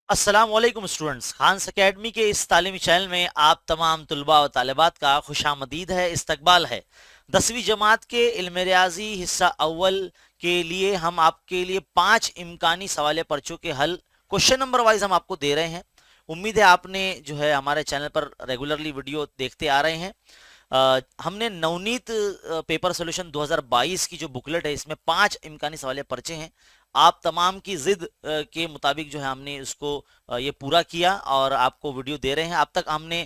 अस्सलाम वालेकुम students, Khans academy के इस तालीमी चैनल में आप तमाम तुलबा और तालिबात का खुशामदीद है, इस्तकबाल है। 10वीं जमात के इल्म रियाजी हिस्सा अव्वल के लिए हम आपके लिए 5 इम्कानी सवाल पर्चों के हल क्वेश्चन नंबर वाइज हम आपको दे रहे हैं। उम्मीद है आपने जो है हमारे चैनल पर रेगुलरली वीडियो देखते आ रहे हैं। हमने नवनीत पेपर सोल्यूशन 2022 की जो बुकलेट है, इसमें 5 इम्कानी सवाल पर्चे हैं। आप तमाम की जिद के मुताबिक जो है हमने उसको ये पूरा किया और आपको वीडियो दे रहे हैं। अब तक हमने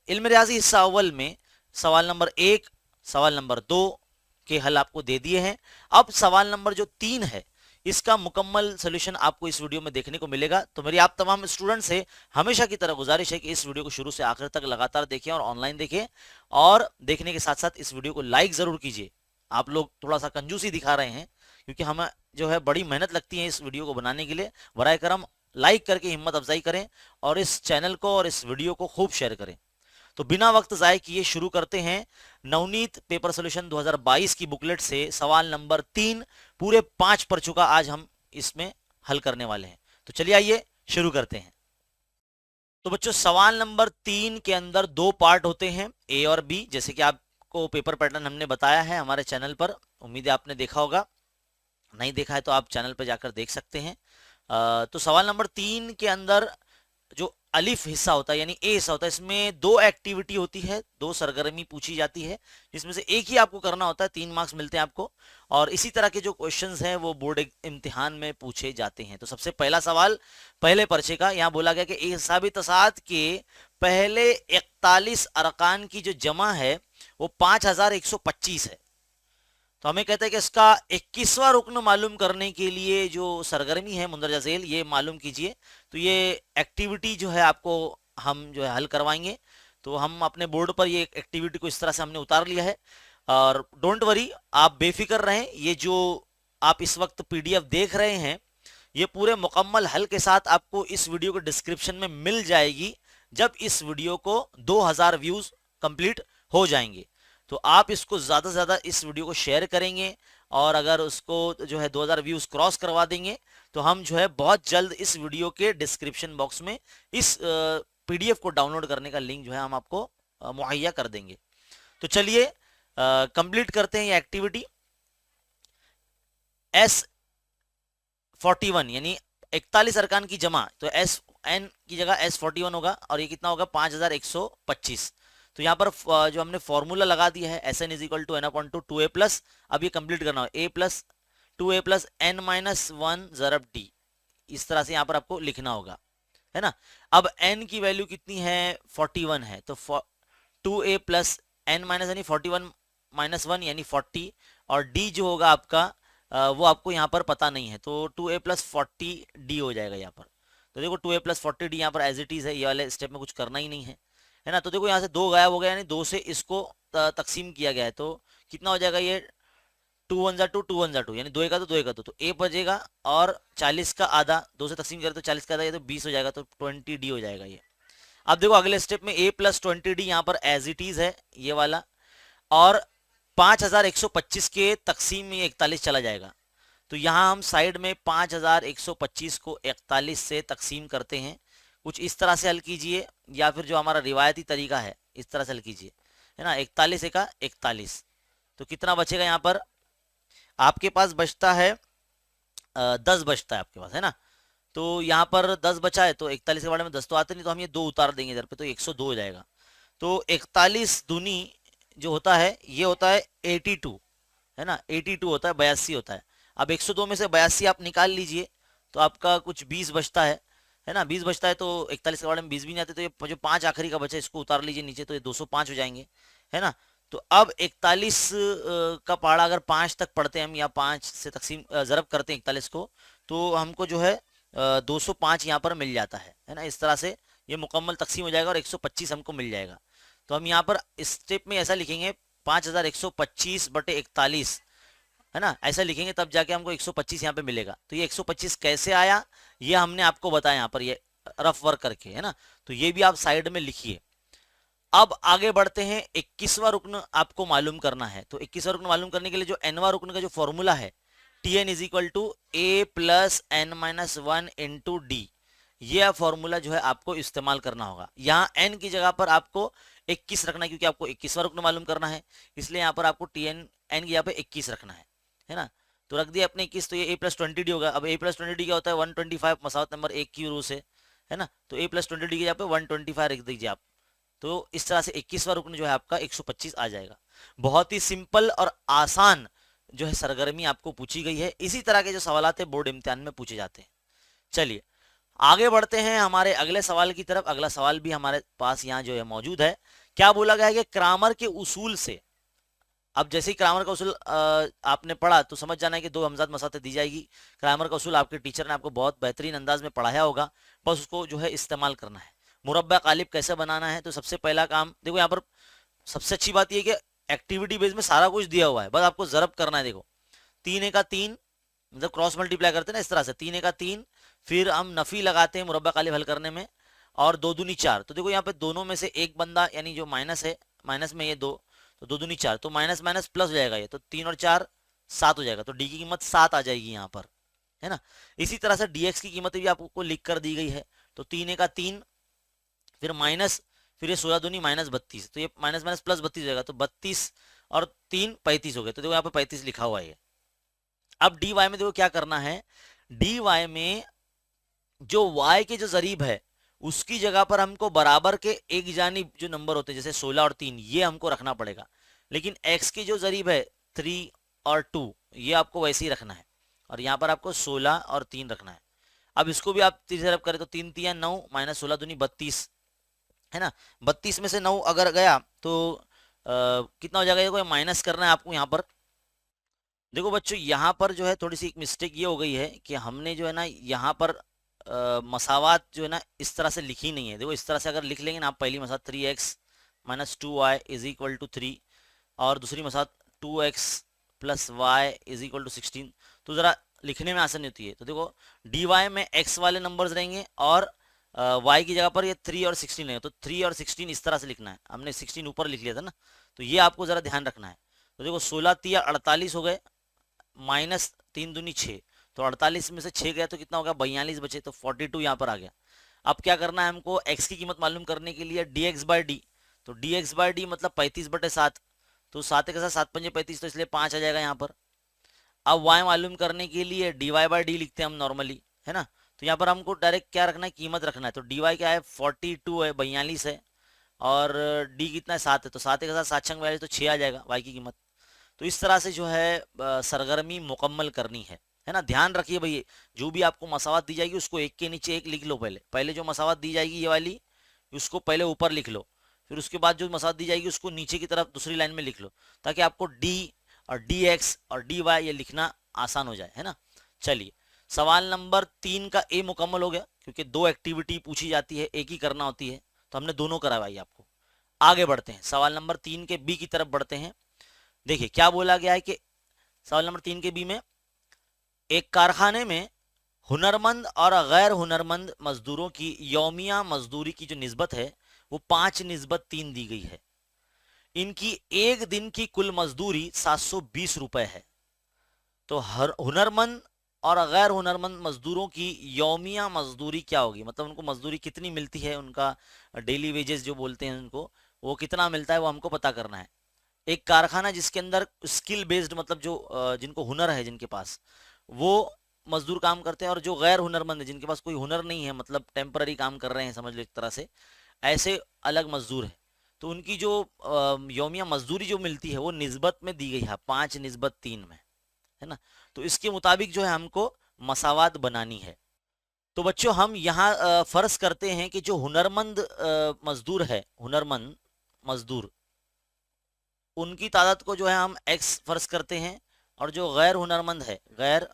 इल्म रियाजी हिस्सा अव्वल में सवाल नंबर 1, सवाल नंबर 2 के हल आपको दे दिए हैं। अब सवाल नंबर जो 3 है, इसका मुकम्मल सोल्यूशन आपको इस वीडियो में देखने को मिलेगा। तो मेरी आप तमाम स्टूडेंट से हमेशा की तरह गुजारिश है कि इस वीडियो को शुरू से आखिर तक लगातार देखें और ऑनलाइन देखें, और देखने के साथ साथ इस वीडियो को लाइक जरूर कीजिए। आप लोग थोड़ा सा कंजूसी दिखा रहे हैं, क्योंकि हमें जो है बड़ी मेहनत लगती है इस वीडियो को बनाने के लिए। बराए करम लाइक करके हिम्मत अफजाई करें और इस चैनल को और इस वीडियो को खूब शेयर करें। तो बिना वक्त जाए किए शुरू करते हैं नवनीत पेपर सोल्यूशन 2022 की बुकलेट से सवाल नंबर 3। पूरे 5 पर्चों का आज हम इसमें हल करने वाले हैं। तो चलिए आइए शुरू करते हैं। तो बच्चों, सवाल नंबर 3 के अंदर 2 पार्ट होते हैं, ए और बी, जैसे कि आपको पेपर पैटर्न हमने बताया है हमारे चैनल पर। उम्मीद है आपने देखा होगा, नहीं देखा है तो आप चैनल पर जाकर देख सकते हैं। तो सवाल नंबर 3 के अंदर जो अलिफ हिस्सा होता है यानी ए हिस्सा होता है, इसमें 2 एक्टिविटी होती है, 2 सरगर्मी पूछी जाती है, जिसमें से एक ही आपको करना होता है। 3 मार्क्स मिलते हैं आपको, और इसी तरह के जो क्वेश्चंस हैं वो बोर्ड इम्तिहान में पूछे जाते हैं। तो सबसे पहला सवाल पहले पर्चे का, यहाँ बोला गया कि ए हिसाबी तसाद के पहले 41 अरकान की जो जमा है वो 5125 है। तो हमें कहता है कि इसका 21वां रुकन मालूम करने के लिए जो सरगर्मी है मुंदरजा झेल, ये मालूम कीजिए। तो ये एक्टिविटी जो है आपको हम जो है हल करवाएंगे। तो हम अपने बोर्ड पर ये एक्टिविटी को इस तरह से हमने उतार लिया है, और डोंट वरी, आप बेफिक्र रहें। ये जो आप इस वक्त पीडीएफ देख रहे हैं, ये पूरे मुकम्मल हल के साथ आपको इस वीडियो के डिस्क्रिप्शन में मिल जाएगी, जब इस वीडियो को 2000 व्यूज कंप्लीट हो जाएंगे। तो आप इसको ज़्यादा से ज़्यादा इस वीडियो को शेयर करेंगे, और अगर उसको जो है 2000 व्यूज़ क्रॉस करवा देंगे, तो हम जो है बहुत जल्द इस वीडियो के डिस्क्रिप्शन बॉक्स में इस पीडीएफ को डाउनलोड करने का लिंक जो है हम आपको मुहैया कर देंगे। तो चलिए कंप्लीट करते हैं ये एक्टिविटी। S41 यानी 41 अरकान की जमा, तो SN की जगह S41 होगा, और ये कितना होगा 5125। तो यहाँ पर जो हमने फॉर्मूला लगा दिया है, S N is equal to N upon two 2a plus, अब ये कंप्लीट करना हो, a plus 2a plus n minus 1 ज़रब d, इस तरह से यहाँ पर आपको लिखना होगा, है ना। अब n की वैल्यू कितनी है, 41 है, तो 2a प्लस n माइनस यानी 41 माइनस 1 यानी 40, और d जो होगा आपका वो आपको यहाँ पर पता नहीं है, तो 2a प्लस 40d हो जाएगा यहाँ पर। तो देखो 2a प्लस 40d यहाँ पर एज इट इज है, ये वाले स्टेप में कुछ करना ही नहीं है ना। तो देखो यहाँ से 2 गायब हो गया, यानी 2 से इसको तकसीम किया गया है, तो कितना हो जाएगा ये 2 1 2 2 1 2, यानी 2 का तो 2 का तो a बचेगा, और 40 का आधा 2 से तकसीम करें तो 40 का आधा, ये तो 20 हो जाएगा, तो 20d हो जाएगा ये। अब देखो अगले स्टेप में a प्लस 20d यहाँ पर एज इट इज है ये वाला, और 5125 के तकसीम में 41 चला जाएगा। तो यहाँ हम साइड में 5125 को 41 से तकसीम करते हैं। कुछ इस तरह से हल कीजिए, या फिर जो हमारा रिवायती तरीका है इस तरह से हल कीजिए, है ना। 41 का 41, तो कितना बचेगा यहाँ पर आपके पास, बचता है 10 बचता है आपके पास, है ना। तो यहाँ पर 10 बचा है, तो 41 के बारे में 10 तो आते नहीं, तो हम ये 2 उतार देंगे इधर पे, तो 102 हो जाएगा। तो 41 दूनी जो होता है ये होता है 82, है ना, 82 होता है, 82 होता है। अब 102 में से 82 आप निकाल लीजिए, तो आपका कुछ 20 बचता है ना, 20 बचता है। तो 41 के बारे में 20 भी नहीं आते, तो ये जो 5 आखिरी का बचा इसको उतार लीजिए नीचे, तो ये 205 हो जाएंगे, है ना। तो अब 41 का पहाड़ा अगर 5 तक पढ़ते हैं हम, या 5 से तकसीम ज़रब करते हैं 41 को, तो हमको जो है 205 यहाँ पर मिल जाता है ना। इस तरह से ये मुकम्मल तकसीम हो जाएगा और 125 हमको मिल जाएगा। तो हम यहाँ पर इस स्टेप में ऐसा लिखेंगे 5125 बटे 41, है ना, ऐसा लिखेंगे, तब जाके हमको 125 यहाँ पे मिलेगा। तो ये 125 कैसे आया ये हमने आपको बताया यहाँ पर, ये रफ वर्क करके, है ना। तो ये भी आप साइड में लिखिए। अब आगे बढ़ते हैं, 21वां रुकन आपको मालूम करना है। तो 21वां रुकन मालूम करने के लिए जो nवां रुकन का जो फॉर्मूला है, Tn is equal to a plus n minus 1 into d, यह फॉर्मूला जो है आपको इस्तेमाल करना होगा। यहाँ एन की जगह पर आपको 21 रखना है, क्योंकि आपको 21वां रुकन मालूम करना है, इसलिए यहाँ पर आपको टी एन एन की जगह पे 21 रखना है ना। तो रख दिया अपने 21, तो ये a+20d होगा। अब a+20d क्या होता है, 125 मसावत नंबर 1 की रू से, है ना। तो a+20d की जगह पे 125 रख दीजिए आप। तो इस तरह से 21वां रुकन जो है आपका 125 आ जाएगा। बहुत ही सिंपल और आसान जो है सरगर्मी आपको पूछी गई है। इसी तरह के जो सवाल है बोर्ड इम्तिहान में पूछे जाते हैं। चलिए आगे बढ़ते हैं हमारे अगले सवाल की तरफ। अगला सवाल भी हमारे पास यहाँ जो है मौजूद है। क्या बोला गया है कि क्रामर के उसूल से, अब जैसे ही क्रामर का उसूल आपने पढ़ा तो समझ जाना है कि दो हमजाद मसाते दी जाएगी। क्रामर का उसूल आपके टीचर ने आपको बहुत बेहतरीन अंदाज में पढ़ाया होगा, बस उसको जो है इस्तेमाल करना है। मुरब्बा कालिब कैसे बनाना है, तो सबसे पहला काम देखो, यहाँ पर सबसे अच्छी बात यह कि एक्टिविटी बेस में सारा कुछ दिया हुआ है, बस आपको जरब करना है। देखो 3 का 3 मतलब क्रॉस मल्टीप्लाई करते हैं ना इस तरह से, 3 का 3, फिर हम नफी लगाते हैं मुरब्बा कालिब हल करने में, और 2 दूनी 4। तो देखो यहाँ पे दोनों में से एक बंदा यानी जो माइनस है, माइनस में ये 2, तो 2 दूनी 4, तो माइनस माइनस प्लस हो जाएगा ये, तो 3 और 4 7 हो जाएगा। तो डी की कीमत 7 आ जाएगी यहाँ पर, है ना। इसी तरह से dx की कीमत भी आपको लिख कर दी गई है। तो 3 का 3, फिर माइनस, फिर ये 16 दूनी -32, तो ये माइनस माइनस प्लस 32 हो जाएगा। तो 32 और 3 35 हो गए। तो देखो यहाँ पे 35 लिखा हुआ है। अब डी वाई में देखो क्या करना है, डी वाई में जो y के जो जरीब है उसकी जगह पर हमको बराबर के एक जानिब जो नंबर होते हैं जैसे 16 और 3, ये हमको रखना पड़ेगा। लेकिन x की जो जरीब है 3 और 2, ये आपको वैसे ही रखना है, और यहाँ पर आपको 16 और 3 रखना है। अब इसको भी आप 3 से रब करें तो 3 3 9 -16 दूनी 32, है ना। 32 में से 9 अगर गया तो कितना हो जाएगा, देखो माइनस करना है आपको यहाँ पर। देखो बच्चों यहाँ पर जो है थोड़ी सी एक मिस्टेक ये हो गई है कि हमने जो है ना यहाँ पर मसावात जो है ना इस तरह से लिखी नहीं है। देखो इस तरह से अगर लिख लेंगे ना आप, पहली मसावत 3x - 2y = 3, और दूसरी मसावत 2x + y = 16, तो ज़रा लिखने में आसानी होती है। तो देखो डी वाई में x वाले नंबर्स रहेंगे और y की जगह पर ये 3 और 16 रहेंगे। तो 3 और 16 इस तरह से लिखना है, हमने 16 ऊपर लिख लिया था ना, तो ये आपको ज़रा ध्यान रखना है। तो देखो 16 3 48 हो गए, -3 दूनी 6, तो 48 में से 6 गया तो कितना होगा, 42 बचे, तो 42 यहाँ पर आ गया। अब क्या करना है हमको, x की कीमत मालूम करने के लिए dx/d, तो dx/d मतलब 35/7, तो 7 के साथ 7 पंजे 35, तो इसलिए 5 आ जाएगा यहाँ पर। अब y मालूम करने के लिए dy/d लिखते हैं हम नॉर्मली, है ना। तो यहाँ पर हमको डायरेक्ट क्या रखना है, कीमत रखना है। तो dy क्या है, 42 है, 42 है, और d कितना है, 7 है, तो 7 के साथ 7 छंग 42, तो 6 आ जाएगा y की कीमत। तो इस तरह से जो है सरगर्मी मुकम्मल करनी है ना। ध्यान रखिए भैया, जो भी आपको मसावत दी जाएगी उसको एक के नीचे एक लिख लो। पहले पहले जो मसावत दी जाएगी ये वाली, उसको पहले ऊपर लिख लो, फिर उसके बाद जो मसावत दी जाएगी उसको नीचे की तरफ दूसरी लाइन में लिख लो, ताकि आपको डी और डी एक्स और डी वाई ये लिखना आसान हो जाए, है ना। चलिए सवाल नंबर 3 का ए मुकम्मल हो गया, क्योंकि 2 एक्टिविटी पूछी जाती है, एक ही करना होती है, तो हमने दोनों करवाई आपको। आगे बढ़ते हैं, सवाल नंबर 3 के बी की तरफ बढ़ते हैं। देखिए क्या बोला गया है कि सवाल नंबर 3 के बी में, एक कारखाने में हुनरमंद और गैर हुनरमंद मजदूरों की यौमिया मजदूरी की जो निस्बत है वो 5:3 दी गई है। इनकी एक दिन की कुल मजदूरी 720 रुपए है। तो हर हुनरमंद और गैर हुनरमंद मजदूरों की यौमिया मजदूरी क्या होगी, मतलब उनको मजदूरी कितनी मिलती है, उनका डेली वेजेस जो बोलते हैं उनको, वो कितना मिलता है, वो हमको पता करना है। एक कारखाना जिसके अंदर स्किल बेस्ड मतलब जो जिनको हुनर है, जिनके पास, वो मजदूर काम करते हैं, और जो गैर हुनरमंद है, जिनके पास कोई हुनर नहीं है, मतलब टेम्पररी काम कर रहे हैं समझ लो एक तरह से, ऐसे अलग मजदूर है। तो उनकी जो यौमिया मजदूरी जो मिलती है वो निस्बत में दी गई है 5:3 में, है ना। तो इसके मुताबिक जो है हमको मसावात बनानी है। तो बच्चों हम यहाँ फर्ज करते हैं कि जो हुनरमंद मजदूर है, हुनरमंद मजदूर, उनकी तादाद को जो है हम x फर्ज करते हैं, और जो गैर हुनरमंद है, गैर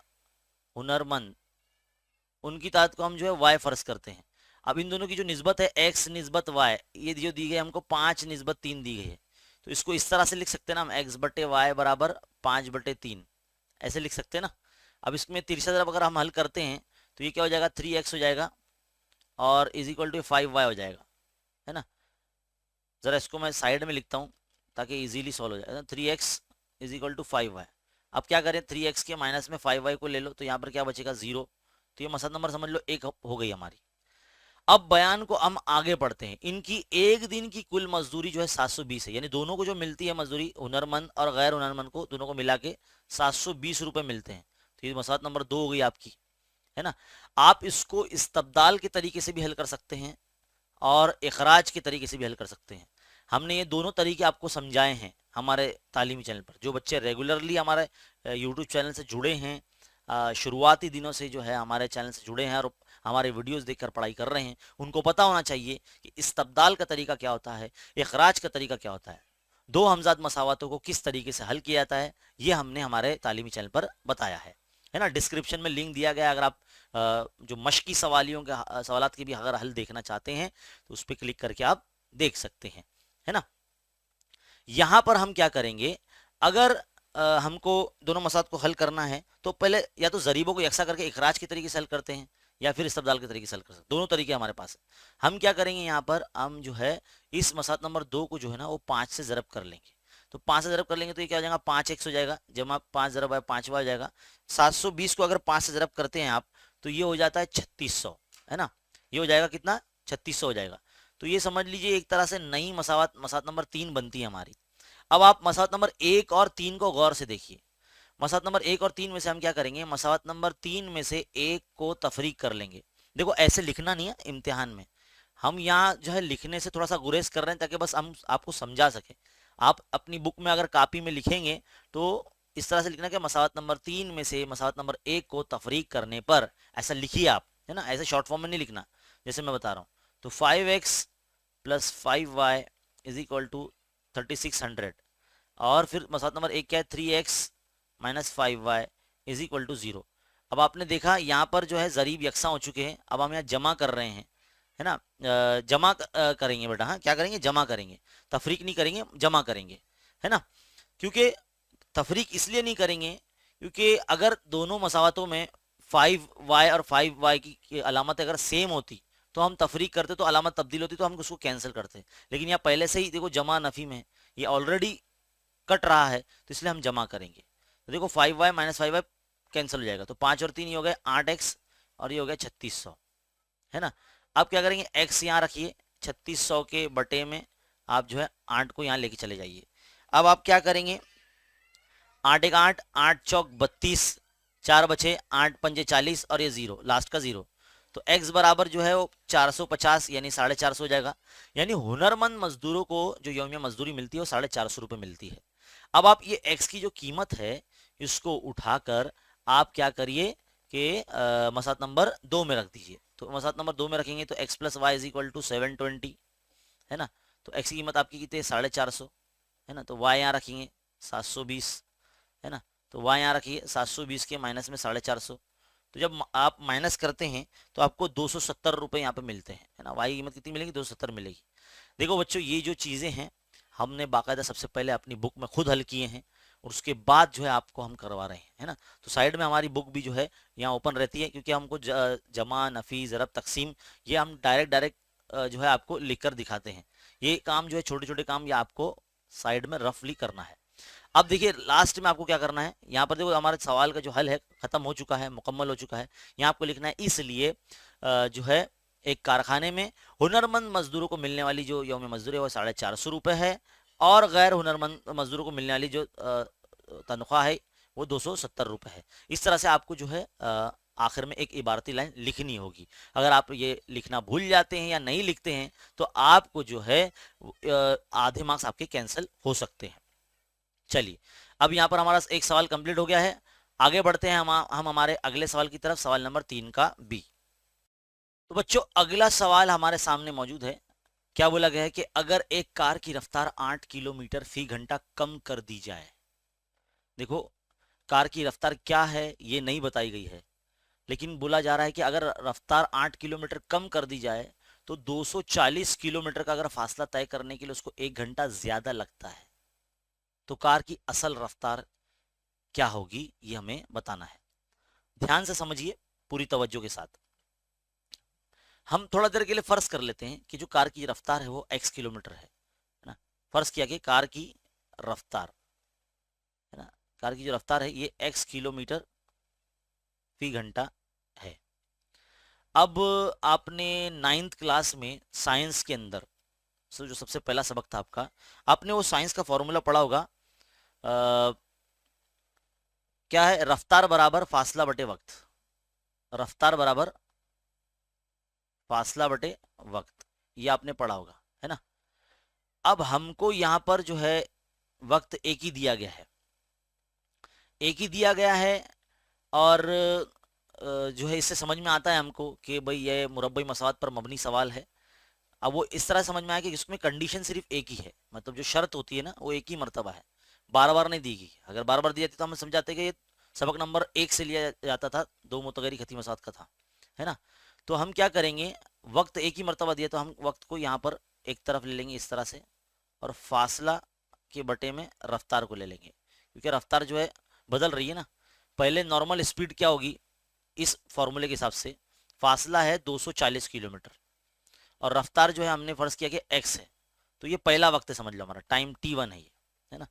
हुनरमंद, उनकी तादाद को हम जो है y फर्ज करते हैं। अब इन दोनों की जो निस्बत है x निस्बत y, ये जो दी गई हमको 5:3 दी गई है, तो इसको इस तरह से लिख सकते हैं ना हम, x/y = 5/3, ऐसे लिख सकते हैं ना। अब इसमें तिरछा तरफ अगर हम हल करते हैं तो ये क्या हो जाएगा, 3x हो जाएगा, और = 5y हो जाएगा, है ना। जरा इसको मैं साइड में लिखता हूँ ताकि इजीली सॉल्व हो जाए। 3x = 5y। अब क्या करें, 3x के माइनस में 5y को ले लो, तो यहाँ पर क्या बचेगा, 0। तो ये मसला नंबर समझ लो 1 हो गई हमारी। अब बयान को हम आगे पढ़ते हैं। इनकी एक दिन की कुल मजदूरी जो है 720 है, यानी दोनों को जो मिलती है मजदूरी, हुनरमंद और गैर हुनरमंद को, दोनों को मिला के 720 रुपए मिलते हैं। तो ये मसला नंबर 2 हो गई आपकी, है ना। आप इसको इस्तब्दाल के तरीके से भी हल कर सकते हैं और इखराज के तरीके से भी हल कर सकते हैं। हमने ये दोनों तरीके आपको समझाए हैं हमारे तालीमी चैनल पर। जो बच्चे रेगुलरली हमारे यूट्यूब चैनल से जुड़े हैं, शुरुआती दिनों से जो है हमारे चैनल से जुड़े हैं और हमारे वीडियोस देखकर पढ़ाई कर रहे हैं, उनको पता होना चाहिए कि इस्तब्दाल का तरीका क्या होता है, इखराज का तरीका क्या होता है, दो हमजाद मसावातों को किस तरीके से हल किया जाता है। ये हमने हमारे तालीमी चैनल पर बताया है ना। डिस्क्रिप्शन में लिंक दिया गया है, अगर आप जो मशकी सवालियों के सवालात के भी अगर हल देखना चाहते हैं तो उस पर क्लिक करके आप देख सकते हैं, है ना। यहां पर हम क्या करेंगे, अगर हमको दोनों मसात को हल करना है तो पहले या तो जरीबों को यकसा करके इखराज के तरीके से हल करते हैं या फिर इस्तब्दाल के तरीके से हल कर सकते हैं। दोनों तरीके हमारे पास है। हम क्या करेंगे, यहाँ पर हम जो है इस मसात नंबर 2 को जो है ना वो 5 से ज़रब कर लेंगे। तो 5 से ज़रब कर लेंगे तो ये क्या हो जाएगा, 5x हो जाएगा, जमा 5 ज़रब 5 हो जाएगा। 720 को अगर 5 से ज़रब करते हैं आप तो ये हो जाता है 3600, है ना। ये हो जाएगा कितना, 3600 हो जाएगा। तो ये समझ लीजिए एक तरह से नई मसात नंबर 3 बनती है हमारी। अब आप मसावत नंबर 1 और 3 को गौर से देखिए। मसावत नंबर 1 और 3 में से हम क्या करेंगे, मसावत नंबर 3 में से एक को तफरीक कर लेंगे। देखो ऐसे लिखना नहीं है इम्तिहान में, हम यहाँ जो है लिखने से थोड़ा सा गुरेज कर रहे हैं ताकि बस हम आपको समझा सके। आप अपनी बुक में अगर कॉपी में लिखेंगे तो इस तरह से लिखना कि मसावत नंबर 3 में से मसावत नंबर 1 को तफरीक करने पर, ऐसा लिखिए आप, है ना। ऐसे शॉर्ट फॉर्म में नहीं लिखना जैसे मैं बता रहा हूँ। तो 5x plus 5y is equal to 3600, और फिर मसावत नंबर 1 क्या है, 3x minus 5y is equal to 0। अब आपने देखा यहाँ पर जो है जरीब यकसा हो चुके हैं। अब हम यहाँ जमा कर रहे हैं, है ना। जमा करेंगे बेटा, हाँ क्या करेंगे, जमा करेंगे, तफरीक नहीं करेंगे, जमा करेंगे, है ना। क्योंकि तफरीक इसलिए नहीं करेंगे क्योंकि अगर दोनों मसावतों में 5y और 5y की अलामत अगर सेम होती तो हम तफरीक करते तो अलामत तब्दील होती तो हम उसको कैंसिल करते। लेकिन यहाँ पहले से ही देखो जमा नफी में ये ऑलरेडी कट रहा है तो इसलिए हम जमा करेंगे। तो देखो 5y माइनस 5y कैंसिल हो जाएगा, तो 5 और 3 ये हो गए 8x और ये हो गया 3600, है ना। अब क्या करेंगे, x यहाँ रखिए, 3600 के बटे में आप जो है 8 को यहाँ लेके चले जाइए। अब आप क्या करेंगे, 8 एक 8, 8 चौक 32, 4 बचे, 8 पंजे 40 और ये 0, लास्ट का 0। तो x बराबर जो है वो 450 यानी 450 हो जाएगा। यानी हुनरमंद मजदूरों को जो यौमिया मजदूरी मिलती है वो 450 रुपये मिलती है। अब आप ये x की जो कीमत है इसको उठाकर आप क्या करिए कि मसात नंबर 2 में रख दीजिए। तो मसात नंबर 2 में रखेंगे तो x plus Y is equal to 720, है ना। तो x की कीमत आपकी कितनी है, 450, है ना। तो y यहाँ रखेंगे 720, है ना। तो y यहाँ रखिए 720 के माइनस में 450। तो जब आप माइनस करते हैं तो आपको 270 रुपये यहाँ पे मिलते हैं, है ना। y की कीमत कितनी मिलेगी, 270 मिलेगी। देखो बच्चों ये जो चीज़ें हैं हमने बाकायदा सबसे पहले अपनी बुक में खुद हल किए हैं और उसके बाद जो है आपको हम करवा रहे हैं, है ना। तो साइड में हमारी बुक भी जो है यहाँ ओपन रहती है क्योंकि हमको जमा नफी ज़रब तकसीम ये हम डायरेक्ट जो है आपको लिख कर दिखाते हैं। ये काम जो है छोटे छोटे काम ये आपको साइड में रफली करना है। अब देखिए लास्ट में आपको क्या करना है, यहाँ पर देखो हमारे सवाल का जो हल है खत्म हो चुका है, मुकम्मल हो चुका है। यहाँ आपको लिखना है इसलिए जो है एक कारखाने में हुनरमंद मजदूरों को मिलने वाली जो यौम मजदूरी है वो 450 रुपये है और गैर हुनरमंद मजदूरों को मिलने वाली जो तनख्वाह है वो 270 रुपये है। इस तरह से आपको जो है आखिर में एक इबारती लाइन लिखनी होगी। अगर आप ये लिखना भूल जाते हैं या नहीं लिखते हैं तो आपको जो है आधे मार्क्स आपके कैंसिल हो सकते हैं। चलिए अब यहाँ पर हमारा एक सवाल कंप्लीट हो गया है, आगे बढ़ते हैं हम हमारे अगले सवाल की तरफ, सवाल नंबर 3 का बी। तो बच्चों अगला सवाल हमारे सामने मौजूद है। क्या बोला गया है कि अगर एक कार की रफ्तार 8 किलोमीटर फी घंटा कम कर दी जाए। देखो कार की रफ्तार क्या है ये नहीं बताई गई है, लेकिन बोला जा रहा है कि अगर रफ्तार 8 किलोमीटर कम कर दी जाए तो 240 किलोमीटर का अगर फासला तय करने के लिए उसको 1 घंटा ज्यादा लगता है। तो कार की असल रफ्तार क्या होगी ये हमें बताना है। ध्यान से समझिए पूरी तवज्जो के साथ। हम थोड़ा देर के लिए फर्ज कर लेते हैं कि जो कार की रफ्तार है वो x किलोमीटर है ना। फर्ज किया कि कार की रफ्तार, है ना, कार की जो रफ्तार है ये x किलोमीटर फी घंटा है। अब आपने नाइन्थ क्लास में साइंस के अंदर जो सबसे पहला सबक था आपका, आपने वो साइंस का फॉर्मूला पढ़ा होगा। क्या है? रफ्तार बराबर फासला बटे वक्त। रफ्तार बराबर फासला बटे वक्त, ये आपने पढ़ा होगा, है ना। अब हमको यहाँ पर जो है वक्त एक ही दिया गया है, एक ही दिया गया है। और जो है इससे समझ में आता है हमको कि भाई ये मुरब्बई मसवात पर मबनी सवाल है। अब वो इस तरह समझ में आया कि इसमें कंडीशन सिर्फ एक ही है, मतलब जो शर्त होती है ना वो एक ही मर्तबा है, बार बार नहीं दी गई। अगर बार बार दी जाती तो हम समझाते कि ये सबक नंबर 1 से लिया जाता था, 2 मुतगैरी खती मसवात का था, है ना। तो हम क्या करेंगे, वक्त एक ही मर्तबा दिया तो हम वक्त को यहाँ पर एक तरफ ले लेंगे इस तरह से, और फासला के बटे में रफ्तार को ले लेंगे, क्योंकि रफ्तार जो है बदल रही है ना। पहले नॉर्मल स्पीड क्या होगी इस फॉर्मूले के हिसाब से, फासला है 240 किलोमीटर और रफ्तार जो है हमने फर्ज किया कि x है, तो ये पहला वक्त है, समझ लो हमारा टाइम t1 है ना।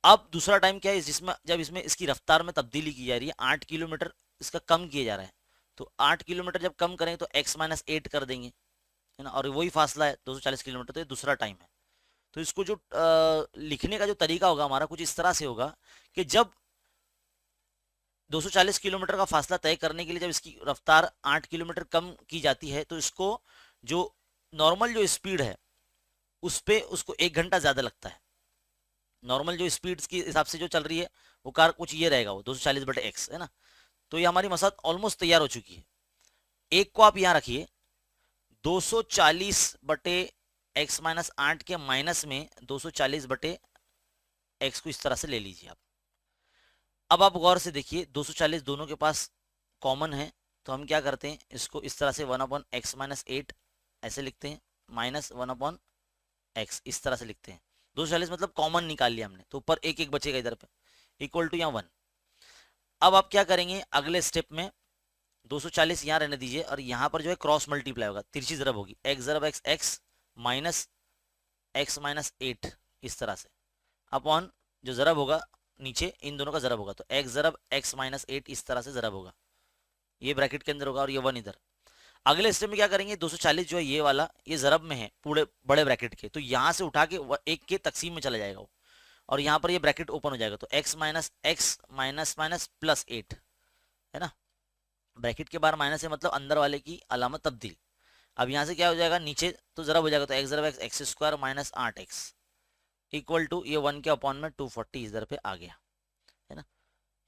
अब दूसरा टाइम क्या है, जिसमें जब इसमें इसकी रफ्तार में तब्दीली की जा रही है, 8 किलोमीटर इसका कम किया जा रहा है, तो 8 किलोमीटर जब कम करेंगे तो x माइनस 8 कर देंगे, है ना। और वही फासला है 240 किलोमीटर, तो ये दूसरा टाइम है। तो इसको जो लिखने का जो तरीका होगा हमारा कुछ इस तरह से होगा कि जब 240 किलोमीटर का फासला तय करने के लिए जब इसकी रफ्तार 8 किलोमीटर कम की जाती है, तो इसको जो नॉर्मल जो स्पीड है उस पे उसको 1 घंटा ज्यादा लगता है। नॉर्मल जो स्पीड के हिसाब से जो चल रही है वो कार कुछ ये रहेगा, वो 240/x है ना। तो ये हमारी मसद ऑलमोस्ट तैयार हो चुकी है। एक को आप यहाँ रखिए, 240/x माइनस 8 के माइनस में 240/x को इस तरह से ले लीजिए आप। अब आप गौर से देखिए 240 दोनों के पास कॉमन है, तो हम क्या करते हैं, इसको इस तरह से 1/x-8 ऐसे लिखते हैं, -1/x इस तरह से लिखते हैं। 240 मतलब कॉमन निकाल लिया हमने, तो ऊपर एक एक बचेगा इधर पे, इक्वल टू यहाँ 1। अब आप क्या करेंगे अगले स्टेप में, 240 यहाँ रहने दीजिए और यहाँ पर जो है क्रॉस मल्टीप्लाई होगा, तिरछी ज़रब होगी, x ज़रब x x minus x minus 8 इस तरह से, अपॉन जो ज़रब होगा नीचे इन दोनों का ज़रब होगा, तो x ज़रब x माइनस 8 इस तरह से ज़रब होगा, ये ब्रैकेट के अंदर होगा और ये 1 इधर। अगले स्टेप में क्या करेंगे, 240 जो है ये वाला ये ज़रब में है पूरे बड़े ब्रैकेट के, तो यहाँ से उठा के एक के तकसीम में चला जाएगा वो, और यहाँ पर ये ब्रैकेट ओपन हो जाएगा, तो x minus x minus minus plus 8 है ना। ब्रैकेट के बाहर माइनस है मतलब अंदर वाले की अलामत तब्दील। अब यहाँ से क्या हो जाएगा, नीचे तो ज़रब हो जाएगा, तो x ज़रब x x square minus 8x equal to ये 1 के अपॉन में 240 इधर पे आ गया, है ना।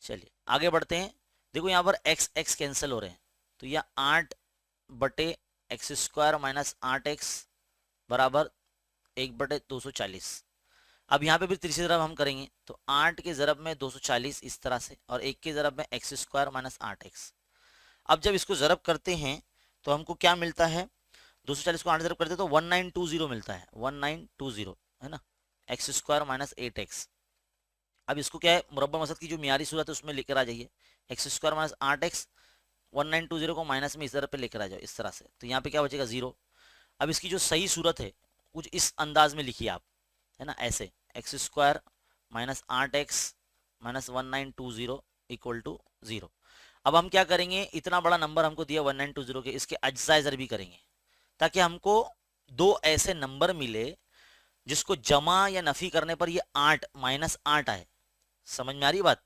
चलिए आगे बढ़ते हैं। देखो यहाँ पर x x कैंसिल हो रहे हैं, तो यह 8/x² माइनस 8x बराबर 1/240। अब यहाँ पे भी तीसरी ज़रब हम करेंगे, तो 8 के ज़रब में 240 इस तरह से, और 1 के ज़रब में x² माइनस 8x। अब जब इसको ज़रब करते हैं तो हमको क्या मिलता है, 240 को 8 ज़रब करते हैं तो 1920 मिलता है, 1920 है ना, x² माइनस 8x। अब इसको क्या है, मुरब्बा मसद की जो मियारी सूरत है उसमें लेकर आ जाइए, x² माइनस 8x 1920 को माइनस में इस तरह पे लेकर आ जाओ इस तरह से, तो यहाँ पे क्या बचेगा 0। अब इसकी जो सही सूरत है कुछ इस अंदाज में लिखिए आप, है ना, ऐसे x² minus 8x minus 1920 equal to 0। अब हम क्या करेंगे, इतना बड़ा नंबर हमको दिया 1920 के, इसके अज्जा ज़र भी करेंगे ताकि हमको दो ऐसे नंबर मिले जिसको जमा या नफी करने पर ये 8 -8 आए। समझ में आ रही बात।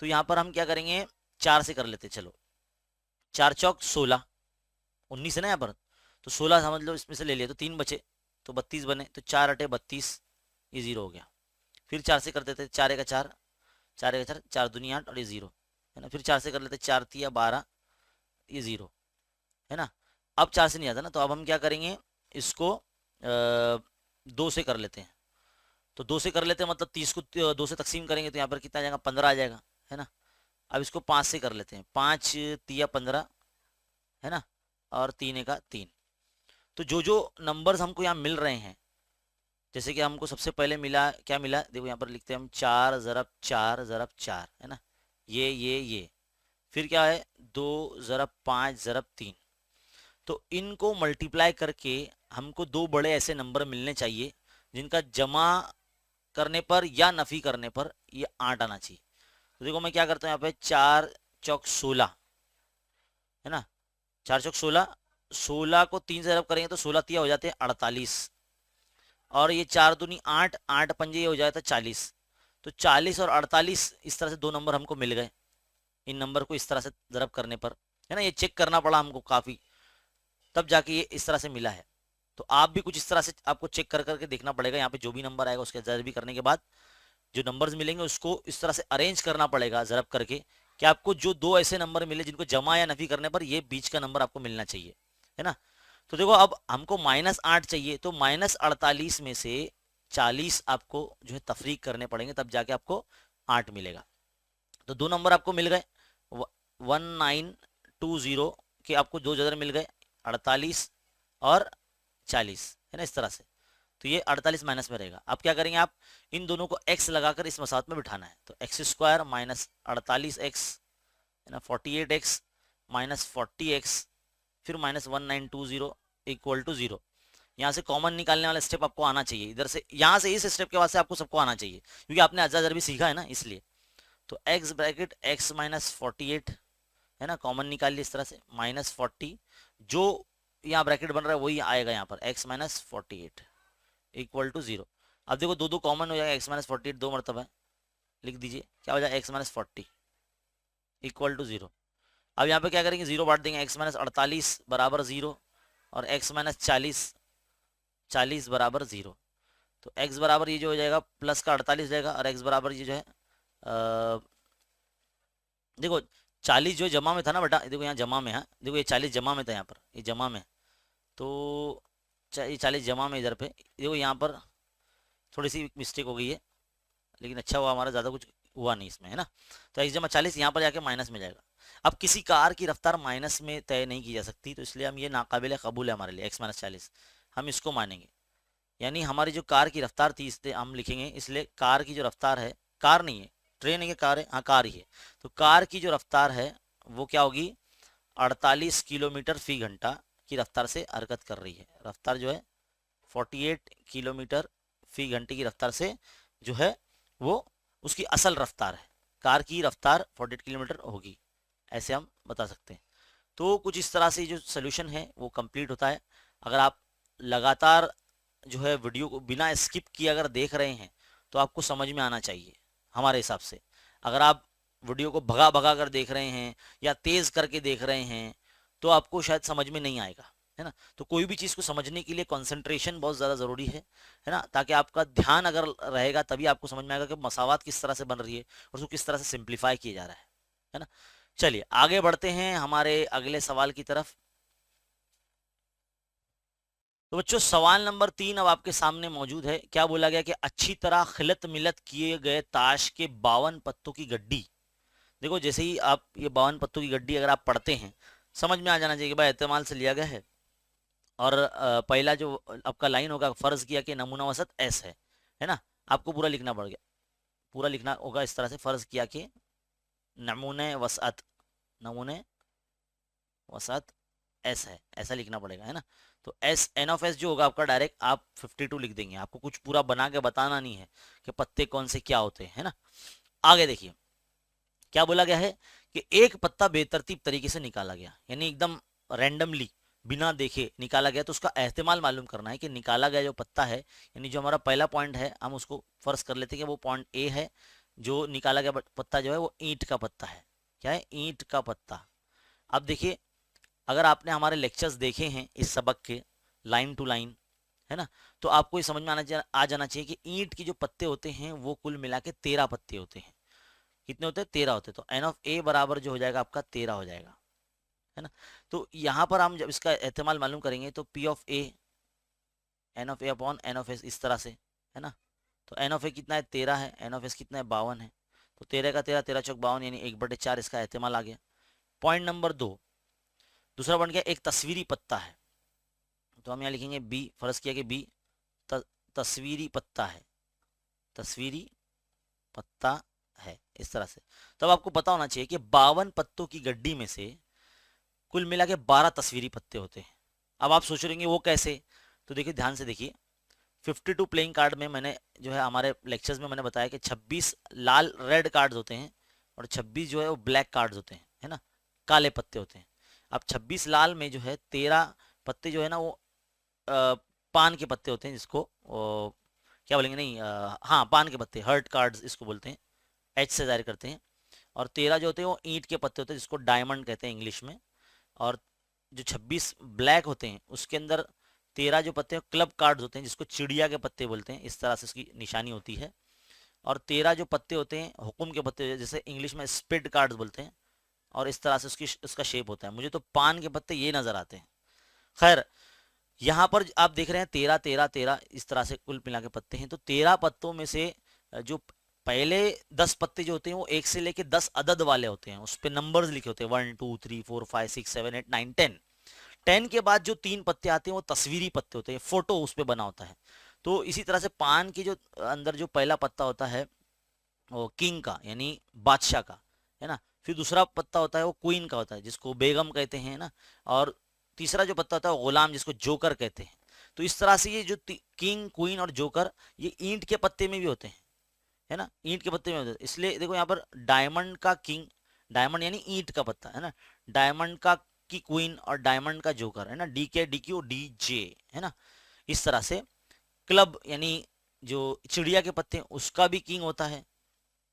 तो यहाँ पर हम क्या करेंगे, 4 से कर लेते, चलो 4 चौक 16, 19 है ना यहाँ पर, तो 16 समझ लो इसमें से ले लिया तो 3 बचे, तो 32 बने, तो 4 अटे 32, ये 0 हो गया। फिर 4 से कर देते, 4 का 4, 4 का 4, 4 दूनी 8 और ये 0 है ना। फिर 4 से कर लेते, 4 तिया 12, ये 0 है ना। अब 4 से नहीं आता ना, तो अब हम क्या करेंगे, इसको 2 से कर लेते हैं, तो 2 से कर लेते हैं मतलब 30 को 2 से तकसीम करेंगे तो यहाँ पर कितना आ जाएगा, 15 आ जाएगा, है ना। अब इसको 5 से कर लेते हैं, 5 तिया 15 है ना, और 3 का 3। तो जो जो नंबर्स हमको यहाँ मिल रहे हैं, जैसे कि हमको सबसे पहले मिला, क्या मिला देखो यहाँ पर लिखते हैं हम, 4 ज़रब 4 ज़रब 4 है ना, ये। फिर क्या है, 2 ज़रब 5 ज़रब 3। तो इनको मल्टीप्लाई करके हमको दो बड़े ऐसे नंबर मिलने चाहिए जिनका जमा करने पर या नफी करने पर ये 8 आना चाहिए। तो देखो मैं क्या करता हूँ, यहाँ पे 4 चौक 16 है ना, 4 चौक 16, 16 को 3 से ज़रब करेंगे तो 16 तिया हो जाते हैं 48, और ये 4 दूनी 8, 8 पंजे ये हो जाता है 40। तो 40 और 48 इस तरह से दो नंबर हमको मिल गए, इन नंबर को इस तरह से ज़रब करने पर, है ना। ये चेक करना पड़ा हमको काफ़ी, तब जाके ये इस तरह से मिला है। तो आप भी कुछ इस तरह से आपको चेक कर करके देखना पड़ेगा, यहाँ पे जो भी नंबर आएगा उसके ज़रब भी करने के बाद जो नंबर्स मिलेंगे उसको इस तरह से अरेंज करना पड़ेगा ज़रब करके, कि आपको जो दो ऐसे नंबर मिले जिनको जमा या नफी करने पर ये बीच का नंबर आपको मिलना चाहिए, है ना। तो देखो अब हमको -8 चाहिए, तो -48 में से 40 आपको जो है तफरीक करने पड़ेंगे, तब जाके आपको 8 मिलेगा। तो दो नंबर आपको मिल गए 1920 के, आपको दो जगह मिल गए 48 और 40, है ना, इस तरह से। तो ये 48 माइनस में रहेगा। अब क्या करेंगे आप, इन दोनों को x लगाकर इस मसावत में बिठाना है। तो x² माइनस 48x, है ना, 48x माइनस 40x, फिर -1920 इक्वल टू 0। यहाँ से कॉमन निकालने वाला स्टेप आपको आना चाहिए, इधर से, यहाँ से इस स्टेप के बाद से आपको सबको आना चाहिए, क्योंकि आपने अज़ा भी सीखा है ना, इसलिए। तो x ब्रैकेट x माइनस 48, है ना, कॉमन निकाल लिया इस तरह से, -40, जो यहाँ ब्रैकेट बन रहा है वही आएगा यहाँ पर, x माइनस 48 इक्वल टू 0। अब देखो दो दो कॉमन हो जाएगा, x माइनस 48 दो मरतबा है, लिख दीजिए क्या हो जाएगा, x माइनस 40 इक्वल टू 0। अब यहाँ पे क्या करेंगे, 0 बांट देंगे, x माइनस 48 बराबर 0, और x माइनस 40 बराबर 0। तो x बराबर ये जो हो जाएगा प्लस का 48 जाएगा, और x बराबर ये जो है देखो 40 जो जमा में था ना बेटा, देखो यहाँ जमा में है, देखो ये 40 जमा में था, यहाँ पर ये जमा में, तो ये 40 जमा में इधर पे, देखो यहाँ पर थोड़ी सी मिस्टेक हो गई है, लेकिन अच्छा हुआ हमारा, ज़्यादा कुछ हुआ नहीं इसमें, है ना। तो x जमा 40 यहाँ पर जाके माइनस में जाएगा। अब किसी कार की रफ्तार माइनस में तय नहीं की जा सकती, तो इसलिए हम ये नाकाबिल कबूल है हमारे लिए, x माइनस 40 हम इसको मानेंगे। यानी हमारी जो कार की रफ्तार थी इससे हम लिखेंगे, इसलिए कार की जो रफ्तार है, कार नहीं है, ट्रेन है, कार है, हाँ कार ही है, तो कार की जो रफ्तार है वो क्या होगी, 48 किलोमीटर फी घंटा की रफ्तार से हरकत कर रही है। रफ्तार जो है 48 किलोमीटर फी घंटे की रफ्तार से जो है वो उसकी असल रफ्तार है, कार की रफ्तार 48 किलोमीटर होगी, ऐसे हम बता सकते हैं। तो कुछ इस तरह से जो सोल्यूशन है वो कंप्लीट होता है। अगर आप लगातार जो है वीडियो को बिना स्किप किए अगर देख रहे हैं तो आपको समझ में आना चाहिए हमारे हिसाब से। अगर आप वीडियो को भगा भगा कर देख रहे हैं या तेज करके देख रहे हैं तो आपको शायद समझ में नहीं आएगा, है ना। तो कोई भी चीज़ को समझने के लिए कंसंट्रेशन बहुत ज़्यादा ज़रूरी है ना, ताकि आपका ध्यान अगर रहेगा तभी आपको समझ में आएगा कि मसावात किस तरह से बन रही है और उसको किस तरह से सिंप्लीफाई किया जा रहा है ना। चलिए आगे बढ़ते हैं हमारे अगले सवाल की तरफ। तो बच्चों सवाल नंबर 3 अब आपके सामने मौजूद है। क्या बोला गया कि अच्छी तरह खिलत मिलत किए गए ताश के 52 पत्तों की गड्डी। देखो जैसे ही आप ये 52 पत्तों की गड्डी अगर आप पढ़ते हैं समझ में आ जाना चाहिए कि भाई एहतमाल से लिया गया है। और पहला जो आपका लाइन होगा, फर्ज किया कि नमूना वसत एस है ना, आपको पूरा लिखना पड़ गया, पूरा लिखना होगा इस तरह से, फर्ज किया कि नमूने वसत एस है, ऐसा लिखना पड़ेगा, है ना। तो एस एन ऑफ एस जो होगा आपका डायरेक्ट आप 52 लिख देंगे, आपको कुछ पूरा बना के बताना नहीं है कि पत्ते कौन से क्या होते हैं, है ना। आगे देखिए क्या बोला गया है कि एक पत्ता बेतरतीब तरीके से निकाला गया, यानी एकदम रैंडमली बिना देखे निकाला गया, तो उसका एहतिमाल मालूम करना है कि निकाला गया जो पत्ता है, यानी जो हमारा पहला पॉइंट है हम उसको फर्ज कर लेते हैं कि वो पॉइंट ए है, जो निकाला गया पत्ता जो है वो ईंट का पत्ता है। क्या है, ईंट का पत्ता। अब देखिए अगर आपने हमारे लेक्चर्स देखे हैं इस सबक के लाइन टू लाइन, है ना, तो आपको ये समझ में आ जाना चाहिए कि ईंट की जो पत्ते होते हैं वो कुल मिला के 13 पत्ते होते हैं। कितने होते हैं, 13 होते हैं। तो एन ऑफ ए बराबर जो हो जाएगा आपका 13 हो जाएगा, है ना। तो यहाँ पर हम जब इसका एहतमाल मालूम करेंगे तो P of A n of A upon N of S इस तरह से, है ना। तो एन ऑफ ए कितना है, 13 है, एन ऑफ एस कितना है, 52 है। तो 13 का 13, 13 चौक 52, यानी 1/4 इसका एहतमाल आ गया। पॉइंट नंबर 2, दूसरा बन गया एक तस्वीरी पत्ता है, तो हम यहाँ लिखेंगे बी, फर्ज किया कि बी तस्वीरी पत्ता है, तस्वीरी पत्ता है, इस तरह से। तब आपको पता होना चाहिए कि 52 पत्तों की गड्डी में से कुल मिला के 12 तस्वीरी पत्ते होते हैं। अब आप सोच रहे वो कैसे, तो देखिए ध्यान से देखिए, 52 प्लेइंग कार्ड में मैंने जो है हमारे लेक्चर्स में मैंने बताया कि 26 लाल रेड कार्ड्स होते हैं और 26 जो है वो ब्लैक कार्ड्स होते हैं, है ना, काले पत्ते होते हैं। अब 26 लाल में जो है 13 पत्ते जो है ना वो पान के पत्ते होते हैं, जिसको क्या बोलेंगे, नहीं हाँ पान के पत्ते, हर्ट कार्ड्स इसको बोलते हैं, एच से जाहिर करते हैं। और 13 जो होते हैं वो ईंट के पत्ते होते हैं, जिसको डायमंड कहते हैं इंग्लिश में। और जो 26 ब्लैक होते हैं उसके अंदर 13 जो पत्ते हैं क्लब कार्ड्स होते हैं, जिसको चिड़िया के पत्ते बोलते हैं, इस तरह से उसकी निशानी होती है। और 13 जो पत्ते होते हैं हुक्म के पत्ते, जैसे इंग्लिश में स्पिड कार्ड्स बोलते हैं, और इस तरह से उसका शेप होता है। मुझे तो पान के पत्ते ये नजर आते हैं। खैर, यहाँ पर आप देख रहे हैं 13 13 13 इस तरह से कुल मिला के पत्ते हैं। तो 13 पत्तों में से जो पहले 10 पत्ते जो होते हैं वो 1 से लेके 10 अदद वाले होते हैं, उस पे नंबर्स लिखे होते हैं 1 2 3 4 5 6 7 8 9 10। 10 के बाद जो 3 पत्ते आते हैं वो तस्वीरी पत्ते होते हैं, फोटो उस पे बना होता है। तो इसी तरह से पान की जो अंदर जो पहला पत्ता होता है वो किंग का यानी बादशाह का है ना। फिर दूसरा पत्ता होता है वो क्वीन का होता है, जिसको बेगम कहते हैं ना। और तीसरा जो पत्ता होता है वो गुलाम, जिसको जोकर कहते हैं। तो इस तरह से ये जो किंग क्वीन और जोकर ये ईंट के पत्ते में भी होते हैं, है ना, ईंट के पत्ते में होते हैं। इसलिए देखो यहाँ पर डायमंड का किंग, डायमंड यानी ईंट का पत्ता है ना, डायमंड का की क्वीन और डायमंड का जोकर है ना, डी के डी क्यू डी जे, है ना। इस तरह से क्लब यानी जो चिड़िया के पत्ते हैं उसका भी किंग होता है,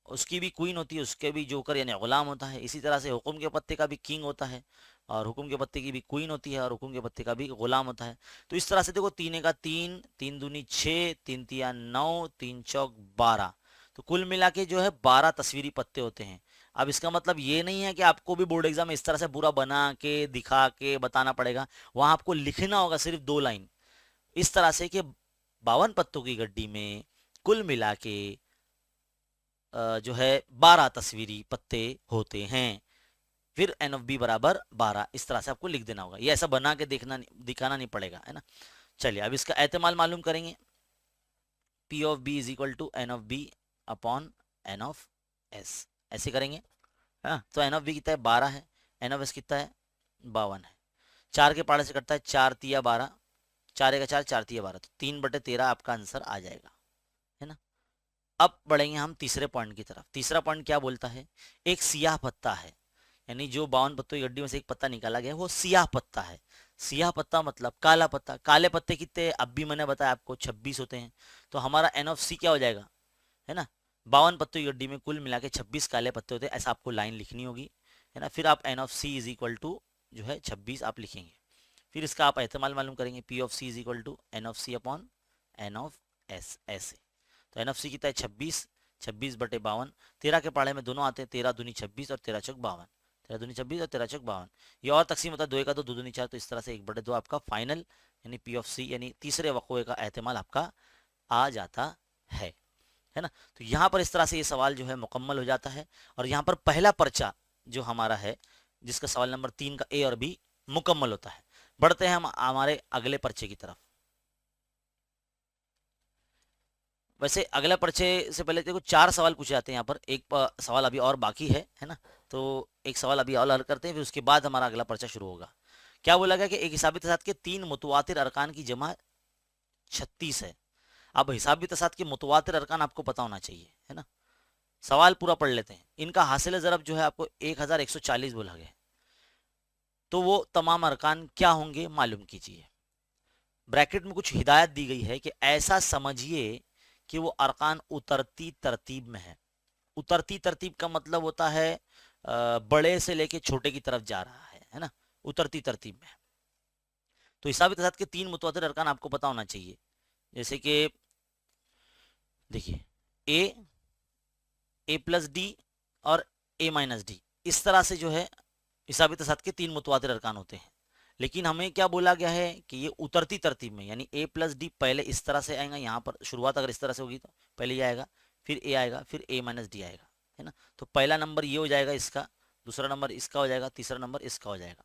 उसकी भी क्वीन होती है, उसके भी जोकर यानी गुलाम होता है। इसी तरह से हुक्म के पत्ते का भी किंग होता है, और हुक्म के पत्ते की भी क्वीन होती है, और हुक्म के पत्ते का भी गुलाम होता है। तो इस तरह से देखो, तीन का 3, 3 दूनी 6, 3 तिया 9, 3 चौक 12। तो कुल मिला के जो है 12 तस्वीरी पत्ते होते हैं। अब इसका मतलब ये नहीं है कि आपको भी बोर्ड एग्जाम में इस तरह से पूरा बना के दिखा के बताना पड़ेगा। वहां आपको लिखना होगा सिर्फ 2 लाइन इस तरह से कि 52 पत्तों की गड्डी में कुल मिला के जो है 12 तस्वीरी पत्ते होते हैं। फिर एन ऑफ बी बराबर 12, इस तरह से आपको लिख देना होगा। ये ऐसा बना के देखना दिखाना नहीं पड़ेगा, है ना। चलिए अब इसका एहतमाल मालूम करेंगे। P of B is equal to N of B upon N of S, ऐसे करेंगे, है ना। तो एन ऑफ बी कितना है 12 है, एन ऑफ एस कितना है 52 है। 4 के पाड़े से कटता है 4 तिया 12, 4 का 4, 4 तिया 12, तो 3/13 आपका आंसर आ जाएगा, है ना। अब बढ़ेंगे हम तीसरे पॉइंट की तरफ। तीसरा पॉइंट क्या बोलता है, एक सियाह पत्ता है, यानी जो 52 पत्तों की गड्डी में से एक पत्ता निकाला गया वो सियाह पत्ता है। सियाह पत्ता मतलब काला पत्ता। काले पत्ते कितने, अब भी मैंने बताया आपको 26 होते हैं। तो हमारा एन ऑफ सी क्या हो जाएगा, है ना। 52 पत्तों की गड्डी में कुल मिला के 26 काले पत्ते होते हैं, ऐसा आपको लाइन लिखनी होगी, है ना। फिर आप n of C is equal to जो है 26 आप लिखेंगे। फिर इसका आप एहतमाल मालूम करेंगे, P of C is equal to N of C upon N of S, ऐसे। तो एन ऑफ सी कितना है 26, 26/52। 13 के पाड़े में दोनों आते हैं, 13 दूनी 26 और 13 चौक 52, 13 दूनी 26 और 13 चौक 52। ये और तकसीम होता है 2 का 2, 2 दूनी 4, तो इस तरह से 1/2 आपका फाइनल यानी पी ऑफ सी यानी तीसरे वक्फे का एहतमाल आपका आ जाता है ना। तो यहाँ पर इस तरह से ये सवाल जो है मुकम्मल हो जाता है। और यहाँ पर पहला पर्चा जो हमारा है, जिसका सवाल नंबर 3 का ए और बी मुकम्मल होता है। बढ़ते हैं हम हमारे अगले पर्चे की तरफ। वैसे अगला पर्चे से पहले देखो 4 सवाल पूछे जाते हैं यहाँ पर, एक सवाल अभी और बाकी है ना। तो एक सवाल अभी और हल करते हैं, फिर उसके बाद हमारा अगला पर्चा शुरू होगा। क्या बोला गया कि एक हिसाबी तसाद के 3 मुतवातिर अरकान की जमा 36 है। अब हिसाबी तसाद के मुतवातिर अरकान आपको पता होना चाहिए, है ना। सवाल पूरा पढ़ लेते हैं। इनका हासिल ज़रब जो है आपको 1140 बोला गया, तो वो तमाम अरकान क्या होंगे मालूम कीजिए। ब्रैकेट में कुछ हिदायत दी गई है कि ऐसा समझिए कि वो अरकान उतरती तरतीब में है। उतरती तरतीब का मतलब होता है बड़े से लेके छोटे की तरफ जा रहा है ना, उतरती तरतीब में। तो हिसाबी तसाद के 3 मुतवातिर अरकान आपको पता होना चाहिए, जैसे कि देखिए ए प्लस डी और ए माइनस डी, इस तरह से जो है हिसाबी तसाद के 3 मुतवातिर अरकान होते हैं। लेकिन हमें क्या बोला गया है कि ये उतरती तरतीब में, यानी ए प्लस डी पहले इस तरह से आएगा, यहाँ पर शुरुआत अगर इस तरह से होगी तो पहले ये आएगा, फिर ए आएगा, फिर ए माइनस डी आएगा, है ना। तो पहला नंबर ये हो जाएगा इसका, दूसरा नंबर इसका हो जाएगा, तीसरा नंबर इसका हो जाएगा।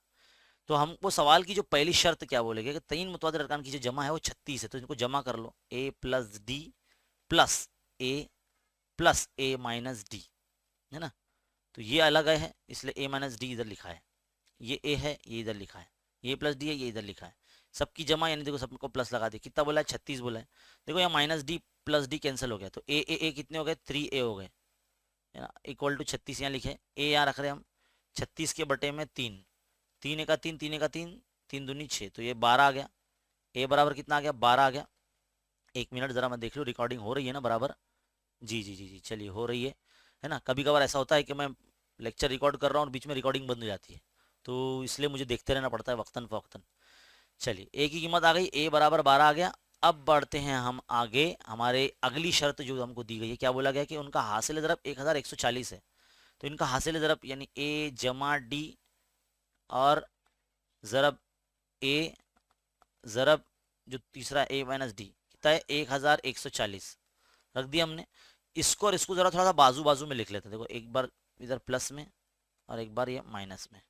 तो हमको सवाल की जो पहली शर्त क्या बोलेगी कि 3 मुतवातिर अरकान की जो जमा है वो 36 है, तो इनको जमा कर लो, ए प्लस डी प्लस ए माइनस डी, है ना। तो ये अलग है इसलिए ए माइनस डी इधर लिखा है, ये ए है ये इधर लिखा है, ये प्लस डी है ये इधर लिखा है। सबकी जमा यानी देखो सबको प्लस लगा दे, कितना बोला है 36 बोला है। देखो यहाँ minus D plus D cancel हो गया, तो ए कितने हो गए 3a हो गए, है ना, इक्वल टू 36 यहाँ लिखे, ए यहाँ रख रहे हम 36 के बटे में 3, 3 एका 3, 3 एका 3, 3 दूनी 6, तो ये 12 आ गया। ए बराबर कितना आ गया? 12 आ गया। एक मिनट जरा मैं देख लूँ रिकॉर्डिंग हो रही है ना बराबर। जी जी जी जी, चलिए हो रही है ना। कभी कभार ऐसा होता है कि मैं लेक्चर रिकॉर्ड कर रहा हूँ और बीच में रिकॉर्डिंग बंद हो जाती है, तो इसलिए मुझे देखते रहना पड़ता है वक्तन फवक्तन। चलिए ए की कीमत आ गई, ए बराबर 12 आ गया। अब बढ़ते हैं हम आगे। हमारे अगली शर्त जो हमको दी गई है, क्या बोला गया कि उनका हासिल ज़रब 1140 है। तो इनका हासिल ज़रब यानी ए जमा डी और ज़रब ए ज़रब जो तीसरा ए माइनस डी कितना है? 1140 रख दिया हमने। इसको और इसको ज़रा थोड़ा सा बाजू बाजू में लिख लेते हैं। देखो एक बार इधर प्लस में और एक बार ये माइनस में,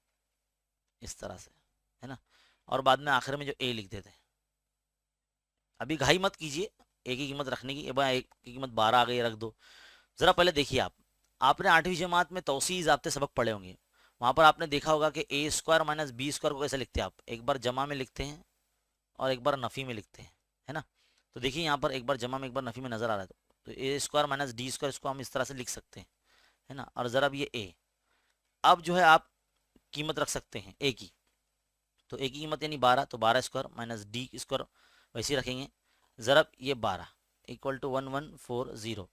इस तरह से, है ना। और बाद में आखिर में जो ए लिख देते हैं। अभी घाई मत कीजिए ए की कीमत रखने की। एक की कीमत 12 आ गई, रख दो। ज़रा पहले देखिए आपने 8वीं जमात में तौसीई ज़ाब्ते सबक पढ़े होंगे। वहाँ पर आपने देखा होगा कि ए स्क्वायर माइनस बी स्क्वायर को कैसे लिखते हैं आप? एक बार जमा में लिखते हैं और एक बार नफ़ी में लिखते हैं, है ना। तो देखिए यहाँ पर एक बार जमा में एक बार नफ़ी में नज़र आ रहा है, तो ए स्क्वायर माइनस डी स्क्वायर इसको हम इस तरह से लिख सकते हैं, है ना। और ज़रा ये ए, अब जो है आप कीमत रख सकते हैं ए की। तो ए की कीमत यानी 12, तो 12 स्क्वायर माइनस डी स्क्वायर वैसे ही रखेंगे। ज़रब ये 12 इक्वल टू 1140।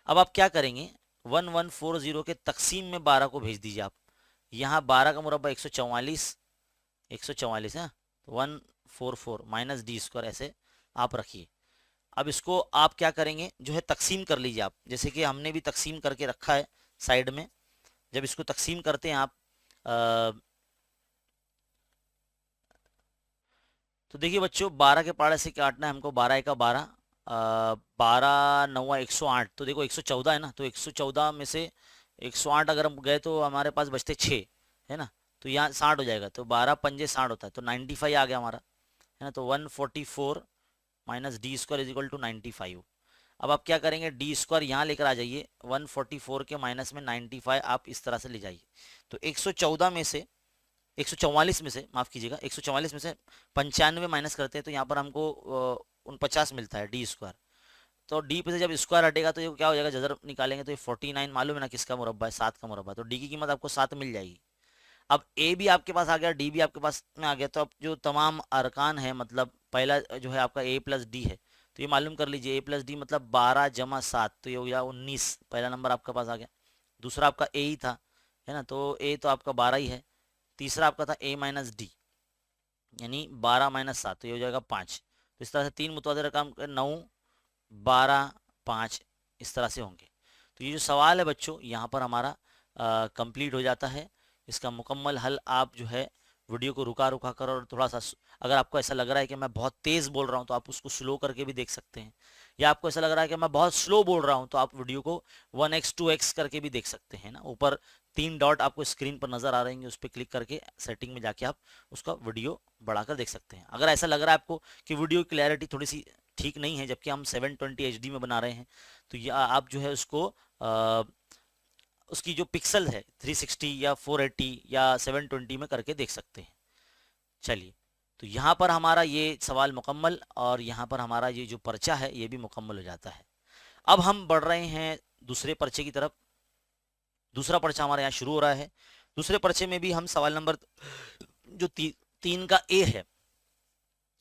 अब आप क्या करेंगे? 1140 के तकसीम में 12 को भेज दीजिए आप। यहाँ 12 का मुरब्बा 144, 144 है, तो 144 माइनस डी स्क्वायर ऐसे आप रखिए। अब इसको आप क्या करेंगे? जो है तकसीम कर लीजिए आप, जैसे कि हमने भी तकसीम करके रखा है साइड में। जब इसको तकसीम करते हैं आप तो देखिए बच्चों, 12 के पाड़े से काटना है हमको। 12 एका 12, 12 नौवा 108, तो देखो 114 है ना। तो 114 में से 108 अगर हम गए तो हमारे पास बचते 6, है ना। तो यहाँ 60 हो जाएगा, तो 12 पंजे 60 होता है, तो 95 आ गया हमारा, है ना। तो 144 minus d square is equal to 95। अब आप क्या करेंगे? डी स्क्वायर यहाँ लेकर आ जाइए, 144 के माइनस में 95 आप इस तरह से ले जाइए। तो 114 में से 144 में से, माफ़ कीजिएगा, 144 में से 95 माइनस करते हैं तो यहाँ पर हमको 49 मिलता है डी स्क्वायर। तो डी पे से जब स्क्वायर हटेगा तो ये क्या हो जाएगा? जजर निकालेंगे तो ये 49 मालूम है ना किसका मुरब्बा है? 7 का मुरब्बा। तो डी की कीमत आपको 7 मिल जाएगी। अब ए भी आपके पास आ गया, डी भी आपके पास में आ गया। तो अब जो तमाम अरकान है, मतलब पहला जो है आपका ए प्लस डी है, तो ये मालूम कर लीजिए। ए प्लस डी मतलब 12 जमा 7, तो ये हो गया 19। पहला नंबर आपका पास आ गया। दूसरा आपका ए ही था, है ना, तो ए तो आपका 12 ही है। तीसरा आपका था ए माइनस डी यानी 12 माइनस 7, तो ये हो जाएगा 5। तो इस तरह से 3 मुतवाज़िर रकम 9, 12, 5 इस तरह से होंगे। तो ये जो सवाल है बच्चों, यहाँ पर हमारा कंप्लीट हो जाता है। इसका मुकम्मल हल आप जो है वीडियो को रुका रुका कर, और थोड़ा सा अगर आपको ऐसा लग रहा है कि मैं बहुत तेज़ बोल रहा हूँ तो आप उसको स्लो करके भी देख सकते हैं, या आपको ऐसा लग रहा है कि मैं बहुत स्लो बोल रहा हूँ तो आप वीडियो को 1x 2x करके भी देख सकते हैं ना। ऊपर 3 डॉट आपको स्क्रीन पर नज़र आ रहे हैं, उस पर क्लिक करके सेटिंग में जाके आप उसका वीडियो बढ़ाकर देख सकते हैं। अगर ऐसा लग रहा है आपको कि वीडियो की क्लैरिटी थोड़ी सी ठीक नहीं है, जबकि हम 720 HD में बना रहे हैं, तो या आप जो है उसको उसकी जो पिक्सल है 360 या 480 या 720 में करके देख सकते हैं। चलिए, तो यहाँ पर हमारा ये सवाल मुकम्मल, और यहाँ पर हमारा ये जो पर्चा है ये भी मुकम्मल हो जाता है। अब हम बढ़ रहे हैं दूसरे पर्चे की तरफ। दूसरा पर्चा हमारा यहाँ शुरू हो रहा है। दूसरे पर्चे में भी हम सवाल नंबर जो 3 का ए है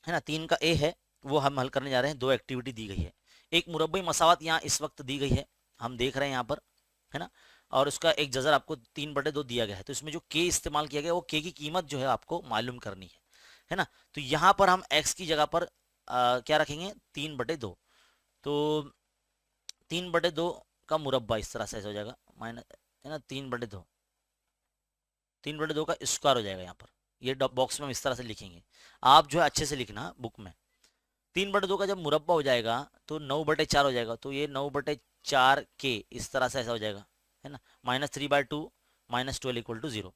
ना, 3 का ए है, वो हम हल करने जा रहे हैं। 2 एक्टिविटी दी गई है। एक मुरब्बई मसावत यहाँ इस वक्त दी गई है, हम देख रहे हैं यहाँ पर, है ना। और उसका एक जजर आपको 3/2 दिया गया है। तो इसमें जो के इस्तेमाल किया गया वो के की कीमत जो है आपको मालूम करनी है ना। तो यहाँ पर हम एक्स की जगह पर क्या रखेंगे? 3/2। तो 3/2 का मुरब्बा इस तरह से ऐसा हो जाएगा, माइनस, है ना, 3/2, 3/2 का स्क्वायर हो जाएगा यहाँ पर। ये बॉक्स में हम इस तरह से लिखेंगे, आप जो है अच्छे से लिखना बुक में। 3/2 का जब मुरब्बा हो जाएगा तो 9/4 हो जाएगा। तो ये 9/4 के इस तरह से ऐसा हो जाएगा, है ना। -3/2 -12 इक्वल टू 0।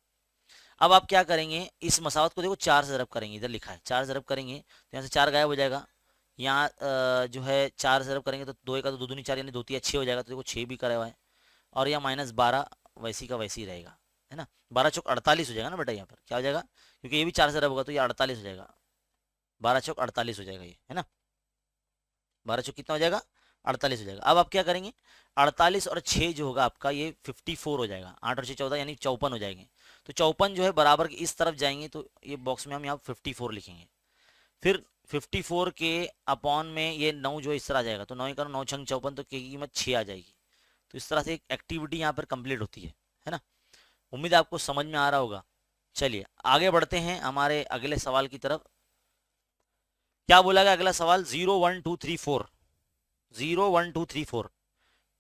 अब आप क्या करेंगे? इस मसावत को देखो 4 से ज़रब करेंगे, इधर लिखा है 4 ज़रब करेंगे तो यहाँ से 4 गायब हो जाएगा। यहाँ जो है 4 से ज़रब करेंगे तो 2 का 2 दूनी 4 यानी 2 तिया 6 हो जाएगा। तो देखो 6 भी करा हुआ है। और यहाँ -12 वैसी का वैसी रहेगा, है ना। 12 चौक 48 हो जाएगा ना बेटा। यहाँ पर क्या हो जाएगा? क्योंकि ये भी 4 से ज़रब होगा तो ये 48 हो जाएगा। 12 चौक 48 हो जाएगा ये, है ना। 12 चौक कितना हो जाएगा? 48 हो जाएगा। अब आप क्या करेंगे? 48 और 6 जो होगा आपका ये 54 हो जाएगा। 8 और 6 14 यानी 54 हो जाएंगे। तो 54 जो है बराबर के इस तरफ जाएंगे तो ये बॉक्स में हम यहाँ 54 लिखेंगे। फिर 54 के अपॉन में ये 9 जो है इस तरह आ जाएगा, तो 9 करो 9 छंग 54, तो के की कीमत 6 आ जाएगी। तो इस तरह से एक एक्टिविटी यहाँ पर कंप्लीट होती है ना। उम्मीद है आपको समझ में आ रहा होगा। चलिए आगे बढ़ते हैं हमारे अगले सवाल की तरफ। क्या बोला गया अगला सवाल? 0 1 2 3 4, 0 1 2 3 4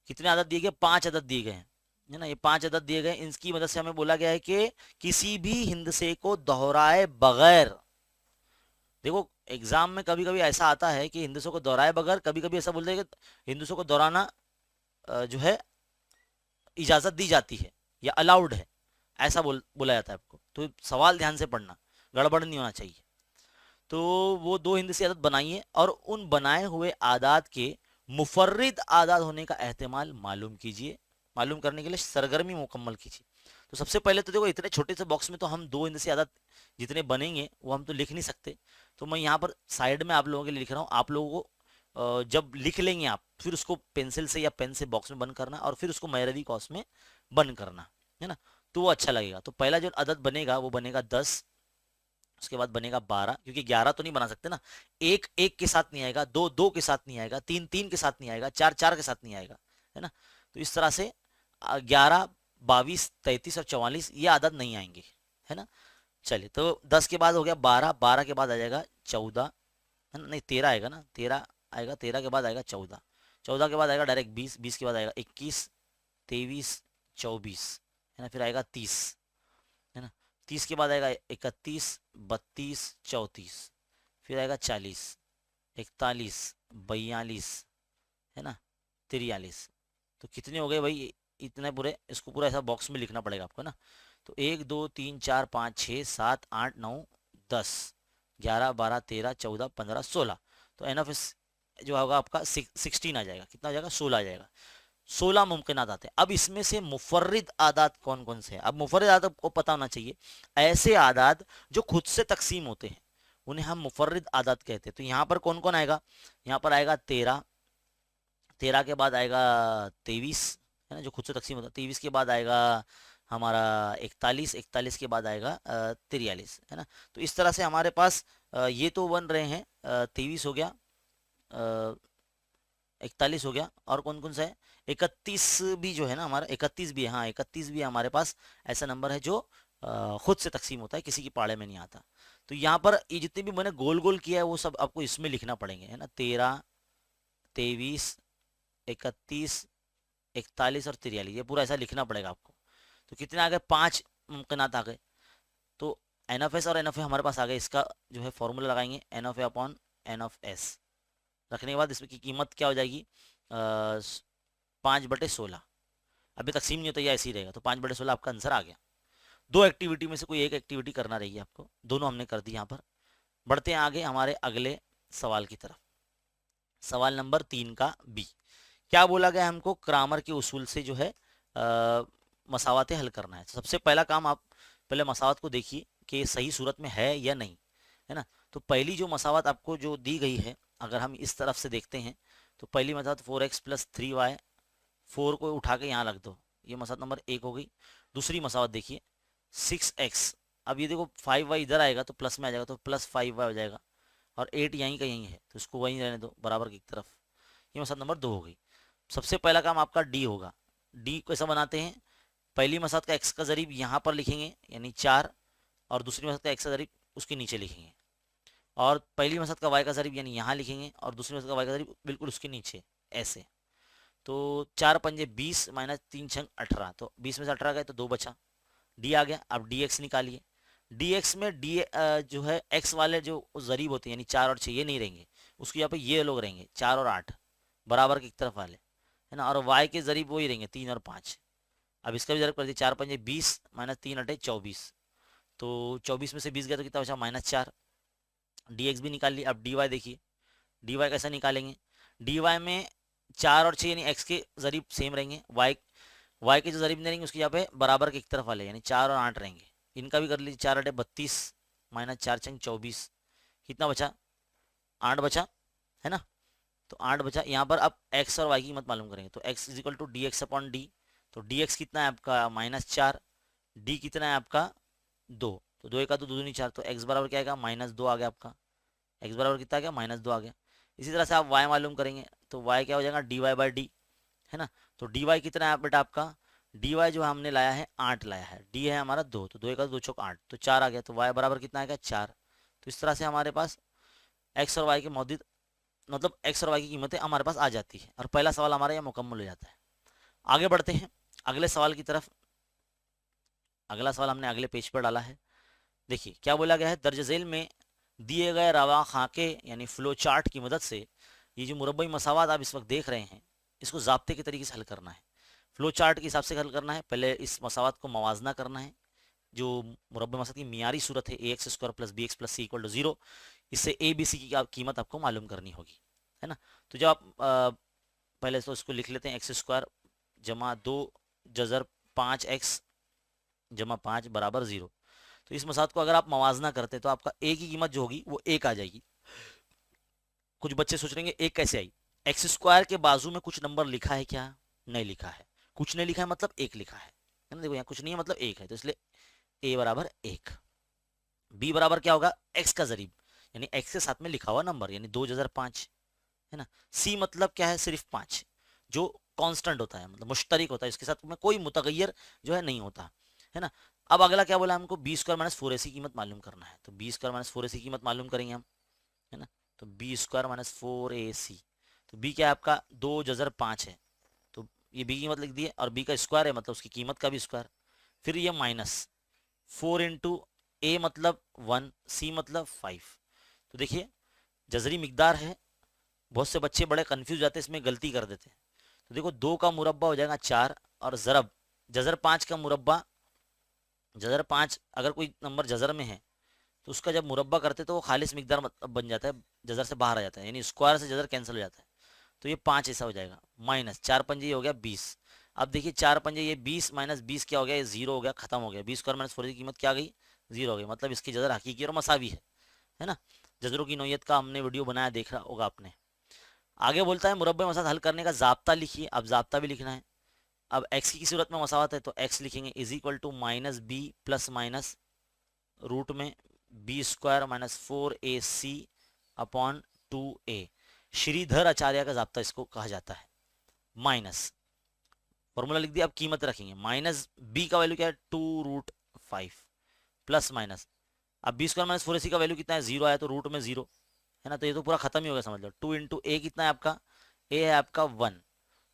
कितने अदद दिए गए? 5 अदद दिए गए हैं, है ना। ये 5 अदद दिए गए, इनकी मदद से हमें बोला गया है कि किसी भी हिंदसे को दोहराए बगैर, देखो एग्जाम में कभी कभी ऐसा आता है कि हिंदसों को दोहराए बगैर, कभी कभी ऐसा बोलते हैं कि हिंदसों को दोहराना जो है इजाजत दी जाती है या अलाउड है, ऐसा बोला जाता है आपको। तो सवाल ध्यान से पढ़ना, गड़बड़ नहीं होना चाहिए। तो वो दो हिंदसी आदत बनाइए और उन बनाए हुए आदात के मुफर्रिद आदात होने का एहतमाल मालूम कीजिए। मालूम करने के लिए सरगर्मी मुकम्मल कीजिए। तो सबसे पहले तो देखो इतने छोटे से बॉक्स में तो हम दो हिंदसी आदात जितने बनेंगे वो हम तो लिख नहीं सकते। तो मैं यहाँ पर साइड में आप लोगों के लिए लिख रहा हूँ। आप लोगों को जब लिख लेंगे आप, फिर उसको पेंसिल से या पेन से बॉक्स में बंद करना और फिर उसको मैरवी कॉस में बंद करना, है ना। तो वो अच्छा लगेगा। तो पहला जो अदद बनेगा वो बनेगा 10, उसके बाद बनेगा 12, क्योंकि 11 तो नहीं बना सकते ना। एक एक के साथ नहीं आएगा, दो दो के साथ नहीं आएगा, तीन तीन के साथ नहीं आएगा, चार चार के साथ नहीं आएगा, है ना। तो इस तरह से 11, 22, 33 और 44 ये आदत नहीं आएंगे, है ना। चलिए तो 10 के बाद हो गया 12, 12 के बाद आ जाएगा 14, है ना, नहीं 13 आएगा ना, 13 आएगा, 13 के बाद आएगा 14, 14 के बाद आएगा डायरेक्ट 20, 20 के बाद आएगा 21, 23, 24, है ना, फिर आएगा 30, है ना। 30 के बाद आएगा 31, 32, 34, फिर आएगा 40, 41, 42, है ना, 43। तो कितने हो गए भाई? इतने पूरे, इसको पूरा ऐसा बॉक्स में लिखना पड़ेगा आपको ना। तो 1 2 3 4 5 6 7 8 9 10 11 12 13 14 15 16। तो एन ऑफ एस जो होगा आपका 16 आ जाएगा। कितना आ जाएगा? 16 आ जाएगा। 16 मुमकिन आते हैं। अब इसमें से मुफर्रिद आदात कौन कौन से हैं? अब मुफर्रिद आदात को पता होना चाहिए। ऐसे आदात जो खुद से तकसीम होते हैं उन्हें हम मुफर्रिद आदात कहते हैं। तो यहाँ पर कौन कौन आएगा? यहाँ पर आएगा 13, 13 के बाद आएगा 23, है ना, जो खुद से तकसीम होता है। 23 के बाद आएगा हमारा 41, 41 के बाद आएगा 43, है ना। तो इस तरह से हमारे पास ये तो बन रहे हैं। 23 हो गया, 41 हो गया, और कौन कौन सा है? 31 भी जो है ना हमारा, 31 भी है, हाँ 31 भी है हमारे पास। ऐसा नंबर है जो खुद से तकसीम होता है, किसी की पाड़े में नहीं आता। तो यहाँ पर ये जितने भी मैंने गोल गोल किया है वो सब आपको इसमें लिखना पड़ेंगे, है ना। 13, 23, 31, 41 और 43, ये पूरा ऐसा लिखना पड़ेगा आपको। तो कितने आ गए? 5 मुमकिनात आ गए। तो एन ऑफ एस और एन ऑफ ए हमारे पास आ गए। इसका जो है फॉर्मूला लगाएंगे, n of A upon N of S. रखने के बाद इसमें की कीमत क्या हो जाएगी? 5/16। अभी तकसीम नहीं होता, ऐसे ही रहेगा। तो 5/16 आपका आंसर आ गया। दो एक्टिविटी में से कोई एक एक्टिविटी करना रहेगी आपको। दोनों हमने कर दी यहाँ पर। बढ़ते हैं आगे हमारे अगले सवाल की तरफ। सवाल नंबर 3 का बी। क्या बोला गया हमको? क्रामर के उसूल से जो है मसावातें हल करना है। तो सबसे पहला काम, आप पहले मसावत को देखिए कि सही सूरत में है या नहीं, है ना। तो पहली जो मसावत आपको जो दी गई है, अगर हम इस तरफ से देखते हैं तो पहली मसावत 4x + 3y, 4 को उठा के यहाँ रख दो, ये मसावत नंबर 1 हो गई। दूसरी मसावत देखिए 6x, अब ये देखो 5y इधर आएगा तो प्लस में आ जाएगा, तो +5y हो जाएगा, और 8 यहीं का यहीं है तो इसको वहीं रहने दो बराबर की तरफ। ये मसावत नंबर 2 हो गई। सबसे पहला काम आपका डी होगा। डी कैसा बनाते हैं? पहली मसावत का x का ज़रीब यहाँ पर लिखेंगे यानी 4, और दूसरी मसावत का x का ज़रीब उसके नीचे लिखेंगे, और पहली मसद का y का ज़रीब यानी यहाँ लिखेंगे, और दूसरी मसद का y का ज़रीब बिल्कुल उसके नीचे ऐसे। तो 4 पंजे 20 माइनस 3 छंग 18, तो 20 में से 18 गए तो 2 बचा, d आ गया। अब dx निकालिए। dx में d जो है x वाले जो ज़रीब होते हैं यानी 4 और 6 ये नहीं रहेंगे, उसके यहाँ पे ये लोग रहेंगे 4 और 8 बराबर की तरफ वाले, है ना। और y के ज़रीब वही रहेंगे 3 और 5। अब इसका भी ज़रीब कर दिए, 4 पंजे 20 माइनस 3 8 24, तो 24 में से 20 गया तो कितना बचा? -4। dx भी निकाल लिया। अब dy देखिए, dy कैसा निकालेंगे? dy में 4 और 6 यानी x के ज़रीब सेम रहेंगे, y के जो ज़रीब नहीं रहेंगे उसके यहाँ पे बराबर के एक तरफ वाले यानी 4 और 8 रहेंगे। इनका भी कर लीजिए, 4 8 32 माइनस 4 छंग 24, कितना बचा? 8 बचा, है ना। तो 8 बचा। यहाँ पर अब x और y की कीमत मालूम करेंगे, तो x = dx/d। तो dx कितना है आपका? -4, डी कितना है आपका 2, तो 2 का 2 2 दूनी 4, तो x बराबर क्या आएगा -2 आ गया आपका। x बराबर कितना आ गया -2 आ गया। इसी तरह से आप y मालूम करेंगे तो y क्या हो जाएगा dy/d, है ना। तो dy कितना है बेटा आपका, dy जो हमने लाया है 8 लाया है, d है हमारा 2, तो 2 का 2 चौक 8, तो 4 आ गया, तो y बराबर कितना आएगा 4। तो इस तरह से हमारे पास x और y के मौजूद मतलब x और y की कीमतें हमारे पास आ जाती है और पहला सवाल हमारा यह मुकम्मल हो जाता है। आगे बढ़ते हैं अगले सवाल की तरफ। अगला सवाल हमने अगले पेज पर डाला है। देखिए क्या बोला गया है, दर्ज झेल में दिए गए रवा खाके यानी फ्लो चार्ट की मदद से ये जो मुरब्बई मसावात आप इस वक्त देख रहे हैं इसको ज़ाब्ते के तरीके से हल करना है। फ्लो चार्ट के हिसाब से हल करना है। पहले इस मसावात को मवाजना करना है। जो मुरब्बई मसावात की मियारी सूरत है ax² + bx + c = 0, इससे a b c की कीमत आपको मालूम करनी होगी, है ना। तो जब आप पहले तो इसको लिख लेते हैं, x² जमा 2 जजर 5x जमा 5 बराबर 0। तो इस मसाद को अगर आप मवाजना करते तो आपका a की कीमत जो होगी वो 1 आ जाएगी। कुछ बच्चे सोच रहे हैं 1 कैसे आई, x² के बाजू में कुछ नंबर लिखा है क्या, नहीं लिखा है। कुछ नहीं लिखा है मतलब 1 लिखा है ना। देखो यहाँ कुछ नहीं है मतलब 1 है, तो इसलिए a बराबर 1। b बराबर क्या होगा x का जरीब यानी x के साथ में लिखा हुआ नंबर यानी 2 जजर 5, है ना। c मतलब क्या है, सिर्फ 5 जो कांस्टेंट होता है मतलब मुश्तरिक होता है, इसके साथ में कोई मुतगय्यर जो है नहीं होता, है ना। अब अगला क्या बोला हमको, b² - 4ac की कीमत मालूम करना है। तो b² - 4ac की कीमत मालूम करेंगे हम, है ना। तो b² - 4ac, तो b क्या है आपका 2 जजर 5 है, तो ये b की कीमत लिख दी है और b का स्क्वायर है मतलब उसकी कीमत का भी स्क्वायर। फिर ये माइनस 4 इंटू a मतलब 1, c मतलब 5। तो देखिए जजरी मिकदार है, बहुत से बच्चे बड़े कंफ्यूज जाते हैं, इसमें गलती कर देते हैं। तो देखो 2 का मुरब्बा हो जाएगा 4 और जरब जजर 5 का मुरब्बा, जजर 5 अगर कोई नंबर जजर में है तो उसका जब मुरब्बा करते तो वो खालिस मिकदार मतलब बन जाता है, जजर से बाहर आ जाता है यानी स्क्वायर से जजर कैंसिल हो जाता है। तो ये 5 ऐसा हो जाएगा माइनस 4 पंजे ये हो गया 20। अब देखिए 4 पंजे ये 20 माइनस 20 क्या हो गया, ये 0 हो गया, खत्म हो गया। b² - 4 की कीमत क्या गई 0 हो गई, मतलब इसकी जजर हकीकी और मसावी है ना। जजरों की नौयत का हमने वीडियो बनाया, देख रहा होगा आपने। आगे बोलता है मुरब्बे मसाद हल करने का जाब्ता लिखिए। अब जाब्ता भी लिखना है। अब x की सूरत में मसावत है तो x लिखेंगे = -b प्लस माइनस रूट में b² - 4ac upon 2a। Shridhar आचार्य का जाब्ता इसको कहा जाता है। माइनस फॉर्मूला लिख दिया, अब कीमत रखेंगे। माइनस b का वैल्यू क्या है 2√5 प्लस माइनस, अब b² - 4ac का वैल्यू कितना है 0 आया तो रूट में 0, है ना। तो ये तो पूरा खत्म ही हो गया समझ लो। 2 इंटू a कितना है आपका, a है आपका 1,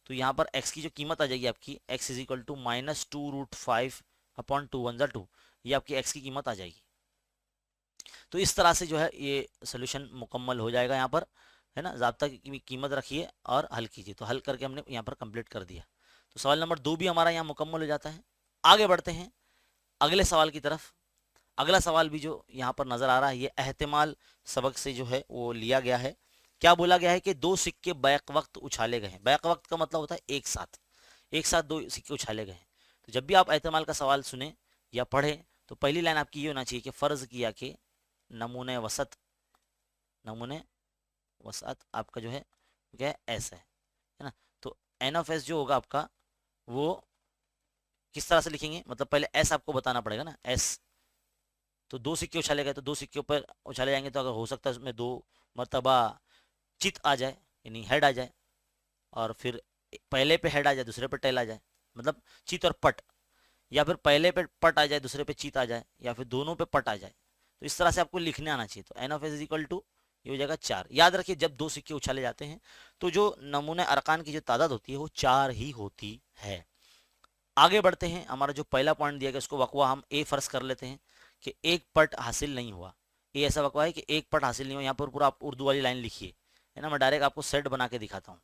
तो यहाँ पर x की जो कीमत आ जाएगी आपकी x = -2√5 अपॉन 2 1 2, ये आपकी x की कीमत आ जाएगी। तो इस तरह से जो है ये सोल्यूशन मुकम्मल हो जाएगा यहाँ पर, है ना। ज़ाब्ता की कीमत रखिए और हल कीजिए। तो हल करके हमने यहाँ पर कंप्लीट कर दिया। तो सवाल नंबर 2 भी हमारा यहाँ मुकम्मल हो जाता है। आगे बढ़ते हैं अगले सवाल की तरफ। अगला सवाल भी जो यहाँ पर नजर आ रहा है ये एहतिमाल सबक से जो है वो लिया गया है। क्या बोला गया है कि 2 सिक्के बैक वक्त उछाले गए हैं। बैक वक्त का मतलब होता है एक साथ 2 सिक्के उछाले गए हैं। तो जब भी आप एहतिमाल का सवाल सुने या पढ़े तो पहली लाइन आपकी ये होना चाहिए कि फर्ज किया कि नमूने वसत आपका जो है क्या है एस है ना। तो n(s) जो होगा आपका वो किस तरह से लिखेंगे, मतलब पहले एस आपको बताना पड़ेगा ना। एस तो 2 सिक्के उछाले गए तो 2 सिक्के ऊपर उछाले जाएंगे तो अगर हो सकता है उसमें 2 मरतबा चित आ जाए यानी हेड आ जाए, और फिर पहले पे हेड आ जाए दूसरे पे टेल आ जाए, मतलब चित और पट, या फिर पहले पे पट आ जाए दूसरे पे चित आ जाए, या फिर दोनों पे पट आ जाए। तो इस तरह से आपको लिखने आना चाहिए। तो n(s) = ये हो जाएगा 4। याद रखिए जब 2 सिक्के उछाले जाते हैं तो जो नमूने अरकान की जो तादाद होती है वो 4 ही होती है। आगे बढ़ते हैं। हमारा जो पहला पॉइंट दिया गया उसको वकवा हम ए फर्ज कर लेते हैं कि एक पट हासिल नहीं हुआ। ये ऐसा वकवा है कि एक पट हासिल नहीं हुआ। यहाँ पर पूरा आप उर्दू वाली लाइन लिखिए, है ना। मैं डायरेक्ट आपको सेट बना के दिखाता हूँ।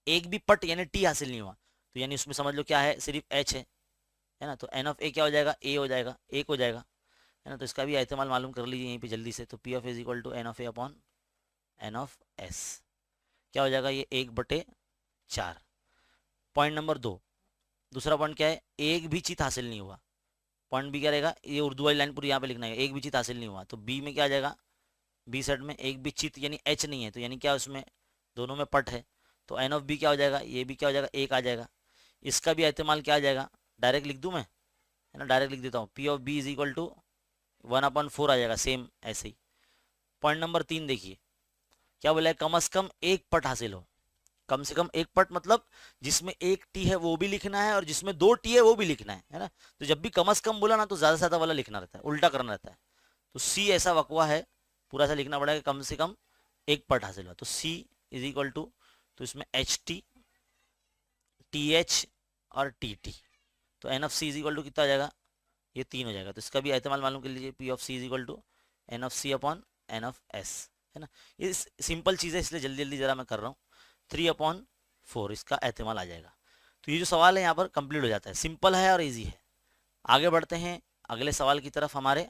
एक भी पट यानी टी हासिल नहीं हुआ तो यानी उसमें समझ लो क्या है, सिर्फ एच है ना। तो n(a) क्या हो जाएगा, ए हो जाएगा, एक हो जाएगा, है ना। तो इसका भी एहतिमाल मालूम कर लीजिए यहीं पे जल्दी से। तो p(a) = n(a) अपॉन n(s) क्या हो जाएगा, ये 1/4। पॉइंट नंबर 2, दूसरा पॉइंट क्या है, एक भी चीज हासिल नहीं हुआ। पॉइंट बी क्या रहेगा, ये उर्दू वाली लाइन पूरी यहाँ पे लिखना है, एक भी चित हासिल नहीं हुआ। तो बी में क्या आ जाएगा, बी सेट में एक भी चित यानी एच नहीं है, तो यानी क्या उसमें दोनों में पट है। तो n(b) क्या हो जाएगा, ये भी क्या हो जाएगा, एक आ जाएगा। इसका भी एहतिमाल क्या आ जाएगा, डायरेक्ट लिख दूं मैं, है ना, डायरेक्ट लिख देता हूँ, P of B is equal to 1/4 आ जाएगा, सेम ऐसे ही। पॉइंट नंबर 3 देखिए क्या बोला है, कम से कम एक पट हासिल हो। कम से कम एक पट मतलब जिसमें एक टी है वो भी लिखना है और जिसमें दो टी है वो भी लिखना है ना। तो जब भी कम से कम बोला ना तो ज्यादा से ज्यादा वाला लिखना रहता है, उल्टा करना रहता है। तो सी ऐसा वकवा है, पूरा सा लिखना पड़ेगा, कम से कम एक पट हासिल हुआ। तो सी इज इक्वल टू, तो इसमें एच टी, टी एच और टी टी, तो N of C is equal to कितना आ जाएगा, ये 3 हो जाएगा। तो इसका भी एहतमाल मालूम कर लीजिए, P of C is equal to N of C upon N of S, है ना। ये सिंपल चीज़ है इसलिए जल्दी जल्दी जरा मैं कर रहा हूँ। 3/4 इसका एहतमाल आ जाएगा। तो ये जो सवाल है यहाँ पर कंप्लीट हो जाता है, सिंपल है और इजी है। आगे बढ़ते हैं अगले सवाल की तरफ। हमारे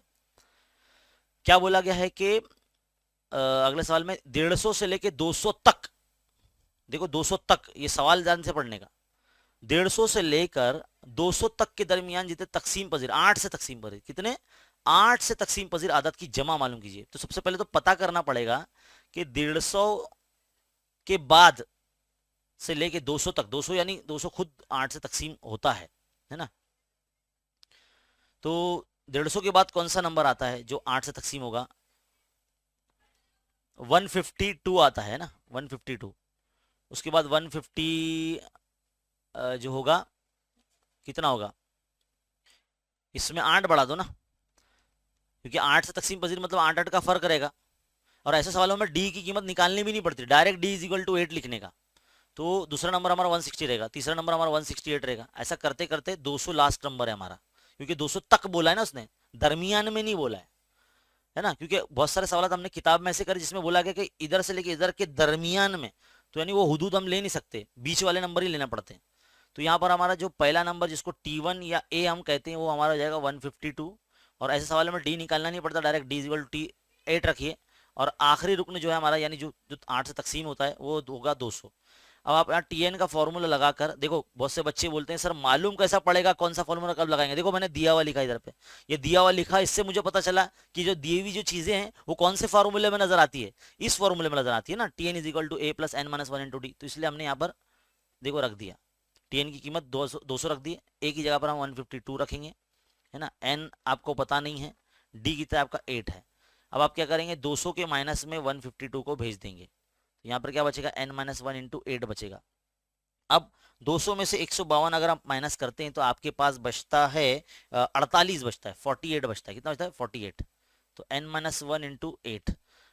क्या बोला गया है कि अगले सवाल में 150 से लेके 200 तक, देखो 200 तक, ये सवाल ध्यान से पढ़ने का। 150 से लेकर 200 तक के दरमियान जितने तकसीम पजीर, 8 से तकसीम पजीर, कितने, 8 से तकसीम पजीर आदत की जमा मालूम कीजिए। तो सबसे पहले तो पता करना पड़ेगा कि 150 के बाद से लेके 200 तक, 200 यानी 200 खुद 8 से तकसीम होता है ना। तो 150 के बाद कौन सा नंबर आता है जो 8 से तकसीम होगा, 152 आता है ना, 152। उसके बाद 150 जो होगा कितना होगा, इसमें 8 बढ़ा दो ना, क्योंकि 8 से तकसीम पजीर मतलब 8 का फर्क रहेगा। और ऐसे सवालों में डी की कीमत निकालनी भी नहीं पड़ती, direct d is equal to 8 लिखने का। तो दूसरा नंबर हमारा 160 रहेगा, तीसरा नंबर हमारा 168 रहेगा। ऐसा करते करते 200 लास्ट नंबर है हमारा, क्योंकि 200 तक बोला है ना उसने, दरमियान में नहीं बोला है ना। क्योंकि बहुत सारे सवाल हमने किताब में ऐसे करे जिसमें बोला गया कि इधर से लेके इधर के दरमियान में, तो यानी वो हुदूद हम ले नहीं सकते, बीच वाले नंबर ही लेना पड़ते हैं। तो यहाँ पर हमारा जो पहला नंबर जिसको T1 या ए हम कहते हैं वो हमारा हो जाएगा 152। और ऐसे सवाल में डी निकालना नहीं पड़ता, डायरेक्ट डी इक्वल टी 8 रखिए। और आखिरी रुकन जो है हमारा यानी जो जो 8 से तकसीम होता है वो होगा 200। अब आप यहाँ TN का फॉर्मूला लगाकर देखो, बहुत से बच्चे बोलते हैं सर मालूम कैसा पड़ेगा कौन सा फॉर्मूला कब लगाएंगे। देखो मैंने दिया हुआ लिखा इधर पे, ये दिया हुआ लिखा, इससे मुझे पता चला कि जो दी हुई जो चीजें हैं वो कौन से फॉर्मूले में नजर आती है, इस फॉर्मूले में नजर आती है ना, TN is equal to A plus N minus 1 into d. तो इसलिए हमने यहाँ पर देखो रख दिया, TN की कीमत 200 रख दी, ए की जगह पर हम 152 रखेंगे, है ना। एन आपको पता नहीं है, डी कितना आपका 8 है। अब आप क्या करेंगे, 200 के माइनस में 152 को भेज देंगे, तो यहाँ पर क्या बचेगा, n माइनस 1 इंटू 8 बचेगा। अब 200 में से 152 अगर आप माइनस करते हैं तो आपके पास बचता है 48 बचता है, 48 बचता है, कितना बचता है 48। तो n माइनस 1 इंटू 8।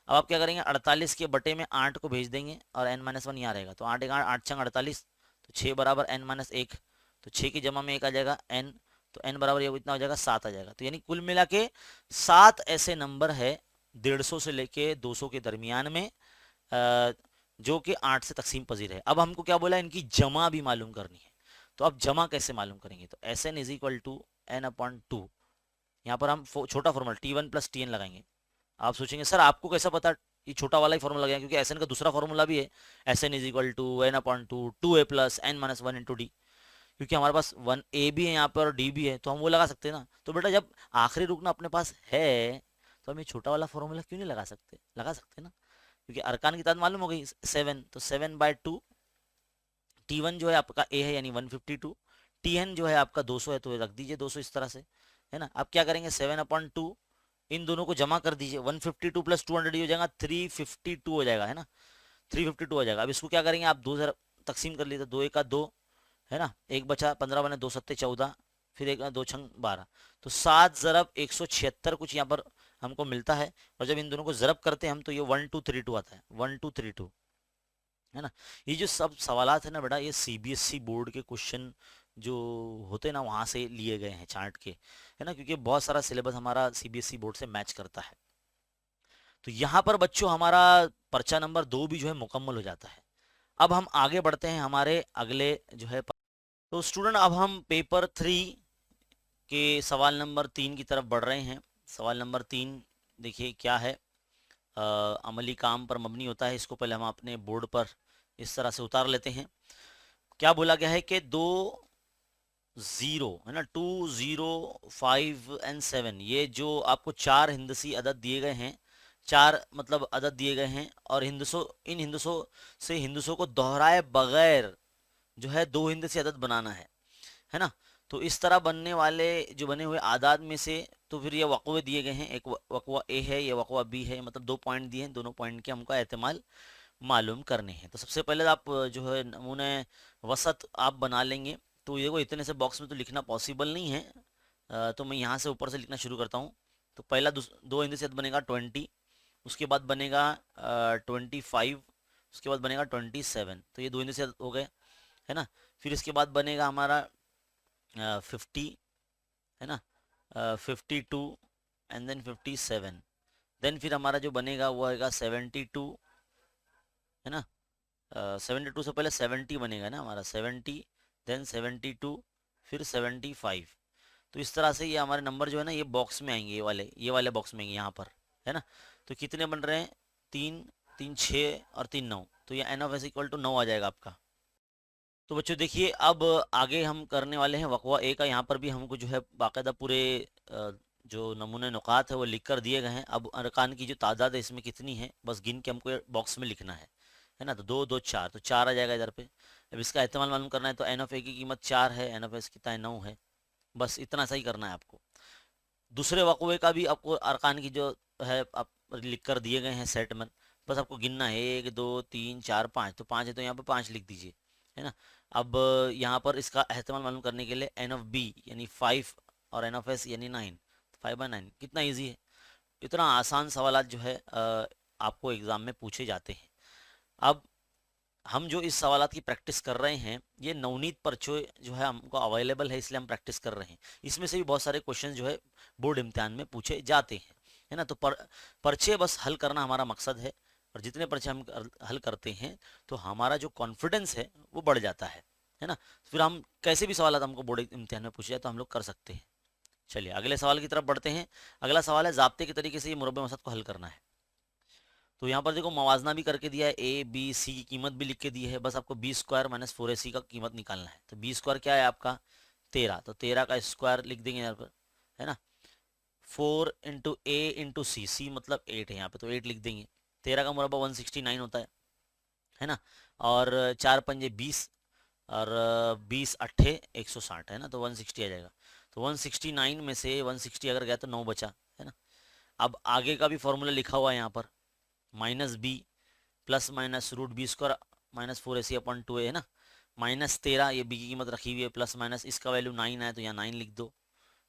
अब आप क्या करेंगे, 48 के बटे में 8 को भेज देंगे और n माइनस 1 यहाँ रहेगा, तो 8 8 छंग 48, तो 6 बराबर n माइनस 1, तो 6 की जमा में 1 आ जाएगा n, तो n बराबर ये इतना हो जाएगा 7 आ जाएगा। तो यानी कुल मिला के 7 ऐसे नंबर है 150 से लेके 200 के दरमियान में जो कि 8 से तकसीम पजीर है। अब हमको क्या बोला, इनकी जमा भी मालूम करनी है। तो अब जमा कैसे मालूम करेंगे, तो Sn is equal to N upon 2, यहाँ पर हम छोटा फॉर्मूला T1 प्लस TN लगाएंगे। आप सोचेंगे सर आपको कैसा पता, ये छोटा वाला ही फॉर्मूला लगाएंगे, क्योंकि Sn का दूसरा फॉर्मूला भी है, Sn is equal to N upon 2 2a plus N minus 1 into d. क्योंकि हमारे पास 1a भी है यहाँ पर और d भी है, तो हम वो लगा सकते हैं ना। तो बेटा जब आखिरी रुकना अपने पास है तो हम ये छोटा वाला फॉर्मूला क्यों नहीं लगा सकते, लगा सकते ना, क्योंकि अरकान की तादाद मालूम हो गई 7, तो 7/2। T1 जो है आपका a है यानी 152, TN जो है आपका 200 है, तो रख दीजिए 200 इस तरह से, है ना। अब क्या करेंगे, 7/2 इन दोनों को जमा कर दीजिए, 152 प्लस 200 हो जाएगा 352 हो जाएगा, है ना, 352 हो जाएगा। अब इसको क्या करेंगे, आप 2 तकसीम कर लीजिए, 2 1 2, है ना, एक बचा 15 बने 2 7 14, फिर एक 2 6 12, तो 7 ज़रब 176 कुछ यहाँ पर हमको मिलता है। और जब इन दोनों को ज़रब करते हैं हम तो ये 1232 आता है, 1232, है ना। ये जो सब सवालात है ना बेटा, ये CBSE बोर्ड के क्वेश्चन जो होते हैं ना वहाँ से लिए गए हैं चार्ट के, है ना, क्योंकि बहुत सारा सिलेबस हमारा CBSE बोर्ड से मैच करता है। तो यहाँ पर बच्चों हमारा पर्चा नंबर 2 भी जो है मुकम्मल हो जाता है। अब हम आगे बढ़ते हैं हमारे अगले जो है, तो स्टूडेंट अब हम पेपर 3 के सवाल नंबर 3 की तरफ बढ़ रहे हैं। सवाल नंबर 3 देखिए क्या है, अमली काम पर मबनी होता है। इसको पहले हम अपने बोर्ड पर इस तरह से उतार लेते हैं। क्या बोला गया है कि 2 0 है ना, 2 0 5 एंड 7, ये जो आपको 4 हिंदसी अदद दिए गए हैं, 4 मतलब अदद दिए गए हैं, और हिंदसों इन हिंदसों से हिंदसों को दोहराए बगैर जो है 2 हिंदसी अदद बनाना है ना। तो इस तरह बनने वाले जो बने हुए आदाद में से तो फिर ये वक़वे दिए गए हैं, एक वक़वा ए है, ये वक़वा बी है, मतलब 2 पॉइंट दिए हैं, दोनों पॉइंट के हमको एहतिमाल मालूम करने हैं। तो सबसे पहले आप जो है नमूने वसत आप बना लेंगे। तो ये को इतने से बॉक्स में तो लिखना पॉसिबल नहीं है, तो मैं यहाँ से ऊपर से लिखना शुरू करता हूँ। तो पहला दो इंद से बनेगा 20, उसके बाद बनेगा 25, उसके बाद बनेगा 27, तो ये दो इंद से हो गए, है ना। फिर इसके बाद बनेगा हमारा 50, है ना, 52 एंड देन 57, देन फिर हमारा जो बनेगा वो आएगा 72, है ना। 72 से पहले 70 बनेगा ना हमारा, 70 देन 72 फिर 75। तो इस तरह से ये हमारे नंबर जो है ना ये बॉक्स में आएंगे, ये वाले बॉक्स में आएंगे यहाँ पर, है ना। तो कितने बन रहे हैं, 3 3 6 और 3 9, तो ये N of S equal to 9 आ जाएगा आपका। तो बच्चों देखिए अब आगे हम करने वाले हैं वक़वा ए का। यहाँ पर भी हमको जो है बाकायदा पूरे जो नमूने नुकात है वो लिख कर दिए गए हैं। अब अरकान की जो तादाद है इसमें कितनी है बस गिन के हमको बॉक्स में लिखना है ना। तो 2 2 4, तो 4 आ जाएगा इधर पे। अब इसका एहतमाल मालूम करना है, तो एन ऑफ ए की कीमत 4 है, एन ऑफ एस कितना है 9 है, बस इतना सही करना है आपको। दूसरे वक़वे का भी आपको अरकान की जो है आप लिख कर दिए गए हैं सेट में, बस आपको गिनना है 1 2 3 4 5, तो 5 है तो यहाँ पे 5 लिख दीजिए, है ना। अब यहाँ पर इसका एहतमाल मालूम करने के लिए एन ऑफ बी यानी 5 और एन ऑफ एस यानी 9, 5/9 कितना ईजी है। इतना आसान सवाल जो है आपको एग्ज़ाम में पूछे जाते हैं। अब हम जो इस सवालात की प्रैक्टिस कर रहे हैं ये नवनीत पर्चे जो है हमको अवेलेबल है, इसलिए हम प्रैक्टिस कर रहे हैं। इसमें से भी बहुत सारे क्वेश्चन जो है बोर्ड इम्तिहान में पूछे जाते हैं, है ना। तो पर्चे बस हल करना हमारा मकसद है, और जितने पर्चे हम हल करते हैं तो हमारा जो कॉन्फिडेंस है वो बढ़ जाता है ना। फिर हम कैसे भी सवाल हमको बोर्ड इम्तिहान में पूछे जाए तो हम लोग कर सकते हैं। चलिए अगले सवाल की तरफ बढ़ते हैं। अगला सवाल है ज़ाब्ते के तरीके से ये मुरब्बे मसद को हल करना है। तो यहाँ पर देखो मवाजना भी करके दिया है, ए बी सी की कीमत भी लिख के दी है, बस आपको बी स्क्वायर माइनस 4ac का कीमत निकालना है। तो बी स्क्वायर क्या है आपका 13, तो 13 का स्क्वायर लिख देंगे यहाँ पर, है ना। 4 इंटू ए इंटू सी, सी मतलब 8 है यहाँ पे, तो 8 लिख देंगे। 13 का मुरब्बा 169 होता है ना। और 4 पंजे 20 और 20 अट्ठे 160, है ना, तो 160 आ जाएगा। तो 169 में से 160 अगर गया तो 9 बचा, है ना। अब आगे का भी फॉर्मूला लिखा हुआ है यहाँ पर, minus b plus minus root b square minus 4ac/2a, है ना। -13 ये बी की कीमत रखी हुई है, प्लस माइनस इसका वैल्यू 9 है तो यहाँ 9 लिख दो,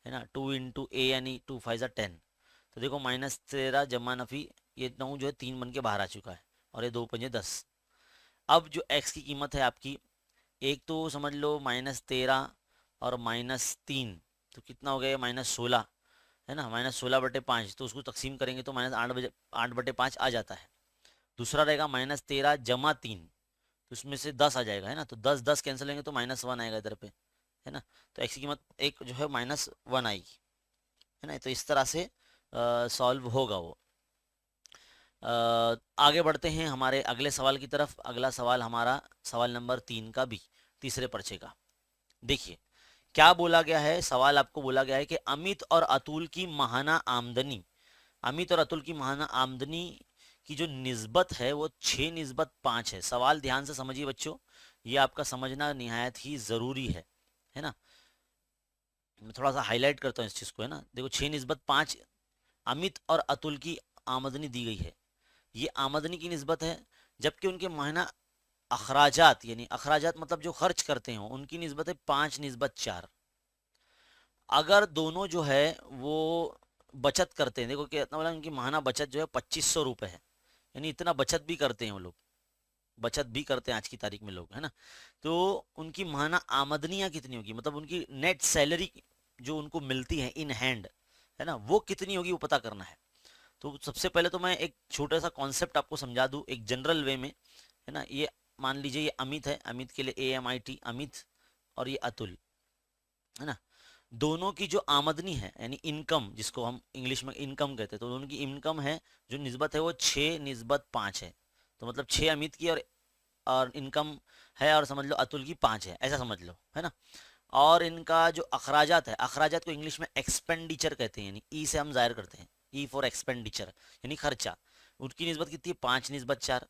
है ना। 2 इंटू ए यानी 2 5 10, तो देखो -13 जमा नफी ये 9 जो है 3 बन के बाहर आ चुका है, और ये 2 पंजे 10। अब जो x की कीमत है आपकी, एक तो समझ लो -13 और -3, तो कितना हो गया -16, है ना। -16/5, तो उसको तकसीम करेंगे तो -8/5 आ जाता है। दूसरा रहेगा -13 जमा 3, तो उसमें से 10 आ जाएगा, है ना। तो 10 10 कैंसिल होंगे तो -1 आएगा इधर पे, है ना। तो x की कीमत एक जो है -1 आएगी, है ना। तो इस तरह से सॉल्व होगा वो। आगे बढ़ते हैं हमारे अगले सवाल की तरफ। अगला सवाल हमारा सवाल नंबर 3 का भी, तीसरे पर्चे का। देखिए क्या बोला गया है, सवाल आपको बोला गया है कि अमित और अतुल की माहाना आमदनी, अमित और अतुल की माहाना आमदनी की जो निस्बत है वो 6:5 है। सवाल ध्यान से समझिए बच्चों, ये आपका समझना निहायत ही ज़रूरी है ना। मैं थोड़ा सा हाईलाइट करता हूँ इस चीज़ को, है ना। देखो 6:5 अमित और अतुल की आमदनी दी गई है, ये आमदनी की निस्बत है, जबकि उनके माहाना अखराजात यानी अखराजात मतलब जो खर्च करते हो उनकी निस्बत है 5:4। अगर दोनों जो है वो बचत करते हैं, देखो कितना बोला, उनकी माहाना बचत जो है 2500 रुपये है, यानी इतना बचत भी करते हैं वो लोग, बचत भी करते हैं आज की तारीख में लोग, है ना। तो उनकी माहाना आमदनियाँ कितनी होगी, मतलब उनकी नेट सैलरी जो उनको मिलती है इन हैंड, है ना, वो कितनी होगी वो पता करना है। तो सबसे पहले तो मैं एक छोटा सा कॉन्सेप्ट आपको समझा दूं एक जनरल वे में, है ना। ये मान लीजिए ये अमित है, अमित के लिए AMIT अमित, और ये अतुल, है ना। दोनों की जो आमदनी है यानी इनकम, जिसको हम इंग्लिश में इनकम कहते हैं, तो दोनों की इनकम है जो निस्बत है वो 6:5 है। तो मतलब 6 अमित की और इनकम है, और समझ लो अतुल की 5 है, ऐसा समझ लो, है ना। और इनका जो अखराजात है, अखराजात को इंग्लिश में एक्सपेंडिचर कहते हैं, यानी ई से हम जाहिर करते हैं, ई फॉर एक्सपेंडिचर यानी खर्चा। उनकी निस्बत कितनी है 5:4,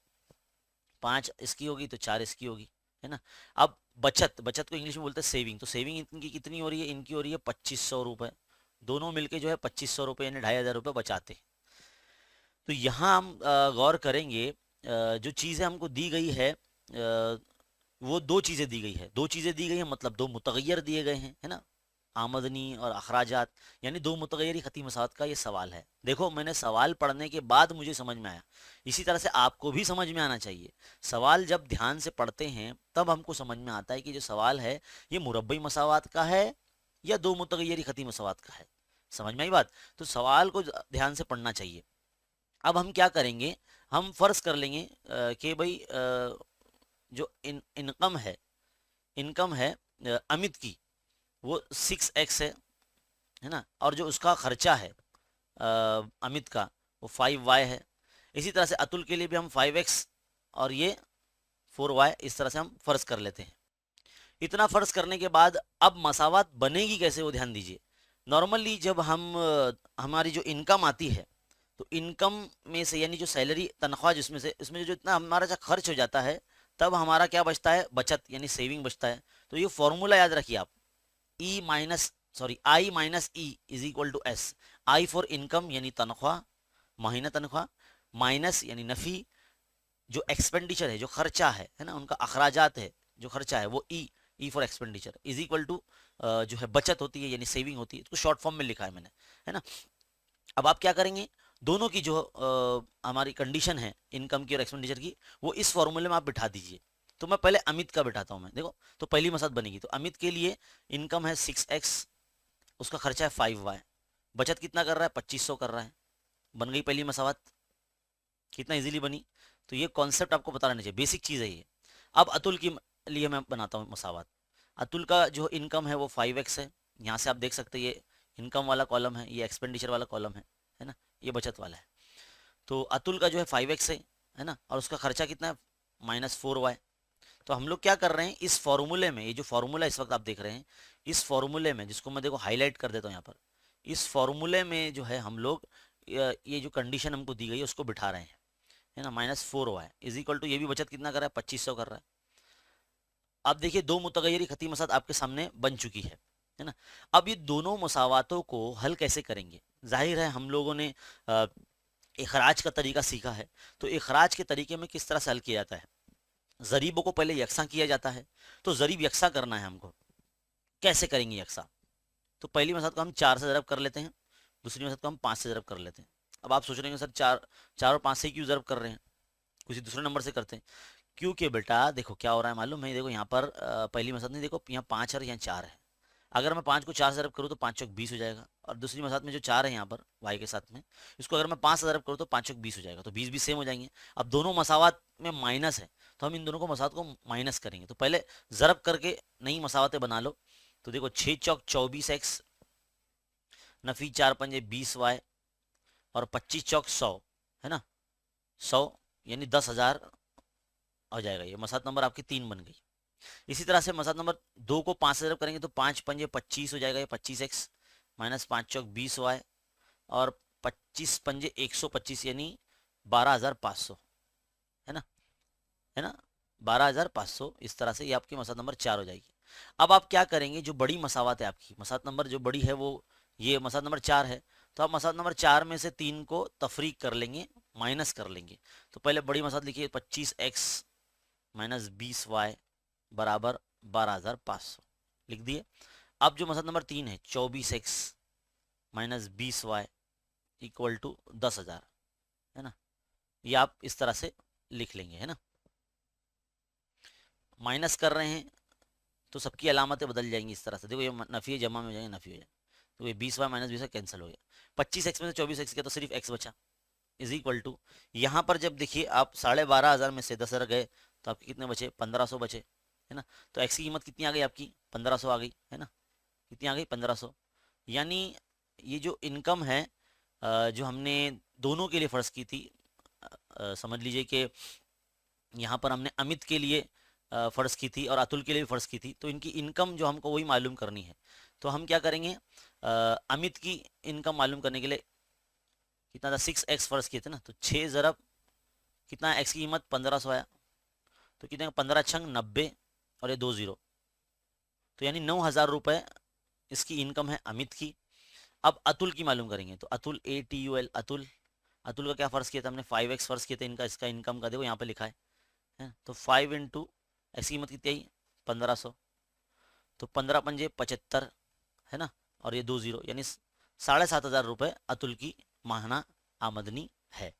5 इसकी होगी तो 4 इसकी होगी, है ना। अब बचत, बचत को इंग्लिश में बोलते हैं सेविंग, तो सेविंग इनकी कितनी हो रही है, इनकी हो रही है 2500 रुपये, दोनों मिलके जो है 2500 रुपये यानी 2500 रुपये बचाते हैं। तो यहाँ हम गौर करेंगे, जो चीज़ें हमको दी गई है, वो दो चीज़ें दी गई है, दो चीज़ें दी गई है, मतलब दो मुतगैर दिए गए हैं, है ना, आमदनी और अखराजात, यानी दो मुतगैर खती मसावत का ये सवाल है। देखो मैंने सवाल पढ़ने के बाद मुझे समझ में आया, इसी तरह से आपको भी समझ में आना चाहिए। सवाल जब ध्यान से पढ़ते हैं तब हमको समझ में आता है कि जो सवाल है ये मुरब्बई मसावत का है या दो मुतगैर खती मसावत का है। समझ में आई बात? तो सवाल को ध्यान से पढ़ना चाहिए। अब हम क्या करेंगे, हम फर्ज कर लेंगे कि भाई जो इनकम है, इनकम है अमित की, वो 6x है ना, और जो उसका खर्चा है अमित का वो 5y है। इसी तरह से अतुल के लिए भी हम 5x और ये 4y इस तरह से हम फर्ज कर लेते हैं। इतना फर्ज करने के बाद अब मसावत बनेगी कैसे, वो ध्यान दीजिए। नॉर्मली जब हम हमारी जो इनकम आती है, तो इनकम में से यानी जो सैलरी तनख्वाह जिसमें से, इसमें जो इतना हमारा जो खर्च हो जाता है, तब हमारा क्या बचता है, बचत यानी सेविंग बचता है। तो ये फॉर्मूला याद रखिए आप, I minus E is equal to S. I for income यानी तनख्वाह, महीना तनख्वाह, माइनस यानी नफी, जो एक्सपेंडिचर है, जो खर्चा है ना, उनका अखराजात है, जो खर्चा है वो E for expenditure is equal to जो है बचत होती है यानी सेविंग होती है। इसको शॉर्ट फॉर्म में लिखा है मैंने, है ना। अब आप क्या करेंगे, दोनों की जो हमारी कंडीशन है इनकम की और एक्सपेंडिचर की, वो इस फॉर्मूले में आप बिठा दीजिए। तो मैं पहले अमित का बिठाता हूँ मैं, देखो तो पहली मसद बनेगी। तो अमित के लिए इनकम है 6x, उसका खर्चा है 5y, बचत कितना कर रहा है, 2500 कर रहा है। बन गई पहली मसावत, कितना इजीली बनी। तो ये कॉन्सेप्ट आपको पता रहना चाहिए, बेसिक चीज़ है ये। अब अतुल के लिए मैं बनाता हूँ मसावत। अतुल का जो इनकम है वो 5x है, यहाँ से आप देख सकते हैं ये इनकम वाला कॉलम है, ये एक्सपेंडिचर वाला कॉलम है ना, ये बचत वाला है। तो अतुल का जो है 5x है ना, और उसका खर्चा कितना है, -4y। तो हम लोग क्या कर रहे हैं, इस फॉर्मूले में, ये जो फॉर्मूला इस वक्त आप देख रहे हैं, इस फॉर्मूले में, जिसको मैं देखो हाईलाइट कर देता हूँ यहाँ पर, इस फॉर्मूले में जो है हम लोग ये जो कंडीशन हमको दी गई है उसको बिठा रहे हैं, है ना। -4y इज इक्वल टू, ये भी बचत कितना कर रहा है, 2500 कर रहा है। अब देखिए दो मुतगैरी खती मसाद आपके सामने बन चुकी है ना। अब ये दोनों मसावातों को हल कैसे करेंगे, जाहिर है हम लोगों ने इखराज का तरीका सीखा है। तो इखराज के तरीके में किस तरह से हल किया जाता है, जरीबों को पहले यकसा किया जाता है। तो जरीब यकसा करना है हमको, कैसे करेंगे यकसा। तो पहली मसाद को हम 4 से ज़रब कर लेते हैं, दूसरी मसाद को हम 5 से ज़रब कर लेते हैं। अब आप सोच रहे हैं सर 4 और 5 से क्यों ज़रब कर रहे हैं, किसी दूसरे नंबर से करते हैं। क्योंकि बेटा देखो क्या हो रहा है मालूम है, देखो यहाँ पर पहली मसाद नहीं, देखो यहाँ 5 और यहाँ 4 है। अगर मैं 5 को 4 से ज़रब करूँ तो 5 चौक 20 हो जाएगा, और दूसरी मसाद में जो 4 है यहाँ पर वाई के साथ में, इसको अगर मैं 5 से ज़रब करूँ तो 5 चौक 20 हो जाएगा, तो 20 सेम हो जाएंगे। अब दोनों मसावत में माइनस है, तो हम इन दोनों को मसावत को माइनस करेंगे। तो पहले ज़रब करके नई मसावतें बना लो। तो देखो 6 चौक 24x, नफी 4 पंजे 20y, और 25 चौक 100, है ना, 100 यानी 10,000 हो जाएगा। ये मसाद नंबर आपकी 3 बन गई। इसी तरह से मसाद नंबर 2 को 5 से ज़रब करेंगे तो 5 पंजे 25 हो जाएगा, ये 25x, माइनस 5 चौक 20y, और 25 पंजे 125 यानी 12,500, है ना, है ना, 12,500। इस तरह से ये आपकी मसाद नंबर 4 हो जाएगी। अब आप क्या करेंगे, जो बड़ी मसावत है आपकी, मसाद नंबर जो बड़ी है वो ये मसाद नंबर 4 है, तो आप मसाद नंबर 4 में से 3 को तफरीक कर लेंगे, माइनस कर लेंगे। तो पहले बड़ी मसाद लिखिए, 25x माइनस 20y बराबर 12,500 लिख दिए। अब जो मसाद नंबर 3 है, 24x minus 20y equal to 10,000, है ना, ये आप इस तरह से लिख लेंगे, है ना। माइनस कर रहे हैं तो सबकी अलामतें बदल जाएंगी इस तरह से, देखो ये नफी जमा में हो जाएंगे, नफी हो जाए, तो ये 20y माइनस 20 कैंसिल हो गया। 25x में से 24x किया तो सिर्फ x बचा, इज इक्वल टू, यहाँ पर जब देखिए आप 12,500 में से 10,000 गए तो आपके कितने बचे, 1,500 बचे, है ना। तो x की कीमत कितनी आ गई आपकी, 1,500 आ गई, है ना, कितनी आ गई, 1,500। यानी ये जो इनकम है जो हमने दोनों के लिए फ़र्ज़ की थी, समझ लीजिए कि यहाँ पर हमने अमित के लिए फ़र्ज़ की थी और अतुल के लिए भी फ़र्ज़ की थी, तो इनकी इनकम जो हमको वही मालूम करनी है। तो हम क्या करेंगे, अमित की इनकम मालूम करने के लिए कितना था, 6x फ़र्ज़ किए थे ना, तो 6 ज़रब कितना, x की कीमत 1,500 आया, तो कितने 15 छंग 90, और ये 2 जीरो, तो यानी 9,000 रुपए इसकी इनकम है अमित की। अब अतुल की मालूम करेंगे, तो अतुल ATUL अतुल, अतुल का क्या फर्ज किया था हमने, 5x फर्ज किया था इनका, इसका इनकम का देखो यहाँ पे लिखा है तो 5 इंटू ऐसी कीमत कितनी आई 1500, तो 15 पंजे 75 है ना, और ये 2 जीरो, यानी 7,500 रुपये अतुल की माहाना आमदनी है।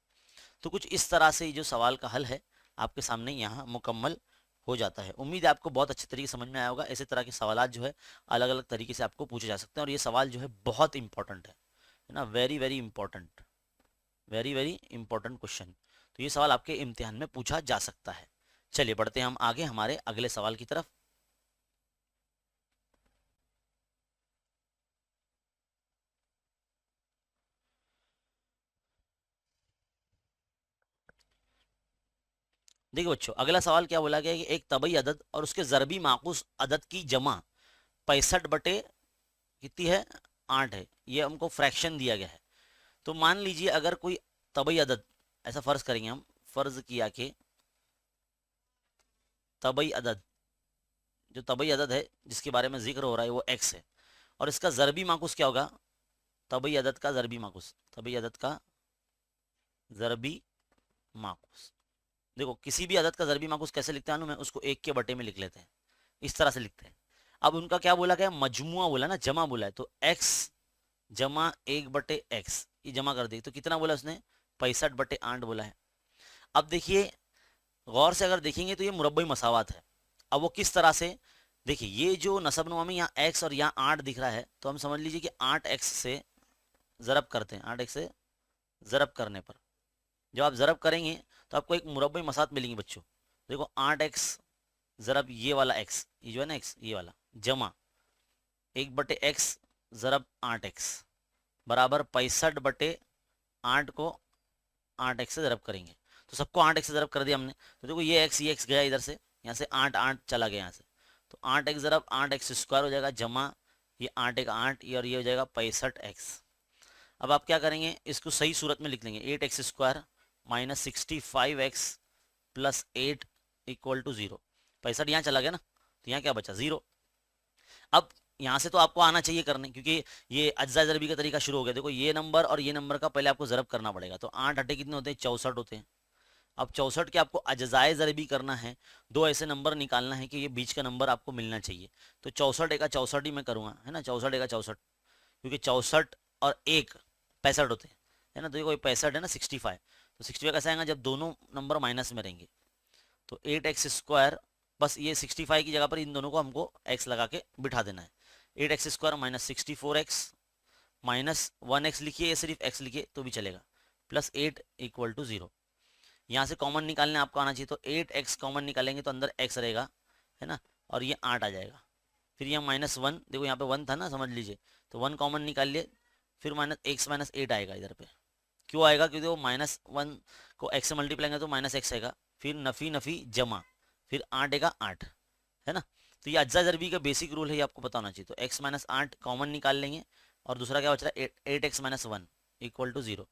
तो कुछ इस तरह से जो सवाल का हल है आपके सामने यहाँ मुकम्मल हो जाता है। उम्मीद है आपको बहुत अच्छे तरीके से समझ में आया होगा। इसी तरह के सवाल जो है अलग अलग तरीके से आपको पूछे जा सकते हैं, और ये सवाल जो है बहुत इंपॉर्टेंट है ना, very very important, very very important question. तो ये सवाल आपके इम्तिहान में पूछा जा सकता है। चलिए बढ़ते हैं हम आगे हमारे अगले सवाल की तरफ। देखिए बच्चों, अगला सवाल क्या बोला गया है कि एक तबई अदद और उसके ज़रबी माकूस अदद की जमा 65 बटे कितनी है 8 है, ये हमको फ्रैक्शन दिया गया है। तो मान लीजिए अगर कोई तबई अदद, ऐसा फर्ज करेंगे हम, फर्ज किया कि तबई अदद, जो तबई अदद है जिसके बारे में जिक्र हो रहा है वो x है, और इसका ज़रबी माकूस क्या होगा, तबई अदद का ज़रबी माकूस, तबई अदद का ज़रबी माकूस। देखो किसी भी अदद का ज़रबी माकूस कैसे लिखते हैं मैं उसको 1 के बटे में लिख लेते हैं, इस तरह से लिखते हैं। अब उनका क्या बोला गया, मजमुआ बोला ना, जमा बोला है, तो x जमा 1 बटे x, ये जमा कर दी तो कितना बोला उसने 65 बटे 8 बोला है। अब देखिए गौर से अगर देखेंगे तो ये मुरब्बई मसावात है। अब वो किस तरह से, देखिए ये जो नसब में यहाँ x और यहाँ 8 दिख रहा है, तो हम समझ लीजिए कि 8x से ज़रब करते हैं, 8x से ज़रब करने पर जब आप ज़रब करेंगे तो आपको एक मुरब्बई मसात मिलेंगी बच्चों। देखो 8x ज़रब ये वाला x, ये जो है ना x ये वाला, जमा 1 बटे x ज़रब 8x बराबर 65 बटे 8 को 8x से ज़रब करेंगे, तो सबको 8x से ज़रब कर दिया हमने। तो देखो ये x गया इधर से, यहाँ से 8 8 चला गया यहाँ से, तो 8x ज़रब 8x स्क्वायर हो जाएगा, जमा ये 8 एक 8 और ये हो जाएगा 65x। अब आप क्या करेंगे, इसको सही सूरत में लिख लेंगे, 8x square minus 65x plus 8 equal to 0। 65 यहाँ चला गया ना, तो यहाँ क्या बचा 0। अब यहाँ से तो आपको आना चाहिए करने, क्योंकि ये अज्जा ज़रबी का तरीका शुरू हो गया। देखो ये नंबर और ये नंबर का पहले आपको ज़रब करना पड़ेगा, तो 8 अट्ठे कितने होते हैं 64 होते हैं। अब 64 के आपको अज्जाए ज़रबी करना है, दो ऐसे नंबर निकालना है कि ये बीच का नंबर आपको मिलना चाहिए। तो 64 एका 64 ही मैं करूँगा, है ना, 64 एका 64, क्योंकि 64 और 1 65 होते हैं, है ना, तो ये कोई 65 है ना 65, तो 65 कैसे आएगा जब दोनों नंबर माइनस में रहेंगे। तो 8x स्क्वायर, बस ये 65 की जगह पर इन दोनों को हमको x लगा के बिठा देना है। 8x square minus 64x minus 1x लिखिए या सिर्फ x लिखिए तो भी चलेगा, प्लस 8 इक्वल टू 0। यहाँ से कॉमन निकालने आपको आना चाहिए, तो 8x कॉमन निकालेंगे तो अंदर x रहेगा, है ना, और ये 8 आ जाएगा। फिर यहाँ माइनस 1, देखो यहाँ पे 1 था ना, समझ लीजिए, तो 1 कॉमन निकाल लिए, फिर माइनस x माइनस 8 आएगा इधर पे। क्यों आएगा, क्योंकि वो -1 को x से मल्टीप्लाई करेंगे तो माइनस x आएगा, फिर नफ़ी नफ़ी जमा, फिर 8 आएगा 8, है ना। तो ये अज्जा ज़रबी का बेसिक रूल है, ये आपको पता होना चाहिए। तो x माइनस 8 कॉमन निकाल लेंगे, और दूसरा क्या बच रहा है 8x माइनस 1 इक्वल टू 0।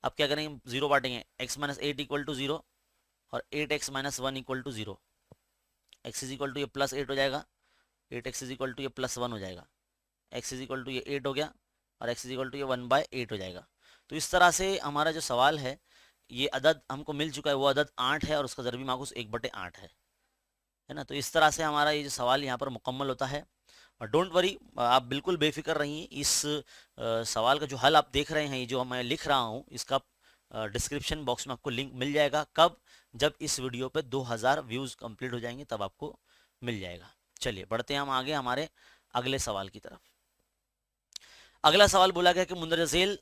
अब क्या करेंगे 0 बांटेंगे, x माइनस 8 इक्वल टू 0 और 8x माइनस 1 equal to 0। x is equal to ये प्लस 8 हो जाएगा, 8x इज इक्वल टू ये प्लस 1 हो जाएगा, x इज इक्वल टू ये 8 हो गया, और x इज इक्वल टू ये 1/8 हो जाएगा। तो इस तरह से हमारा जो सवाल है, ये अदद हमको मिल चुका है, वो अदद 8 है और उसका ज़रबी माकूस 1/8 है ना। तो इस तरह से हमारा ये जो सवाल यहाँ पर मुकम्मल होता है। और डोंट वरी, आप बिल्कुल बेफिक्र रहिए, इस सवाल का जो हल आप देख रहे हैं, ये जो मैं लिख रहा हूँ, इसका डिस्क्रिप्शन बॉक्स में आपको लिंक मिल जाएगा। कब, जब इस वीडियो पे 2000 व्यूज़ कंप्लीट हो जाएंगे तब आपको मिल जाएगा। चलिए बढ़ते हैं हम आगे हमारे अगले सवाल की तरफ। अगला सवाल बोला गया कि मुंदरजा झेल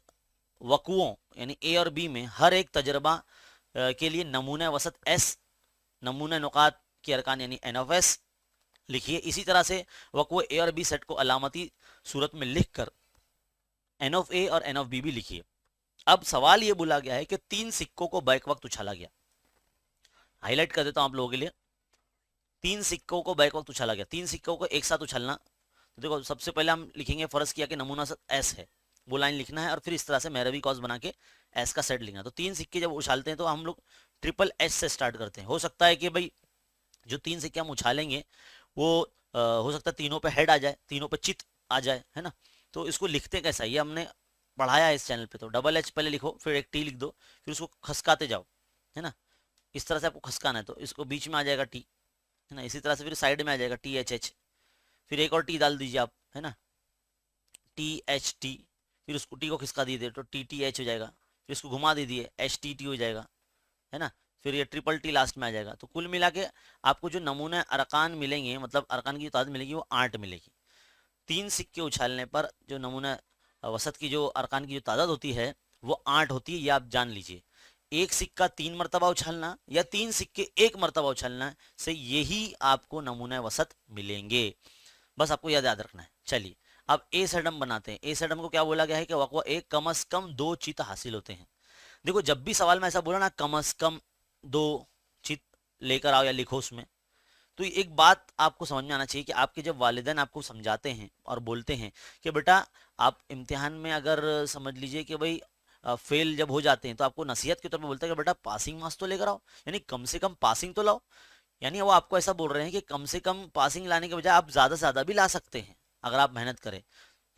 वक़ुओं यानी ए और बी में हर एक तजर्बा के लिए नमूना वसत एस, नमूना नुकात के अरकान यानी एन ऑफ एस लिखिए। इसी तरह से वक़ुओं ए और बी सेट को अलामती सूरत में लिखकर एन ऑफ ए और एन ऑफ बी भी लिखिए। अब सवाल ये बोला गया है कि 3 सिक्कों को बैक वक्त उछाला गया। हाईलाइट कर देता हूं आप लोगों के लिए, 3 सिक्कों को बैक वक्त उछाला गया। 3 सिक्कों को एक साथ उछलना, तो देखो सबसे पहले हम लिखेंगे, फर्ज किया कि नमूना एस है, वो लाइन लिखना है, और फिर इस तरह से मेहरबी कॉस बना के एस का सेट लिखना। तो 3 सिक्के जब उछालते हैं तो हम लोग ट्रिपल एस से स्टार्ट करते हैं। हो सकता है कि भाई जो 3 सिक्के हम उछालेंगे वो हो सकता है तीनों पे हेड आ जाए, तीनों पे चित आ जाए, है ना। तो इसको लिखते कैसा है ये हमने पढ़ाया है इस चैनल पे। तो डबल एच पहले लिखो, फिर एक टी लिख दो, फिर उसको खसकाते जाओ, है ना। इस तरह से आपको खसकाना है, तो इसको बीच में आ जाएगा टी, है ना। इसी तरह से फिर साइड में आ जाएगा टी एच एच, फिर एक और टी डाल दीजिए आप, है ना, टी एच टी, फिर उसको टी को खिसका दीजिए तो टी टी एच हो जाएगा, फिर इसको घुमा दीजिए एच टी टी हो जाएगा, है ना। फिर ये ट्रिपल टी लास्ट में आ जाएगा। तो कुल मिला के आपको जो नमूने अरकान मिलेंगे, मतलब अरकान की तादाद मिलेगी वो 8 मिलेगी। 3 सिक्के उछालने पर जो नमूना वसत की जो अरकान की जो तादाद होती है वो 8 होती है, ये आप जान लीजिए। एक सिक्का 3 मरतबा उछालना या 3 सिक्के 1 मरतबा उछालना से यही आपको नमूना वसत मिलेंगे। बस आपको याद रखना है। चलिए अब ए सडम बनाते हैं। ए सडम को क्या बोला गया है कि वक़्वा एक कम अज कम 2 चित हासिल होते हैं। देखो जब भी सवाल में ऐसा बोला ना कम अज कम 2 चित लेकर आओ या लिखो उसमें, तो एक बात आपको समझ में आना चाहिए कि आपके जब वालिदैन आपको समझाते हैं और बोलते हैं कि बेटा आप इम्तिहान में अगर समझ लीजिए कि भाई फेल जब हो जाते हैं तो आपको नसीहत के तौर पे बोलते हैं कि बेटा पासिंग मार्क्स तो लेकर आओ, यानी कम से कम पासिंग तो लाओ। यानी वो आपको ऐसा बोल रहे हैं कि कम से कम पासिंग लाने के बजाय आप ज़्यादा से ज़्यादा भी ला सकते हैं अगर आप मेहनत करें।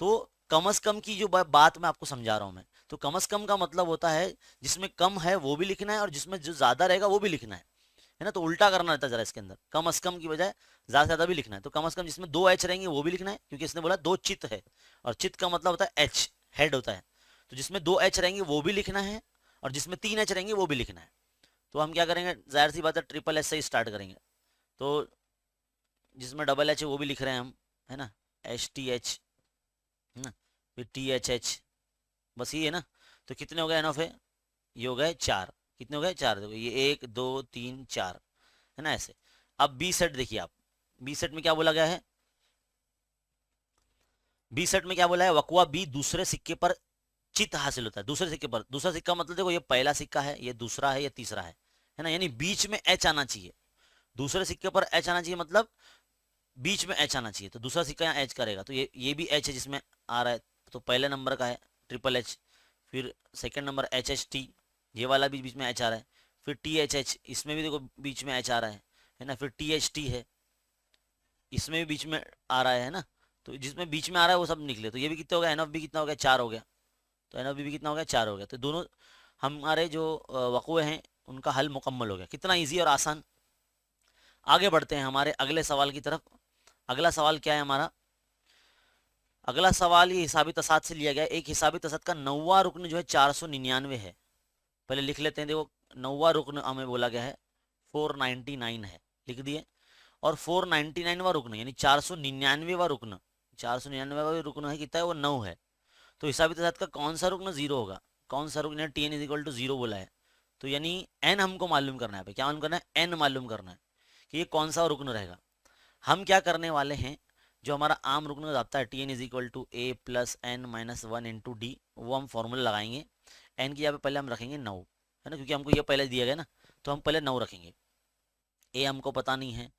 तो कम अज कम की जो बात मैं आपको समझा रहा हूँ मैं, तो कम अज कम का मतलब होता है जिसमें कम है वो भी लिखना है और जिसमें जो ज़्यादा रहेगा वो भी लिखना है ना। तो उल्टा करना रहता है जरा इसके अंदर, कम अज कम की बजाय ज़्यादा से ज़्यादा भी लिखना है। तो कम अज कम जिसमें 2 एच रहेंगे वो भी लिखना है, क्योंकि इसने बोला 2 चित है, और चित का मतलब होता है एच, हेड होता है। तो जिसमें 2 एच रहेंगे वो भी लिखना है, और जिसमें 3 एच रहेंगे वो भी लिखना है। तो हम क्या करेंगे, जाहिर सी बात है ट्रिपल एच से ही स्टार्ट करेंगे। तो जिसमें डबल एच है वो भी लिख रहे हैं हम, है ना, एच टी एच, है ना, फिर टी एच एच, बस ये है ना। तो कितने हो गए एन ऑफ है, ये हो गए 4। कितने हो गए 4, देखो ये 1 2 3 4, है ना ऐसे। अब बी सेट देखिए आप, बी सेट में क्या बोला गया है, बी सेट में क्या बोला है, वकवा बी दूसरे सिक्के पर चित हासिल होता है। दूसरे सिक्के पर, दूसरा सिक्का मतलब देखो ये पहला सिक्का है, ये दूसरा है, ये तीसरा है ना, यानी बीच में एच आना चाहिए। दूसरे सिक्के पर एच आना चाहिए, मतलब बीच में एच आना चाहिए। तो दूसरा सिक्का यहाँ एच करेगा, तो ये भी एच है जिसमें आ रहा है, तो पहले नंबर का है ट्रिपल एच। फिर second number H H T, ये वाला भी बीच में एच आ रहा है। फिर टी एच एच, इसमें भी देखो बीच में एच आ रहा है ना। फिर टी एच टी है, इसमें भी बीच में आ रहा है ना। तो जिसमें बीच में आ रहा है वो सब निकले। तो ये भी कितने हो गया, एन ऑफ बी कितना हो गया, 4 हो गया। तो एन ऑफ बी भी कितना हो गया, 4 हो गया। तो दोनों हमारे जो वक़्वे हैं उनका हल मुकम्मल हो गया। कितना ईजी और आसान। आगे बढ़ते हैं हमारे अगले सवाल की तरफ। अगला सवाल क्या है हमारा, अगला सवाल ये हिसाबी तसाद से लिया गया। एक हिसाबी तसाद का 9वां रुकन जो है 499 है। पहले लिख लेते हैं, देखो 9वां रुकन हमें बोला गया है 499 है, लिख दिए। और 499वां रुकन यानी 499वां रुकन, 499वां रुकन है कितना है, वो 9 है। तो हिसाबी तसाद का कौन सा रुकन 0 होगा, कौन सा रुकन, T N is equal to 0 बोला है। तो यानी एन हमको मालूम करना है, क्या मालूम करना है, एन मालूम करना है कि ये कौन सा रुकन रहेगा। हम क्या करने वाले हैं, जो हमारा आम रुकन का ज़ाब्ता है T N is equal to A plus N minus 1 into d, वो हम फॉर्मूला लगाएंगे। एन की जगह पे पहले हम रखेंगे 9, है ना, क्योंकि हमको ये पहले दिया गया ना, तो हम पहले 9 रखेंगे। ए हमको पता नहीं है,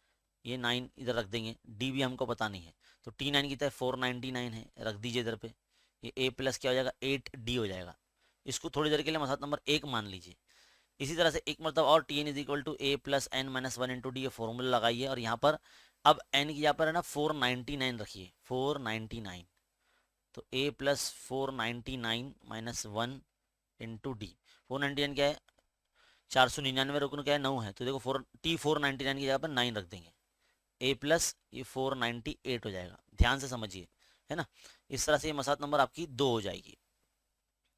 ये 9 इधर रख देंगे। डी भी हमको पता नहीं है, तो टी 9 की तरह 499 है, रख दीजिए इधर पे। ये ए प्लस क्या हो जाएगा, 8 डी हो जाएगा। इसको थोड़ी देर के लिए मसला नंबर 1 मान लीजिए। इसी तरह से एक मतलब और T N is equal to A plus N minus 1 into D, ये फॉर्मूला लगाइए। और यहाँ पर अब एन की यहाँ पर है ना 499 रखिए, 499। तो a plus 499 minus 1 into D, 499 क्या है, 499 रुकन क्या है, 9 है। तो देखो 499 की जगह पर 9 रख देंगे। ए प्लस ये 498 हो जाएगा, ध्यान से समझिए, है ना। इस तरह से ये मसात नंबर आपकी 2 हो जाएगी,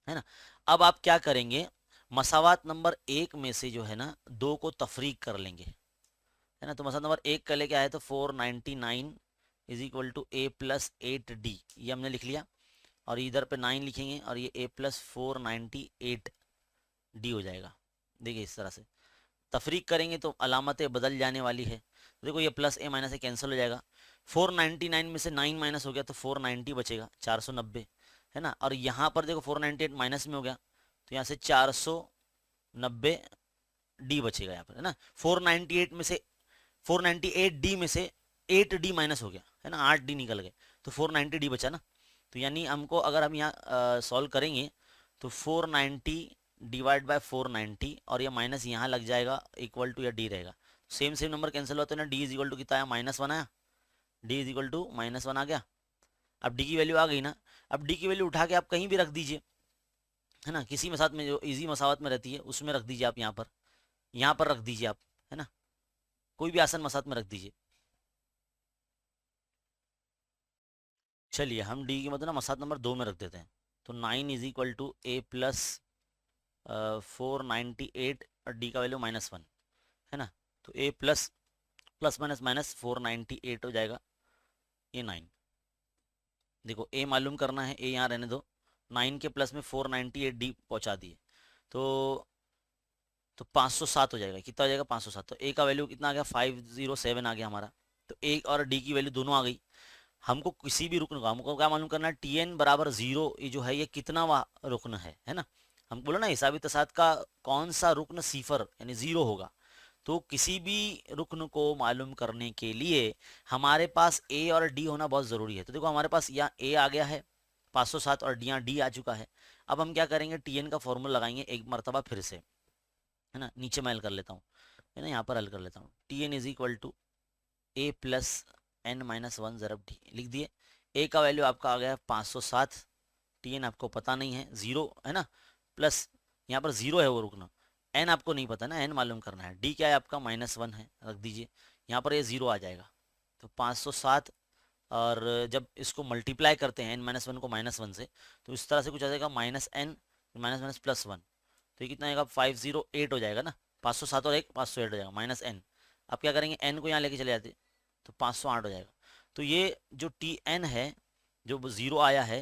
है ना। अब आप क्या करेंगे, मसावात नंबर 1 में से जो है ना 2 को तफरीक कर लेंगे, है ना। तो मसाला नंबर 1 का लेके आए तो 499 is equal to A plus 8 d, ये हमने लिख लिया। और इधर पे 9 लिखेंगे और ये ए प्लस 498 डी हो जाएगा। देखिए इस तरह से तफरीक करेंगे तो अलामतें बदल जाने वाली है। तो देखो ये प्लस ए माइनस ए कैंसिल हो जाएगा। 499 में से 9 माइनस हो गया तो 490 बचेगा, 490, है ना। और यहाँ पर देखो 498 माइनस में हो गया, तो यहाँ से 490 डी बचेगा यहाँ पर, है ना। 498 में से 498 डी में से 8 डी माइनस हो गया, है ना, 8 डी निकल गए, तो 490 डी बचा ना। तो यानी हमको अगर हम यहाँ सॉल्व करेंगे तो 490 डिवाइड बाय 490 और ये माइनस यहाँ लग जाएगा, इक्वल टू या डी रहेगा। सेम सेम नंबर कैंसिल होते हैं ना, डी इज इक्वल टू कितना आया, -1 आया, डी इज इक्वल टू -1 आ गया। अब डी की वैल्यू आ गई ना, अब डी की वैल्यू उठा के आप कहीं भी रख दीजिए, है ना, किसी मसात में जो इजी मसावत में रहती है उसमें रख दीजिए आप, यहाँ पर रख दीजिए आप, है ना, कोई भी आसान मसात में रख दीजिए। चलिए हम डी की मतलब ना मसात नंबर 2 में रख देते हैं। तो 9 is equal to A plus 498 और डी का वैल्यू -1, है ना। तो a plus plus minus minus 498 हो जाएगा, ये 9। देखो ए मालूम करना है, ए यहाँ रहने दो, 9 के प्लस में 498 डी पहुँचा दिए, तो 507 हो जाएगा। कितना हो जाएगा? 507। तो ए का वैल्यू कितना आ गया? 507 आ गया हमारा। तो ए और डी की वैल्यू दोनों आ गई। हमको किसी भी रुकन का हमको क्या मालूम करना है? टी एन बराबर 0, ये जो है ये कितना रुकन है ना। हम बोला ना हिसाबी तसाद का कौन सा रुकन सिफर यानी 0 होगा। तो किसी भी रुकन को मालूम करने के लिए हमारे पास ए और डी होना बहुत ज़रूरी है। तो देखो हमारे पास यहाँ ए आ गया है 507 और यहाँ डी आ चुका है। अब हम क्या करेंगे? टी एन का फॉर्मूला लगाएंगे एक मरतबा फिर से, है ना। नीचे मैं हल कर लेता हूँ, है ना, यहाँ पर हल कर लेता हूँ। T N is equal to A plus n-1 ज़रब डी लिख दिए। ए का वैल्यू आपका आ गया 507, टी एन आपको पता नहीं है, 0 है ना, प्लस यहाँ पर 0 है वो रुकना, एन आपको नहीं पता ना, एन मालूम करना है। डी क्या है आपका? -1 है, रख दीजिए। यहाँ पर ये 0 आ जाएगा। तो 507 और जब इसको मल्टीप्लाई करते हैं n-1 को -1 से, तो इस तरह से कुछ आ जाएगा -n -+1। तो ये कितना आएगा? 508 हो जाएगा ना। 507 और 1 508 हो जाएगा -n। अब क्या करेंगे? n को यहाँ लेके चले जाते तो 508 हो जाएगा। तो ये जो टी एन है जो 0 आया है,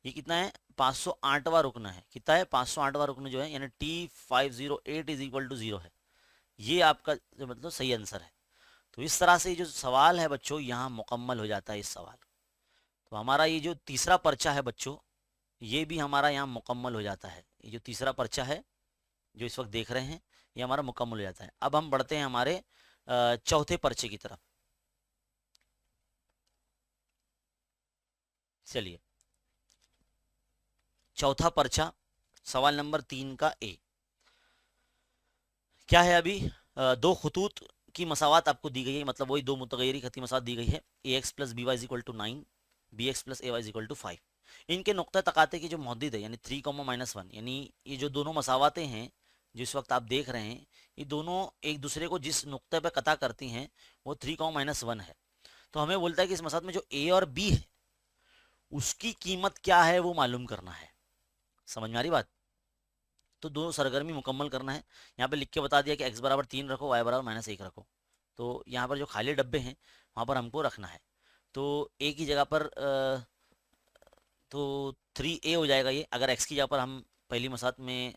ये कितना है? 508वां रुकन है। कितना है? 508वां रुकन जो है, यानी T508 इज इक्वल टू 0 है। ये आपका जो मतलब सही आंसर है। तो इस तरह से जो सवाल है बच्चों यहाँ मुकम्मल हो जाता है इस सवाल। तो हमारा ये जो तीसरा पर्चा है बच्चों, ये भी हमारा यहाँ मुकम्मल हो जाता है। ये जो तीसरा पर्चा है जो इस वक्त देख रहे हैं, ये हमारा मुकम्मल हो जाता है। अब हम बढ़ते हैं हमारे चौथे पर्चे की तरफ। चलिए चौथा पर्चा सवाल नंबर 3 का ए क्या है? अभी दो खतूत की मसावत आपको दी गई है, मतलब वही दो मुतगयरी खती मसावत दी गई है। A X plus B Y is equal to 9, B x plus A Y is equal to 5। इनके नुक्ता तकाते की जो मुहद्दिद है यानी 3, -1, यानी ये जो दोनों मसावतें हैं जो इस वक्त आप देख रहे हैं, ये दोनों एक दूसरे को जिस नुक्ते पर कता करती हैं वो 3, -1 है। तो हमें बोलता है कि इस मसावत में जो ए और बी है उसकी कीमत क्या है वो मालूम करना है। समझ में आ रही बात? तो दो सरगर्मी मुकम्मल करना है। यहाँ पे लिख के बता दिया कि x बराबर 3 रखो, y बराबर -1 रखो। तो यहाँ पर जो खाली डब्बे हैं वहाँ पर हमको रखना है। तो a की जगह पर तो 3a हो जाएगा ये, अगर x की जगह पर हम पहली मसात में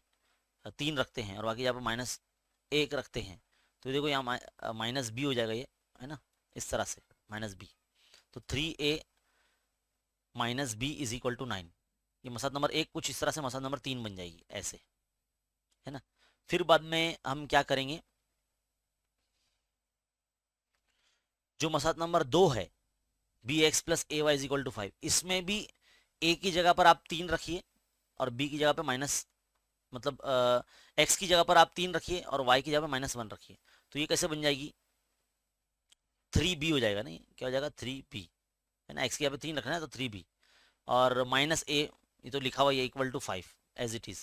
3 रखते हैं और बाकी जगह पर -1 रखते हैं, तो देखो यहाँ -b हो जाएगा ये, है ना, इस तरह से -b। तो 3a -b is equal to 9। ये मसात नंबर 1 कुछ इस तरह से मसात नंबर 3 बन जाएगी ऐसे, है ना। फिर बाद में हम क्या करेंगे? जो मसात नंबर 2 है b x plus A Y is equal to 5, इसमें भी ए की जगह पर आप 3 रखिए और बी की जगह पर मतलब एक्स की जगह पर आप 3 रखिए और वाई की जगह पर -1 रखिए। तो ये कैसे बन जाएगी? 3b हो जाएगा। नहीं, क्या हो जाएगा? 3b, है ना। एक्स की जगह पर 3 रखना है तो 3b और -a, ये तो लिखा हुआ है equal to 5 as it is.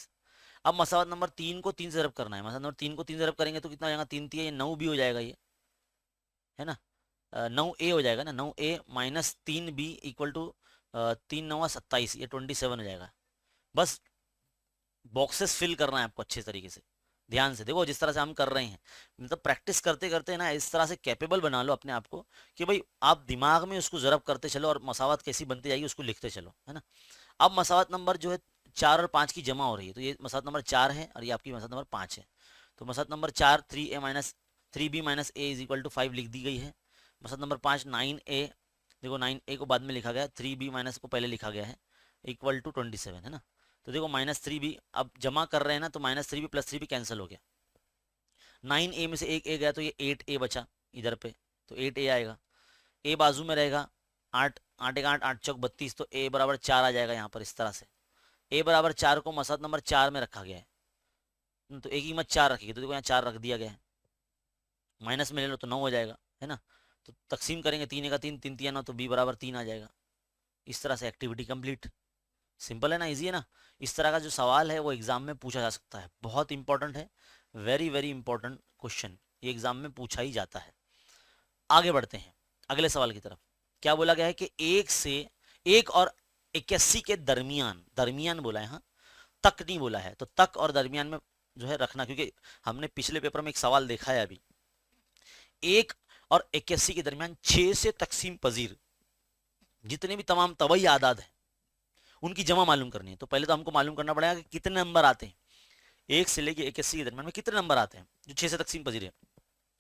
अब मसावत नंबर 3 को 3 से ज़रब करना है। मसावत नंबर 3 को 3 से ज़रब करेंगे तो कितना हो जाएगा? 3 ये 9b हो जाएगा ये, है ना। 9a हो जाएगा ना, 9a -3b इक्वल टू 3×9 = 27, ये 27 हो जाएगा। बस बॉक्सेस फिल करना है आपको अच्छे तरीके से, ध्यान से देखो जिस तरह से हम कर रहे हैं, मतलब प्रैक्टिस करते करते ना इस तरह से कैपेबल बना लो अपने आप को कि भाई आप दिमाग में उसको ज़रब करते चलो और मसावत कैसी बनती जाएगी उसको लिखते चलो, है ना। अब मसावत नंबर जो है 4 और 5 की जमा हो रही है, तो ये मसावत नंबर 4 है और ये आपकी मसावत नंबर 5 है। तो मसावत number 4 3b - a is equal to 5 लिख दी गई है। मसावत नंबर 5 9a, देखो 9a को बाद में लिखा गया है, 3b माइनस को पहले लिखा गया है, इक्वल टू 27, है ना। तो देखो -3b अब जमा कर रहे हैं ना, तो -3b + 3b कैंसिल हो गया। 9a में से एक a गया तो ये 8a बचा इधर पे, तो 8a आएगा। a बाजू में रहेगा, 8 8 1 8 8 चौक 32, तो a बराबर 4 आ जाएगा यहाँ पर इस तरह से। a बराबर 4 को मसावत नंबर 4 में रखा गया है, तो a की कीमत 4 रखी है, तो देखो यहाँ 4 रख दिया गया है। माइनस में ले लो तो 9 हो जाएगा, है ना। तो तकसीम करेंगे, 3 का 3, 3 3 9, तो b बराबर 3 आ जाएगा। इस तरह से एक्टिविटी कंप्लीट। सिंपल है ना, इजी है ना। इस तरह का जो सवाल है वो एग्जाम में पूछा जा सकता है, बहुत इंपॉर्टेंट है, वेरी वेरी इंपॉर्टेंट क्वेश्चन, ये एग्जाम में पूछा ही जाता है। आगे बढ़ते हैं अगले सवाल की तरफ। क्या बोला गया है कि एक और 81 के दरमियान, दरमियान बोला है, हाँ तक नहीं बोला है, तो तक और दरमियान में जो है रखना, क्योंकि हमने पिछले पेपर में एक सवाल देखा है अभी, 1 और 81 के दरमियान 6 से तकसीम पजीर जितने भी तमाम तवई आदाद है उनकी जमा मालूम करनी है। तो पहले तो हमको मालूम करना पड़ेगा कि कितने नंबर आते हैं 1 से लेके 81 के दरमियान में, कितने नंबर आते हैं जो 6 से तकसीम पजीर है।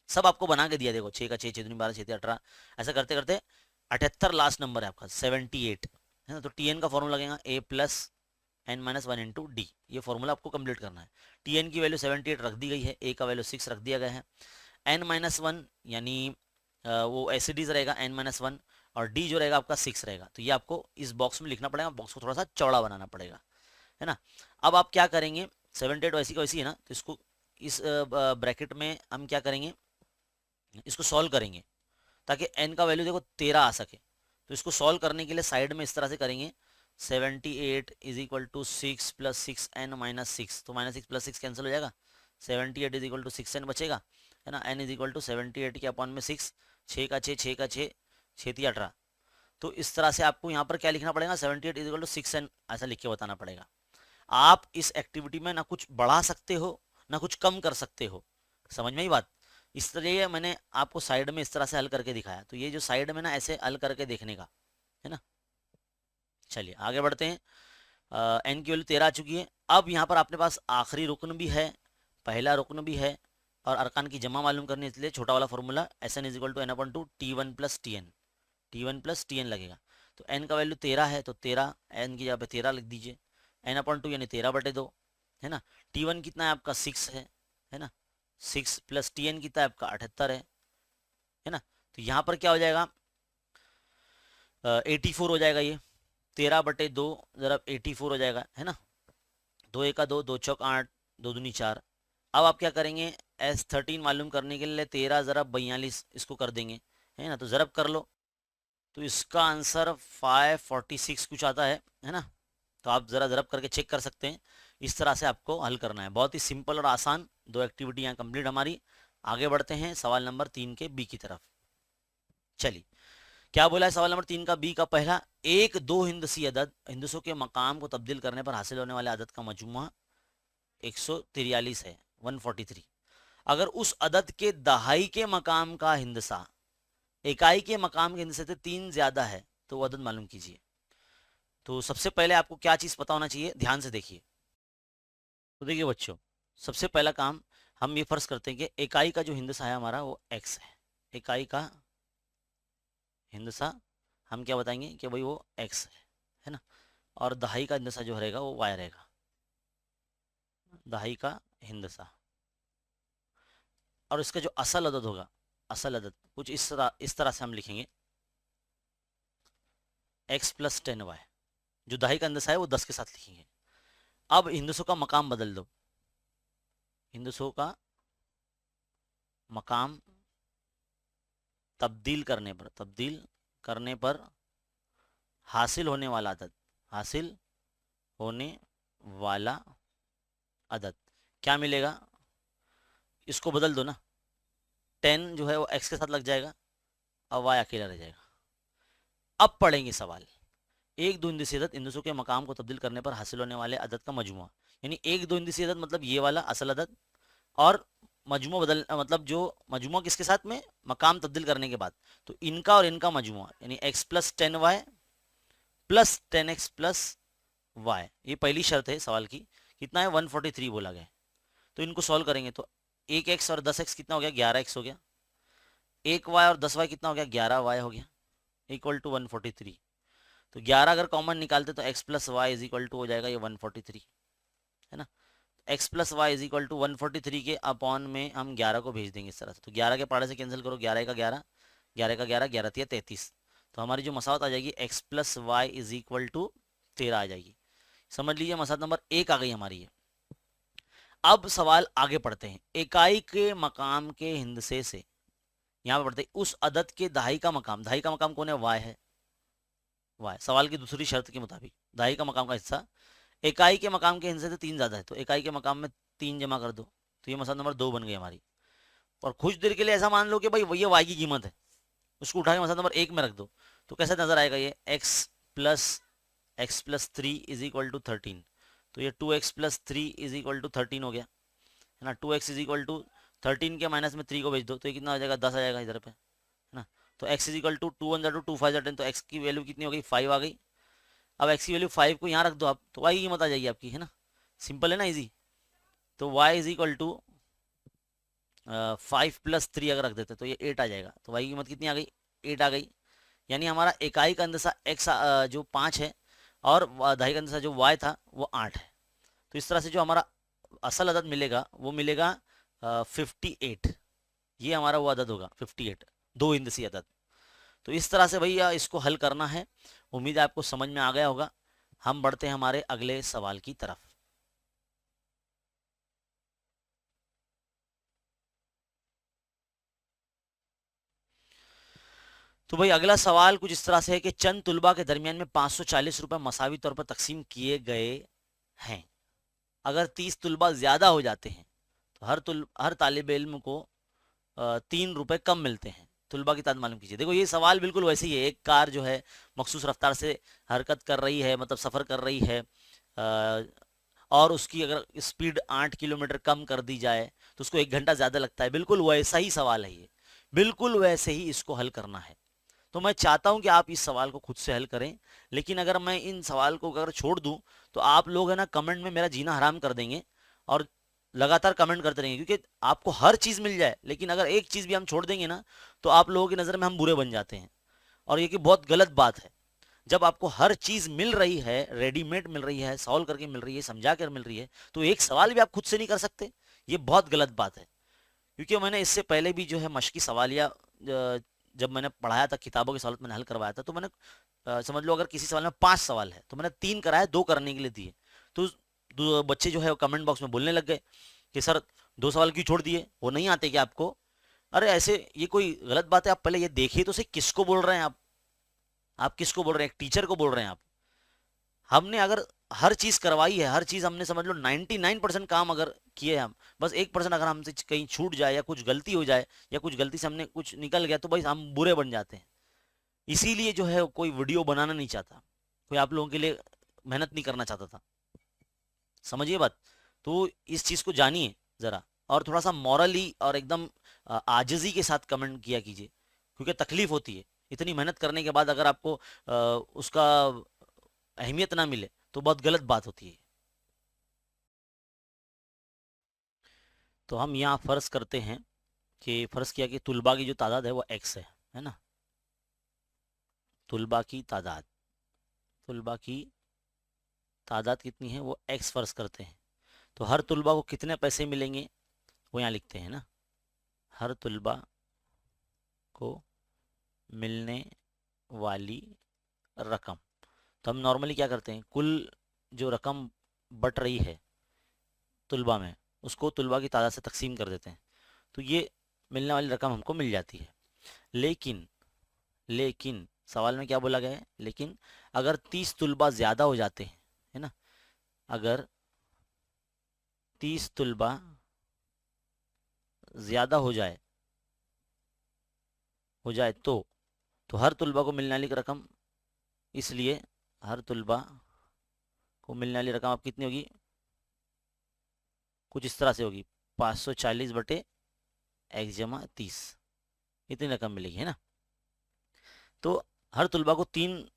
सब आपको बना के दिया, देखो 6 का 6, 6 दूनी 12, 6 3 18, ऐसा करते करते 78 लास्ट नंबर है आपका, 78 है ना। तो टीएन का फॉर्मूला लगेगा a plus n minus 1 into D, ये फॉर्मूला आपको कंप्लीट करना है। टीएन की वैल्यू 78 रख दी गई है, a का वैल्यू 6 रख दिया गया है, n माइनस 1 यानी वो एसिडीज रहेगा n माइनस 1, और d जो रहेगा आपका 6 रहेगा। तो ये आपको इस बॉक्स में लिखना पड़ेगा, बॉक्स को थोड़ा सा चौड़ा बनाना पड़ेगा, है ना। अब आप क्या करेंगे, 78 वैसी का वैसी है ना, तो इसको इस ब्रैकेट में हम क्या करेंगे, इसको सॉल्व करेंगे ताकि n का वैल्यू देखो 13 आ सके। तो इसको सॉल्व करने के लिए साइड में इस तरह से करेंगे, 78 is equal to 6 plus 6n minus 6, तो माइनस 6 प्लस 6 कैंसिल हो जाएगा, 78 इज इक्वल टू 6n बचेगा, है ना। n इज इक्वल टू 78 के अपॉन में 6, 6 का 6, 6 का 6, 6 3 18। तो इस तरह से आपको यहाँ पर क्या लिखना पड़ेगा, 78 इज इक्वल टू 6n ऐसा लिख के बताना पड़ेगा। आप इस एक्टिविटी में ना कुछ बढ़ा सकते हो ना कुछ कम कर सकते हो, समझ में ही बात। इस तरह मैंने आपको साइड में इस तरह से हल करके दिखाया, तो ये जो साइड में ना ऐसे हल करके देखने का है ना। चलिए आगे बढ़ते हैं। एन की वैल्यू 13 आ चुकी है। अब यहाँ पर अपने पास आखिरी रुकन भी है, पहला रुकन भी है, और अरकान की जमा मालूम करनी है, इसलिए छोटा वाला formula S N is equal to N upon two T one plus T N, T one plus T N लगेगा। तो एन का वैल्यू 13 है, तो 13 एन की जगह पे 13 लिख दीजिए, एन अपॉन टू यानी 13/2, है ना। टी वन कितना है आपका 6 है ना, 6 प्लस टी एन कितना है आपका 78 है ना। तो यहाँ पर क्या हो जाएगा, 84 हो जाएगा, ये 13/2 जरा 84 हो जाएगा, है ना। 2 1 2, 2 चौक 8, 2 दूनी 4। अब आप क्या करेंगे, S13 मालूम करने के लिए 13 ज़रा 42 इसको कर देंगे, है ना। तो ज़रब कर लो, तो इसका आंसर 546 कुछ आता है ना। तो आप ज़रा ज़रब करके चेक कर सकते हैं। इस तरह से आपको हल करना है, बहुत ही सिंपल और आसान। दो एक्टिविटी यहाँ कंप्लीट हमारी। आगे बढ़ते हैं सवाल नंबर 3 के बी की तरफ। चलिए क्या बोला है सवाल नंबर 3 का बी का पहला, एक दो हिंदसी अदद हिंदसों के मकाम को तब्दील करने पर हासिल होने वाले अदद का मजमुआ 143 है, 143। अगर उस अदद के दहाई के मकाम का हिंदसा इकाई के मकाम के हिंदसे से 3 ज्यादा है तो वो अदद मालूम कीजिए। तो सबसे पहले आपको क्या चीज पता होना चाहिए, ध्यान से देखिए। तो देखिए बच्चों, सबसे पहला काम हम ये फर्ज करते हैं कि इकाई का जो हिंदसा है हमारा वो x है। इकाई का हिंदसा हम क्या बताएंगे कि भाई वो x है ना। और दहाई का हिंदसा जो रहेगा वो y रहेगा, दहाई का हिंदसा। और इसका जो असल अदद होगा, असल अदद कुछ इस तरह से हम लिखेंगे, x प्लस 10y। जो दहाई का हिंदसा है वो 10 के साथ लिखेंगे। अब हिंदसों का मकाम बदल दो, हिंदसों का मकाम तब्दील करने पर हासिल होने वाला अदद, हासिल होने वाला अदद क्या मिलेगा, इसको बदल दो ना। 10 जो है वो x के साथ लग जाएगा और y अकेला रह जाएगा। अब पढ़ेंगे सवाल, एक दो हिंदसी अदद हिंदसों के मकाम को तब्दील करने पर हासिल होने वाले अदद का मजमुआ, यानी एक दो हिंदसी अदद मतलब ये वाला असल अदद, और मजमुआ बदल मतलब जो मजमुआ किसके साथ में, मकाम तब्दील करने के बाद, तो इनका और इनका मजमुआ यानी x plus 10y plus 10x plus y। ये पहली शर्त है सवाल की। कितना है 143 बोला गया। तो इनको सॉल्व करेंगे तो 1x और 10x कितना हो गया, 11x हो गया। 1y और 10y कितना हो गया, 11y हो गया, इक्वल टू 143। तो 11 अगर कॉमन निकालते तो x plus Y is equal to हो जाएगा ये 143, है ना। x plus Y is equal to 143 के अपॉन में हम 11 को भेज देंगे इस तरह से। तो 11 के पहाड़े से कैंसिल करो, 11 का 11, 11 का 11, 11 तिया 33। तो हमारी जो मसावत आ जाएगी x plus Y is equal to 13 आ जाएगी। समझ लीजिए मसावत नंबर 1 आ गई हमारी है। अब सवाल आगे पढ़ते हैं। इकाई के मकाम के हिंदसे से यहाँ पे पढ़ते उस अदद के दहाई का मकाम कौन है, वाई है, वाई। सवाल की दूसरी शर्त के मुताबिक दहाई का मकाम का हिस्सा इकाई के मकाम के हिस्से से 3 ज्यादा है, तो इकाई के मकाम में 3 जमा कर दो, तो ये मसला नंबर 2 बन गई हमारी। और कुछ देर के लिए ऐसा मान लो कि भाई ये वाई की कीमत है, उसको उठा के मसला नंबर 1 में रख दो, तो कैसा नजर आएगा ये, x plus 3 is equal to 13, तो ये 2x+3 इज इक्वल टू 13 हो गया, है ना। 2x इज इक्वल टू 13 के माइनस में 3 को भेज दो, तो ये कितना आ जाएगा, 10 आ जाएगा इधर पे, है ना। तो x इज इक्वल टू 2 1 2 2 5 10, तो x की वैल्यू कितनी हो गई, 5 आ गई। अब x की वैल्यू 5 को यहाँ रख दो आप, तो y की कीमत आ जाएगी आपकी, है ना। सिंपल है ना, इजी। तो y इज इक्वल टू 5+3 अगर रख देते तो ये 8 आ जाएगा, तो y की कीमत कितनी आ गई, 8 आ गई। यानी हमारा इकाई का अंदसा x जो 5 है और दहाई का अंदसा जो y था वो 8 है। तो इस तरह से जो हमारा असल अदद मिलेगा वो मिलेगा 58, ये हमारा वो अदद होगा 58, दो हिंदसी अदद। तो इस तरह से भैया इसको हल करना है। उम्मीद है आपको समझ में आ गया होगा। हम बढ़ते हैं हमारे अगले सवाल की तरफ। तो भाई अगला सवाल कुछ इस तरह से है कि चंद तुलबा के दरमियान में 540 रुपए मसावी तौर पर तकसीम किए गए हैं। अगर 30 तुलबा ज्यादा हो जाते हैं तो हर तालिब इल्म को 3 रुपए कम मिलते हैं। तुलबा की तादाद मालूम कीजिए। देखो ये सवाल बिल्कुल वैसे ही है, एक कार जो है मखसूस रफ्तार से हरकत कर रही है, मतलब सफ़र कर रही है, और उसकी अगर स्पीड 8 किलोमीटर कम कर दी जाए तो उसको 1 घंटा ज़्यादा लगता है। बिल्कुल वैसा ही सवाल है ये, बिल्कुल वैसे ही इसको हल करना है। तो मैं चाहता हूं कि आप इस सवाल को खुद से हल करें, लेकिन अगर मैं इन सवाल को अगर छोड़ दूं तो आप लोग है ना कमेंट में मेरा जीना हराम कर देंगे और लगातार कमेंट करते रहेंगे, क्योंकि आपको हर चीज़ मिल जाए लेकिन अगर एक चीज़ भी हम छोड़ देंगे ना तो आप लोगों की नज़र में हम बुरे बन जाते हैं, और ये कि बहुत गलत बात है। जब आपको हर चीज़ मिल रही है, रेडीमेड मिल रही है, सॉल्व करके मिल रही है, समझा कर मिल रही है, तो एक सवाल भी आप खुद से नहीं कर सकते, ये बहुत गलत बात है। क्योंकि मैंने इससे पहले भी जो है मशकी सवालिया जब मैंने पढ़ाया था, किताबों के सवाल मैंने हल करवाया था, तो मैंने समझ लो अगर किसी सवाल में 5 सवाल है तो मैंने 3 कराए, 2 करने के लिए दिए। तो बच्चे जो है कमेंट बॉक्स में बोलने लग गए कि सर 2 सवाल क्यों छोड़ दिए, वो नहीं आते क्या आपको? अरे ऐसे ये कोई गलत बात है, आप पहले ये देखिए तो सही किसको बोल रहे हैं आप किसको बोल रहे हैं? एक टीचर को बोल रहे हैं आप। हमने अगर हर चीज करवाई है, हर चीज हमने समझ लो 99% काम अगर किए हम, बस 1% अगर हमसे कहीं छूट जाए या कुछ गलती हो जाए या कुछ गलती से हमने कुछ निकल गया तो भाई हम बुरे बन जाते हैं। इसीलिए जो है कोई वीडियो बनाना नहीं चाहता, कोई आप लोगों के लिए मेहनत नहीं करना चाहता था। समझिए बात। तो इस चीज को जानिए जरा, और थोड़ा सा मॉरली और एकदम आजिजी के साथ कमेंट किया कीजिए, क्योंकि तकलीफ होती है इतनी मेहनत करने के बाद अगर आपको उसका अहमियत ना मिले तो बहुत गलत बात होती है। तो हम यहाँ फर्ज करते हैं कि फर्ज किया कि तुलबा की जो तादाद है वो x है ना। तुलबा की तादाद, तुलबा की तादाद कितनी है वो x फर्ज करते हैं। तो हर तुलबा को कितने पैसे मिलेंगे वो यहाँ लिखते हैं ना। हर तुलबा को मिलने वाली रकम, तो हम नॉर्मली क्या करते हैं, कुल जो रकम बट रही है तुलबा में उसको तुलबा की तादाद से तकसीम कर देते हैं, तो ये मिलने वाली रकम हमको मिल जाती है। लेकिन लेकिन सवाल में क्या बोला गया है, लेकिन अगर 30 तुलबा ज़्यादा हो जाते हैं, है ना, अगर 30 तुलबा ज़्यादा हो जाए तो हर तुलबा को मिलने वाली रकम, इसलिए हर तुलबा को मिलने वाली रकम अब कितनी होगी, कुछ इस तरह से होगी 540/x/30, इतनी रकम मिलेगी, है ना। तो हर तुलबा को 3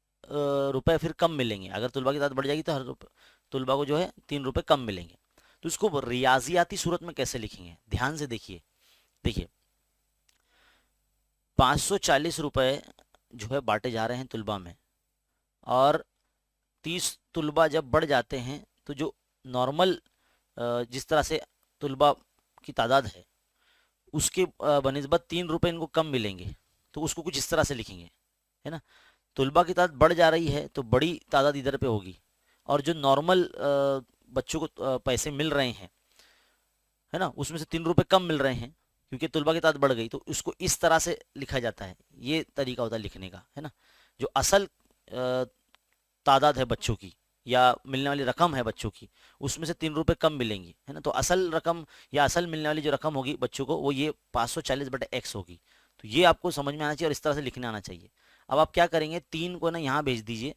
रुपए फिर कम मिलेंगे, अगर तुलबा की तादाद बढ़ जाएगी तो हर तुलबा को जो है 3 रुपए कम मिलेंगे। तो इसको रियाजियाती सूरत में कैसे लिखेंगे, ध्यान से देखिए। देखिए 540 रुपए जो है बांटे जा रहे हैं तुलबा में, और 30 तुलबा जब बढ़ जाते हैं तो जो नॉर्मल जिस तरह से तुलबा की तादाद है उसके बनिस्बत 3 रुपए इनको कम मिलेंगे, तो उसको कुछ इस तरह से लिखेंगे, है ना। तुलबा की तादाद बढ़ जा रही है तो बड़ी तादाद इधर पे होगी, और जो नॉर्मल बच्चों को पैसे मिल रहे हैं, है ना, उसमें से 3 रुपए कम मिल रहे हैं, क्योंकि तुलबा की तादाद बढ़ गई, तो उसको इस तरह से लिखा जाता है। ये तरीका होता है लिखने का, है ना। जो असल तादाद है बच्चों की या मिलने वाली रकम है बच्चों की, उसमें से 3 रुपए कम मिलेंगी, है ना। तो असल रकम या असल मिलने वाली जो रकम होगी बच्चों को, वो ये 540/x होगी। तो ये आपको समझ में आना चाहिए और इस तरह से लिखने आना चाहिए। अब आप क्या करेंगे, 3 को ना यहाँ भेज दीजिए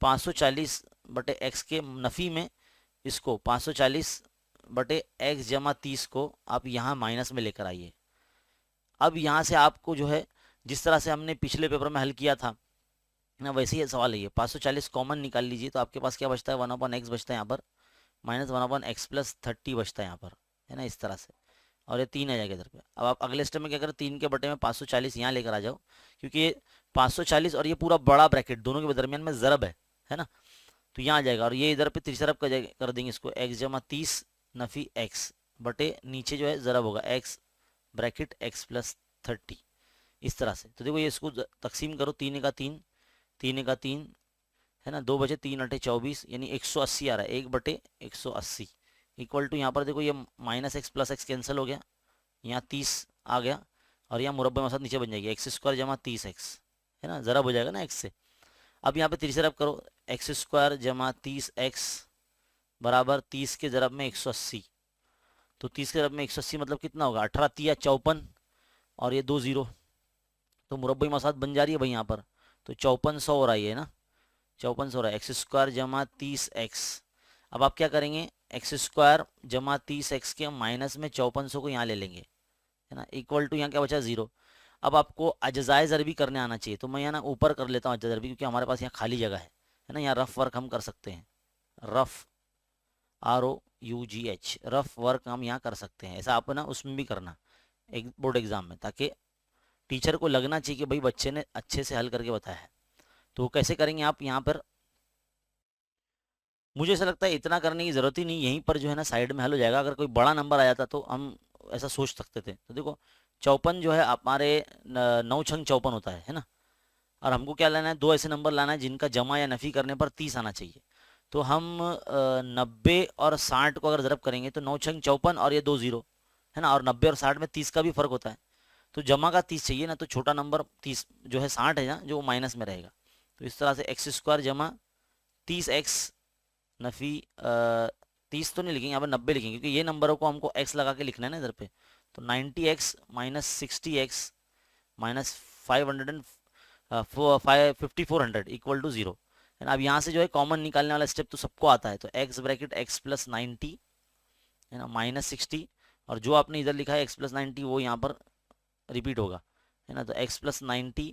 540/x के नफ़ी में, इसको 540/x जमा 30 को आप यहाँ माइनस में लेकर आइए। अब यहाँ से आपको जो है, जिस तरह से हमने पिछले पेपर में हल किया था ना, वैसे ही सवाल है ये। 540 कॉमन निकाल लीजिए, तो आपके पास क्या बचता है, 1/x बचता है यहाँ पर, माइनस 1/x प्लस 30 बचता है यहाँ पर, है ना, इस तरह से। और ये 3 आ जाएगा इधर पे। अब आप अगले स्टेप में क्या करें, 3 के बटे में 540 यहाँ लेकर आ जाओ, क्योंकि ये 540 और ये पूरा बड़ा ब्रैकेट दोनों के दरमियान में ज़रब है ना। तो यहाँ आ जाएगा, और ये इधर पे तीसरा कर देंगे इसको, x जमा 30 नफ़ी x बटे नीचे जो है ज़रब होगा x ब्रैकेट x प्लस 30, इस तरह से। तो देखो ये इसको तकसीम करो, 3 का 3, 3 का 3, है ना, 2 बचे 3 अठे 24, यानी 180 आ रहा है, 1/180 इक्वल टू, यहाँ पर देखो ये minus x plus x cancel हो गया, यहाँ 30 आ गया, और यहाँ मुरब्बे में साथ नीचे बन जाएगी x² जमा 30x, है ना, ज़रब हो जाएगा ना x से। अब यहाँ पे 3 से रब करो, x² जमा 30x बराबर 30 के ज़रब में 180। तो 30 के ज़रब में 180 मतलब कितना होगा, 18 तिया 54, और ये 2 0, तो मुरब्बई मसाद बन जा रही है भाई यहाँ पर। तो 5400 हो रहा है ना, 5400 हो रहा है, x² जमा 30x। अब आप क्या करेंगे, x² जमा 30x के माइनस में 5400 को यहाँ ले लेंगे, है ना, इक्वल टू यहाँ क्या बचा 0। अब आपको अजजाए ज़रबी करने आना चाहिए, तो मैं यहाँ ना ऊपर कर लेता हूँ अजजा ज़रबी, क्योंकि हमारे पास यहाँ खाली जगह है ना, यहाँ रफ वर्क हम कर सकते हैं, रफ ROUGH, रफ वर्क हम यहाँ कर सकते हैं। ऐसा आप ना उसमें भी करना एक बोर्ड एग्जाम में, ताकि टीचर को लगना चाहिए कि भाई बच्चे ने अच्छे से हल करके बताया है। तो कैसे करेंगे आप, यहाँ पर मुझे ऐसा लगता है इतना करने की ज़रूरत ही नहीं, यहीं पर जो है ना साइड में हल हो जाएगा। अगर कोई बड़ा नंबर आ जाता तो हम ऐसा सोच सकते थे। तो देखो 54 जो है हमारे 9 छंग 54 होता है ना, और हमको क्या लाना है, 2 ऐसे नंबर लाना है जिनका जमा या नफ़ी करने पर 30 आना चाहिए। तो हम 90 और 60 को अगर ज़रब करेंगे तो 9 छंग 54 और ये 2 0, है ना, और 90 और 60 में 30 का भी फ़र्क होता है। तो जमा का 30 चाहिए ना, तो छोटा नंबर 30 जो है 60 है ना, जो माइनस में रहेगा। तो इस तरह से x² जमा 30x नफ़ी 30 तो नहीं लिखेंगे यहाँ पर, 90 लिखेंगे, क्योंकि ये नंबरों को हमको x लगा के लिखना है ना इधर पे। तो 90x minus 60x minus 5400 equal to 0, है ना। अब यहाँ से जो है कॉमन निकालने वाला स्टेप तो सबको आता है, तो x ब्रैकेट x प्लस 90, है ना, माइनस 60, और जो आपने इधर लिखा है x प्लस 90 वो यहाँ पर रिपीट होगा, है ना। तो x प्लस 90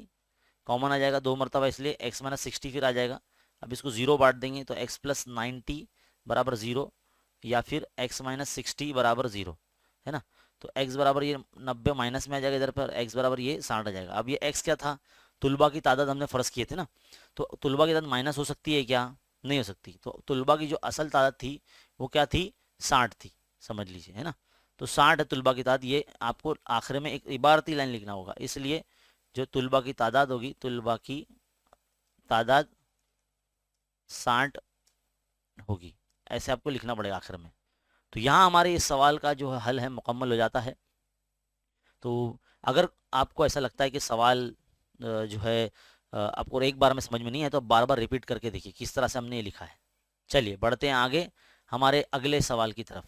कॉमन आ जाएगा 2 मरतबा, इसलिए x माइनस 60 फिर आ जाएगा। अब इसको 0 बांट देंगे तो x प्लस 90 बराबर 0, या फिर x माइनस 60 बराबर 0, है ना। तो x बराबर ये 90 माइनस में आ जाएगा इधर पर, x बराबर ये 60 आ जाएगा। अब ये x क्या था, तुलबा की तादाद हमने फ़र्ज़ किए थे ना, तो तुलबा की तादाद माइनस हो सकती है क्या, नहीं हो सकती। तो तुलबा की जो असल तादाद थी वो क्या थी, 60 थी, समझ लीजिए, है ना। तो 60 है तुलबा की तादाद। ये आपको आखिर में एक इबारती लाइन लिखना होगा, इसलिए जो तुलबा की तादाद होगी, तुलबा की तादाद 60 होगी, ऐसे आपको लिखना पड़ेगा आखिर में। तो यहाँ हमारे इस सवाल का जो हल है मुकम्मल हो जाता है। तो अगर आपको ऐसा लगता है कि सवाल जो है आपको एक बार में समझ में नहीं है, तो बार बार रिपीट करके देखिए किस तरह से हमने ये लिखा है। चलिए बढ़ते हैं आगे हमारे अगले सवाल की तरफ।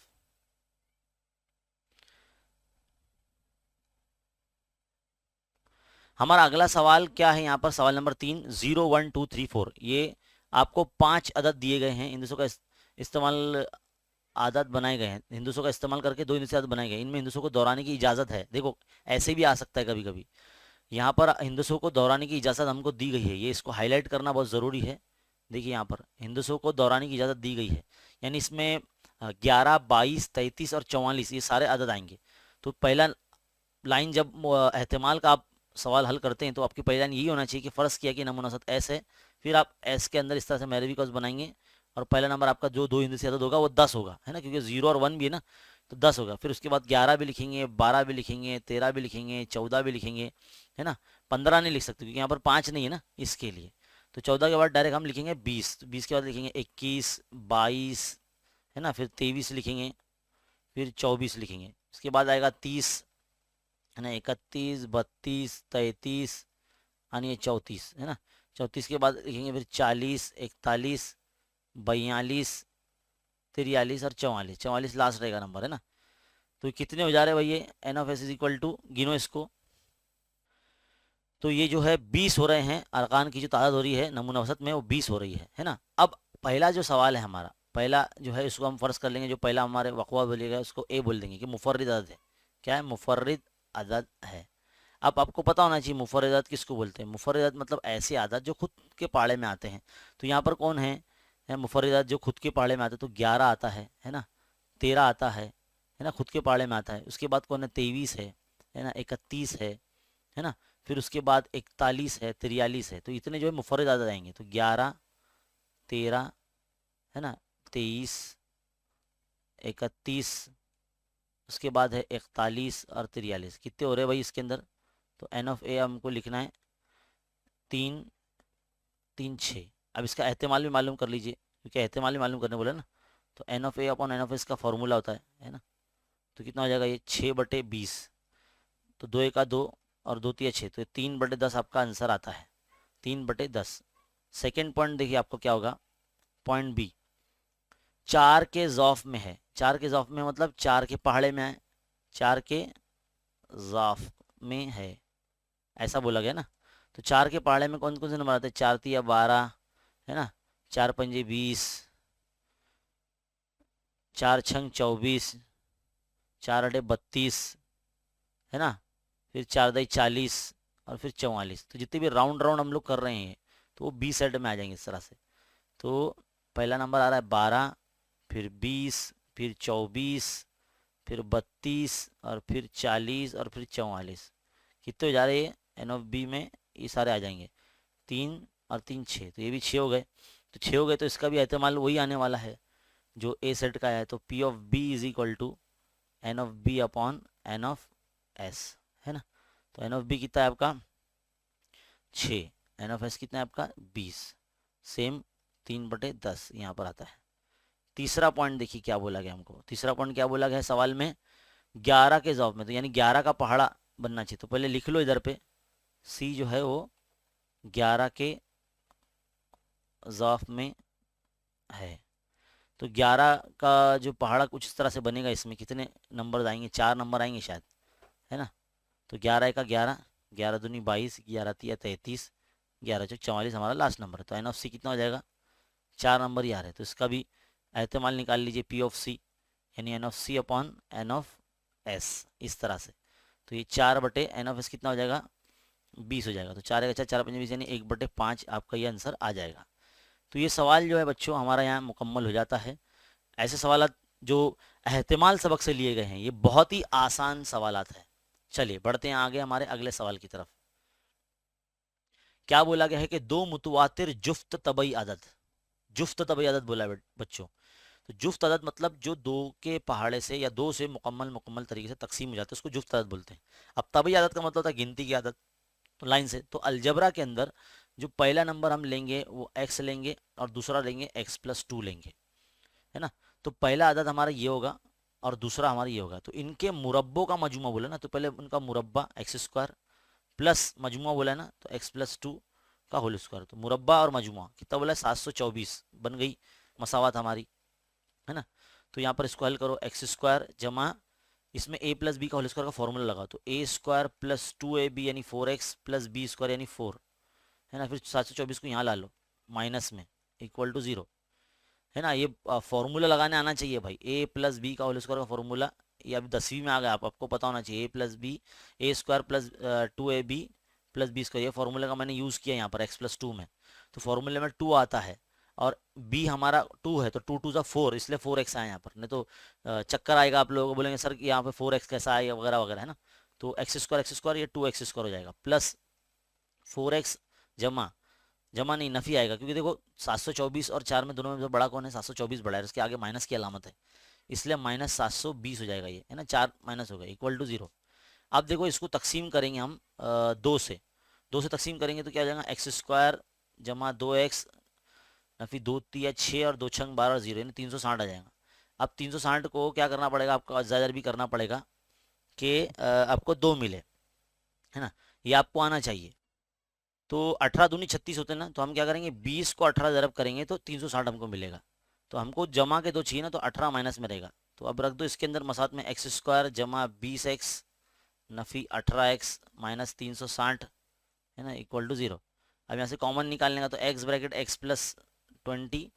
हमारा अगला सवाल क्या है, यहाँ पर सवाल नंबर 3, 0 1 2 3 4। ये आपको 5 अदद दिए गए हैं, हिंदुओं का इस्तेमाल आदत बनाए गए हैं, हिंदुओं का इस्तेमाल करके 2 हिंदुओं आदत बनाए गए हैं, इनमें हिंदुओं को दोहराने की इजाज़त है। देखो ऐसे भी आ सकता है कभी कभी, यहाँ पर हिंदुओं को दोहराने की इजाज़त हमको दी गई है, ये इसको हाईलाइट करना बहुत ज़रूरी है। देखिए यहाँ पर हिंदुओं को दोहराने की इजाज़त दी गई है, यानी इसमें 11 22 33 और 44 ये सारे अदद आएंगे। तो पहला लाइन जब एहतमाल का आप सवाल हल करते हैं, तो आपकी पहली लाइन यही होना चाहिए कि फ़र्ज़ किया कि नमूना सत एस है, फिर आप एस के अंदर इस तरह से मैरवी कॉस बनाएंगे, और पहला नंबर आपका जो 2 हिंदू से अदद होगा वो 10 होगा, है ना, क्योंकि 0 और 1 भी है ना, तो 10 होगा। फिर उसके बाद 11 भी लिखेंगे, 12 भी लिखेंगे, 13 भी लिखेंगे, 14 भी लिखेंगे, है ना। 15 नहीं लिख सकते क्योंकि यहाँ पर 5 नहीं है ना, इसके लिए। तो 14 के बाद डायरेक्ट हम लिखेंगे 20, तो 20 के बाद लिखेंगे 21 22, है ना, फिर 23 लिखेंगे, फिर 24 लिखेंगे, उसके बाद आएगा 30, है ना, 31, 32, 33 और ये 34, है ना। 34 के बाद लिखेंगे फिर 40, 41, 42, 43 और 44। 44 लास्ट रहेगा नंबर, है ना। तो कितने हो जा रहे हैं भाई ये N of S is equal to, गिनो इसको। तो ये जो है 20 हो रहे हैं, अरकान की जो तादाद हो रही है नमूना औसत में वो 20 हो रही है ना। अब पहला जो सवाल है हमारा, पहला जो है इसको हम फर्ज कर लेंगे, जो पहला हमारे वकवा बोलिएगा उसको ए बोल देंगे कि मुफर्रिद अदद है। क्या है? मुफर्रिद अदद है। अब आपको पता होना चाहिए मुफर्रिद अदद किसको बोलते हैं। मुफर्रिद अदद मतलब ऐसे आदत जो खुद के पाड़े में आते हैं। तो यहाँ पर कौन है मुफर्रिद अदद जो खुद के पाड़े में आते हैं? तो 11 आता है ना, 13 आता है ना, खुद के पाड़े में आता है। उसके बाद कौन है? 23 है ना, 31 है ना, फिर उसके बाद 41 है, 43 है। तो इतने जो है मुफर्रिद अदद आएंगे। तो 11, 13, है ना, 23, 31, उसके बाद है 41 और 43। कितने हो रहे हैं भाई इसके अंदर? तो एन ऑफ ए हमको लिखना है 3, 3, 6। अब इसका एहतमाल भी मालूम कर लीजिए, क्योंकि एहतमाल भी मालूम करने बोला ना। तो N of A upon N of S का फॉर्मूला होता है ना। तो कितना हो जाएगा ये? 6/20। तो 2 1 2 और 2 3 6, तो 3/10 आपका आंसर आता है। 3/10। सेकेंड पॉइंट देखिए आपको क्या होगा, पॉइंट बी। 4 के ज़ौफ में है। 4 के ज़ौफ में मतलब 4 के पहाड़े में है, 4 के ज़ौफ में है, ऐसा बोला गया ना। तो 4 के पहाड़े में कौन कौन से नंबर आते हैं? 4 तिया 12, है ना, 4 पंजे 20, 4 छंग 24, 4 अठे 32, है ना, फिर 4 दई 40 और फिर 44। तो जितने भी राउंड राउंड हम लोग कर रहे हैं तो वो 20 सेट में आ जाएंगे इस तरह से। तो पहला नंबर आ रहा है 12, फिर 20, फिर 24, फिर 32 और फिर 40 और फिर 44। कितने हो जा रहे हैं एन ऑफ बी में? ये सारे आ जाएंगे। 3 और 3 6, तो ये भी 6 हो गए। तो 6 हो गए तो इसका भी एहतमाल वही आने वाला है जो ए सेट का है। तो P of B is equal to N of B upon N of S, है ना। तो एन ऑफ बी कितना है आपका? 6। एन ऑफ एस कितना है आपका? 20। सेम 3/10 यहाँ पर आता है। तीसरा पॉइंट देखिए क्या बोला गया हमको। तीसरा पॉइंट क्या बोला गया है सवाल में? 11 के जवाब में, तो यानी 11 का पहाड़ा बनना चाहिए। तो पहले लिख लो इधर पे, सी जो है वो 11 के ज़ाफ में है। तो 11 का जो पहाड़ा कुछ इस तरह से बनेगा। इसमें कितने नंबर आएंगे? 4 नंबर आएंगे शायद, है ना। तो 11 का 11, 11 दूनी 22, 11 तिया 33, 11 चौक 44 हमारा लास्ट नंबर है। तो एन ऑफ सी कितना हो जाएगा? 4 नंबर ही आ रहे हैं। तो इसका भी एहतमाल निकाल लीजिए, पी ऑफ सी यानी N of C upon N of S, इस तरह से। तो ये 4/एन ऑफ एस कितना हो जाएगा? 20 हो जाएगा। तो 4 एक अच्छा 4 5 20 यानी 1/5 आपका ये आंसर आ जाएगा। तो ये सवाल जो है बच्चों हमारा यहाँ मुकम्मल हो जाता है। ऐसे सवाल जो एहतमाल सबक से लिए गए हैं ये बहुत ही आसान सवालात हैं। चलिए बढ़ते हैं आगे हमारे अगले सवाल की तरफ। क्या बोला गया है कि दो मुतवातिर जुफ्त तबई अदद, जुफ्त तबई अदद बोला है बच्चों। तो जुफ्त अदद मतलब जो दो के पहाड़े से या दो से मुकम्मल तरीके से तकसीम हो जाते हैं उसको जुफ्त अदद बोलते हैं। अब तबई अदद का मतलब होता है गिनती की आदत। तो लाइन से तो अलजबरा के अंदर जो पहला नंबर हम लेंगे वो एक्स लेंगे और दूसरा लेंगे x+2 लेंगे, है ना। तो पहला अदद हमारा ये होगा और दूसरा हमारा ये होगा। तो इनके मुरब्बों का मजमुआ बोला ना, तो पहले उनका मुरब्बा x² प्लस मजमुआ बोला है ना, तो x+2 का होल स्क्वायर। तो मुरब्बा और मजमुआ कितना बोला है? 724 बन गई मसावत हमारी, है ना। तो यहाँ पर इसको हल करो, x² जमा इसमें a+b का होल स्क्वायर का फॉर्मूला लगा। तो a² + 2ab यानी 4x + b² यानी 4, है ना। फिर 724 को यहाँ ला लो माइनस में, इक्वल टू 0, है ना। ये फॉर्मूला लगाने आना चाहिए भाई। a+b का होल स्क्वायर का फॉर्मूला ये अभी 10वीं में आ गया, आपको पता होना चाहिए। a+b a² + 2ab + b², ये फॉर्मूला का मैंने यूज़ किया यहाँ पर x+2 में। तो फॉर्मूले में 2 आता है और b हमारा 2 है, तो 2 2 ज़ा 4, इसलिए 4x आया यहाँ पर। नहीं तो चक्कर आएगा, आप लोगों को बोलेंगे सर कि यहाँ पे 4x कैसा आएगा वगैरह वगैरह, है ना। तो x² ये 2x² हो जाएगा प्लस 4x जमा जमा नहीं नफी आएगा, क्योंकि देखो 724 और 4 में दोनों में जो बड़ा कौन है? 724 बड़ा है, इसके आगे माइनस की अलामत है, इसलिए -720 हो जाएगा ये, है ना। 4 माइनस हो गया इक्वल टू 0। अब देखो इसको तकसीम करेंगे हम 2 से तकसीम करेंगे तो क्या हो जाएगा? x² जमा 2x नफी 2 तिया 6 और 2 छंग 12 और 0 यानी 360 आ जाएगा। अब 360 को क्या करना पड़ेगा? आपको अजाजर भी करना पड़ेगा। कि आपको 2 मिले, है ना, ये आपको आना चाहिए। तो 18 दूनी 36 होते हैं ना, तो हम क्या करेंगे 20 को 18 ज़रब करेंगे तो 360 हमको मिलेगा। तो हमको जमा के दो चाहिए ना, तो 18 माइनस में रहेगा। तो अब रख दो इसके अंदर मसात में एक्स स्क्वायर जमा 20x नफ़ी 18x माइनस 360, है ना, इक्वल टू 0। अब यहाँ से कॉमन निकालने का, तो x bracket x plus 20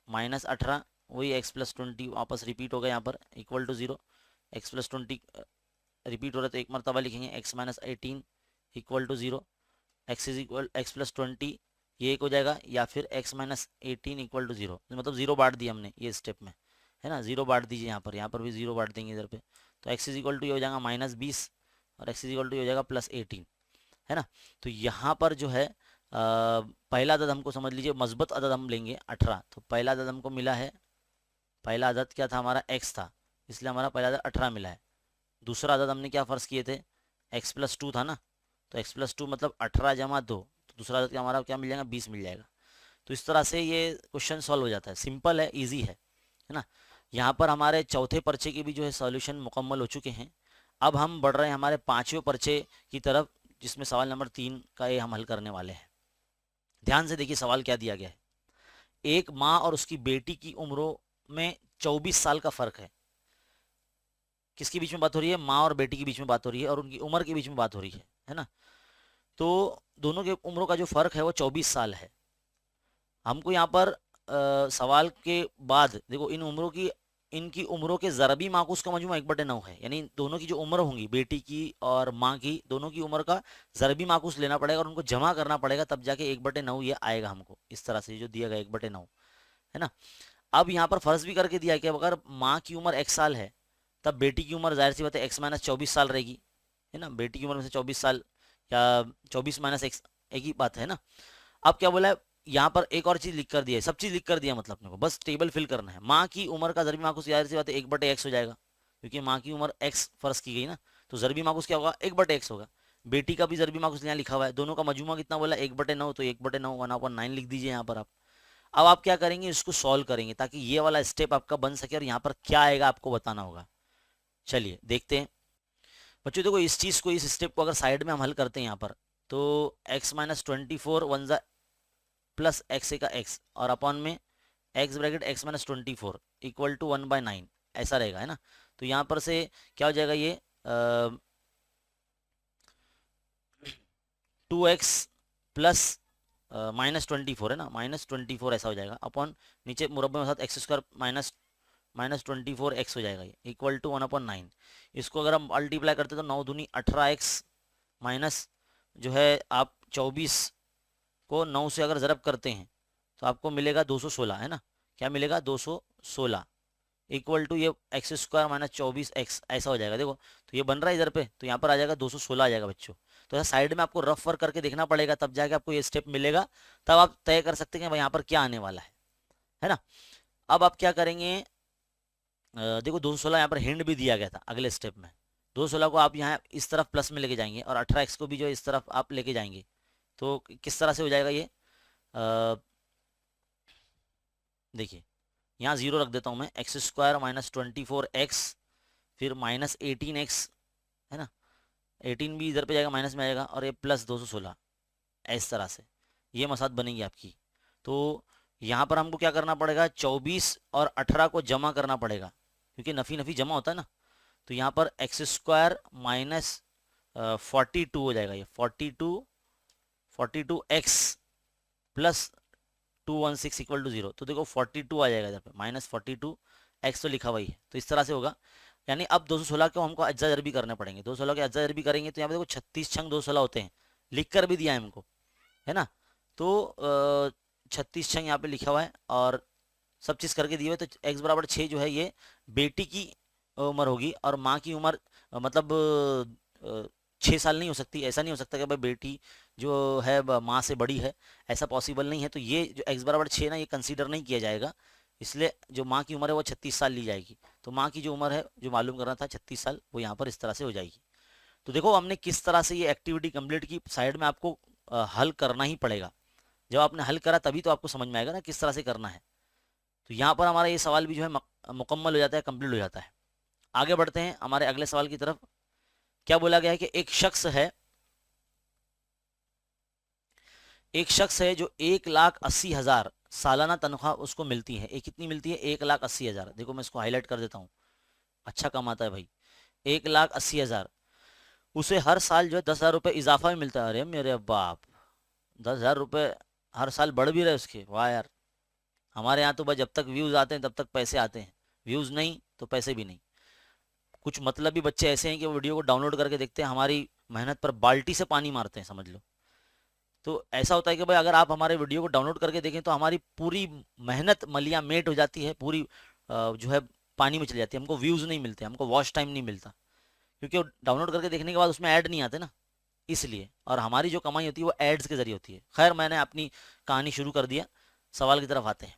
minus 18, वही एक्स प्लस 20 वापस रिपीट हो गया यहाँ पर, equal to 0। X plus 20 repeat हो रहा है तो एक मरतबा लिखेंगे x minus 18 equal to 0। X is equal x plus 20 ये एक हो जाएगा, या फिर एक्स माइनस 18 इक्वल टू 0, मतलब 0 बांट दिया हमने ये स्टेप में, है ना, 0 बांट दीजिए यहाँ पर भी 0 बांट देंगे इधर पे। तो एक्स इज इक्वल टू ये हो जाएगा माइनस 20 और एक्स इज इक्वल टू ये हो जाएगा प्लस 18, है ना। तो यहाँ पर जो है पहला अदद हमको समझ लीजिए मजबूत अदद हम लेंगे 18। तो पहला अदद हमको मिला है, पहला अदद क्या था हमारा, x था, इसलिए हमारा पहला अदद 18 मिला है। दूसरा अदद हमने क्या फ़र्ज़ किए थे, x प्लस 2 था ना, तो x प्लस 2 मतलब 18 जमा 2, तो दूसरा अदद हमारा क्या मिल जाएगा, 20 मिल जाएगा। तो इस तरह से ये क्वेश्चन सॉल्व हो जाता है, सिंपल है, ईजी है ना। यहाँ पर हमारे चौथे पर्चे के भी जो है सॉल्यूशन मुकम्मल हो चुके हैं। अब हम बढ़ रहे हैं हमारे पाँचवें पर्चे की तरफ, जिसमें सवाल नंबर 3 का ये हम हल करने वाले हैं। ध्यान से देखिए सवाल क्या दिया गया है। एक माँ और उसकी बेटी की उम्रों में 24 साल का फर्क है। किसके बीच में बात हो रही है, माँ और बेटी के बीच में बात हो रही है, और उनकी उम्र के बीच में बात हो रही है ना। तो दोनों के उम्रों का जो फर्क है वो 24 साल है। हमको यहाँ पर सवाल के बाद देखो इनकी उम्रों के ज़रबी माकूस का मजमू 1/9 है, यानी दोनों की जो उम्र होंगी बेटी की और माँ की, दोनों की उम्र का ज़रबी माकूस लेना पड़ेगा और उनको जमा करना पड़ेगा, तब जाके 1/9 ये आएगा हमको। इस तरह से जो दिया गया 1/9, है ना। अब यहाँ पर फर्ज भी करके दिया कि अगर माँ की उम्र x साल है, तब बेटी की उम्र जाहिर सी बात है x माइनस 24 साल रहेगी, है ना। बेटी की उम्र में से 24 साल या 24 माइनस x एक ही बात है ना। अब क्या बोला है यहाँ पर, एक और चीज लिख कर दिया है, सब चीज लिख कर दिया, मतलब अपने को बस टेबल फिल करना है। माँ की उम्र का ज़रबी माकूस जाहिर सी बात है 1/x हो जाएगा, क्योंकि माँ की उम्र x फर्ज की गई ना, तो ज़रबी माकूस क्या होगा, 1/x होगा। बेटी का भी ज़रबी माकूस यहाँ लिखा हुआ है, दोनों का मजमुआ कितना बोला 1/9, तो 1/9 1/9 लिख दीजिए यहाँ पर आप। अब आप क्या करेंगे, इसको सॉल्व करेंगे ताकि ये वाला स्टेप आपका बन सके, और यहाँ पर क्या आएगा आपको बताना होगा। चलिए देखते हैं बच्चों। देखो इस चीज को, इस स्टेप को अगर साइड में हम हल करते हैं यहाँ पर, तो x माइनस 24 वन जा प्लस एक्स का x, और अपॉन में x bracket x minus 24 equal to 1/9 ऐसा रहेगा, है ना। तो यहाँ पर से क्या हो जाएगा, ये 2x प्लस -24 है ना, -24 ऐसा हो जाएगा, अपॉन नीचे मुरब्बे में साथ एक्स स्क्वायर -24x हो जाएगा, ये इक्वल टू 1/9। इसको अगर हम मल्टीप्लाई करते तो 9 दूनी 18x माइनस जो है आप 24 को 9 से अगर ज़रब करते हैं तो आपको मिलेगा 216, है ना। क्या मिलेगा, 216 इक्वल टू ये एक्स स्क्वायर माइनस 24x ऐसा हो जाएगा। देखो तो ये बन रहा है इधर पे, तो यहाँ पर आ जाएगा 216 आ जाएगा बच्चों। तो ऐसा साइड में आपको रफ वर्क करके देखना पड़ेगा, तब जाके आपको ये स्टेप मिलेगा, तब आप तय कर सकते हैं भाई यहाँ पर क्या आने वाला है ना। अब आप क्या करेंगे, देखो 216 यहाँ पर हिंट भी दिया गया था अगले स्टेप में। 216 को आप यहाँ इस तरफ प्लस में लेके जाएंगे और 18x को भी जो इस तरफ आप लेके जाएंगे, तो किस तरह से हो जाएगा ये, देखिए यहाँ 0 रख देता हूँ मैं, एक्स स्क्वायर माइनस 24x फिर माइनस 18x, है ना, 18 भी इधर पे जाएगा माइनस में आएगा, और ये प्लस 216, इस तरह से ये मसाद बनेगी आपकी। तो यहाँ पर हमको क्या करना पड़ेगा, 24 और 18 को जमा करना पड़ेगा, क्योंकि नफ़ी नफ़ी जमा होता है ना। तो यहाँ पर एक्स स्क्वायर माइनस 42 हो जाएगा, ये 42x प्लस 216 इक्वल टू 0। तो देखो 42 आ जाएगा इधर पे, -42x तो लिखा हुआ ही है, तो इस तरह से होगा। यानी अब 216 को हमको अज्जा जरबी करने पड़ेंगे, 216 के अज्जा जरबी करेंगे तो यहाँ पे देखो 36 छंग 216 होते हैं, लिख कर भी दिया है हमको, है ना। तो 36 छंग यहाँ पे लिखा हुआ है और सब चीज़ करके दिए हुए। तो x बराबर 6 जो है ये बेटी की उम्र होगी, और माँ की उम्र मतलब 6 साल नहीं हो सकती। ऐसा नहीं हो सकता कि भाई बेटी जो है माँ से बड़ी है, ऐसा पॉसिबल नहीं है। तो ये जो x बराबर 6 ना, ये कंसीडर नहीं किया जाएगा, इसलिए जो माँ की उम्र है वो 36 साल ली जाएगी। तो माँ की जो उम्र है जो मालूम करना था 36 साल, वो यहाँ पर इस तरह से हो जाएगी। तो देखो हमने किस तरह से ये एक्टिविटी कंप्लीट की, साइड में आपको हल करना ही पड़ेगा। जब आपने हल करा तभी तो आपको समझ में आएगा ना किस तरह से करना है। तो यहाँ पर हमारा ये सवाल भी जो है मुकम्मल हो जाता है, कंप्लीट हो जाता है। आगे बढ़ते हैं हमारे अगले सवाल की तरफ। क्या बोला गया है कि एक शख्स है जो 1,80,000 सालाना तनख्वाह उसको मिलती है। एक कितनी मिलती है? 1,80,000। देखो मैं इसको हाईलाइट कर देता हूँ, अच्छा कमाता है भाई। 1,80,000, उसे हर साल जो है 10,000 रुपये इजाफा भी मिलता है। अरे मेरे बाप, 10,000 रुपये हर साल बढ़ भी रहे उसके, वाह यार। हमारे यहाँ तो बस जब तक व्यूज आते हैं तब तक पैसे आते हैं, व्यूज नहीं तो पैसे भी नहीं। कुछ मतलब भी बच्चे ऐसे हैं कि वो वीडियो को डाउनलोड करके देखते हैं, हमारी मेहनत पर बाल्टी से पानी मारते हैं, समझ लो। तो ऐसा होता है कि भाई अगर आप हमारे वीडियो को डाउनलोड करके देखें तो हमारी पूरी मेहनत मलिया मेट हो जाती है, पूरी जो है पानी में चली जाती है। हमको व्यूज नहीं मिलते, हमको वॉच टाइम नहीं मिलता, क्योंकि वो डाउनलोड करके देखने के बाद उसमें ऐड नहीं आते ना, इसलिए। और हमारी जो कमाई होती है वो एड्स के जरिए होती है। खैर, मैंने अपनी कहानी शुरू कर दिया, सवाल की तरफ आते हैं।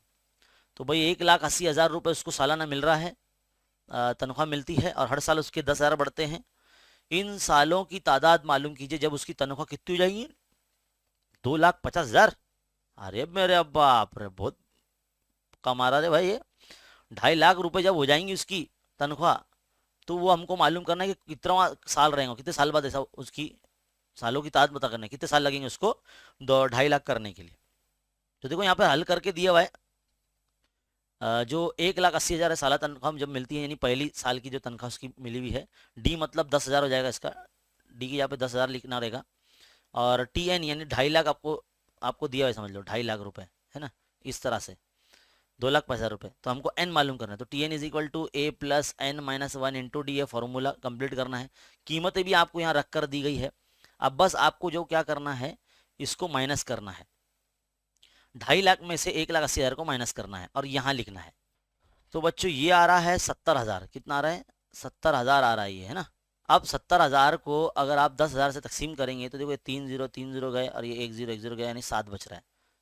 तो भाई 1,80,000 रुपये उसको सालाना मिल रहा है, तनख्वाह मिलती है, और हर साल उसके 10,000 बढ़ते हैं। इन सालों की तादाद मालूम कीजिए जब उसकी तनख्वाह कितनी हो जाएगी? 2,50,000। अरे मेरे बाप रे, बहुत कमा रहा है भाई ये। 2,50,000 रुपये जब हो जाएंगी उसकी तनख्वाह, तो वो हमको मालूम करना है कि कितना साल रहेगा, कितने साल बाद ऐसा उसकी सालों की तादाद पता करना है, कितने साल लगेंगे उसको 2,50,000 करने के लिए। तो देखो यहाँ पे हल करके दिया हुआ है। जो 1,80,000 है साला तनख्वाह जब मिलती है, यानी पहली साल की जो तनख्वाह उसकी मिली हुई है, डी मतलब 10,000 हो जाएगा इसका, डी की यहाँ पे 10,000 लिखना रहेगा। और टी एन यानी 2,50,000 आपको आपको दिया है, समझ लो 2,50,000 रुपये, है ना, इस तरह से 2,50,000 रुपये। तो हमको एन मालूम करना है, तो T N is equal to A plus N minus one into D, ए फॉर्मूला कंप्लीट करना है। कीमतें भी आपको यहाँ रख कर दी गई है। अब बस आपको जो क्या करना है, इसको माइनस करना है। 2,50,000 में से 1,80,000 को माइनस करना है और यहाँ लिखना है। तो बच्चों ये आ रहा है 70,000। कितना आ रहा है? 70,000 आ रहा है, ये है ना। अब 70,000 को अगर आप 10,000 से तकसीम करेंगे तो देखो ये 3 0 गए और ये 1 0 गया, यानी 7 बच रहा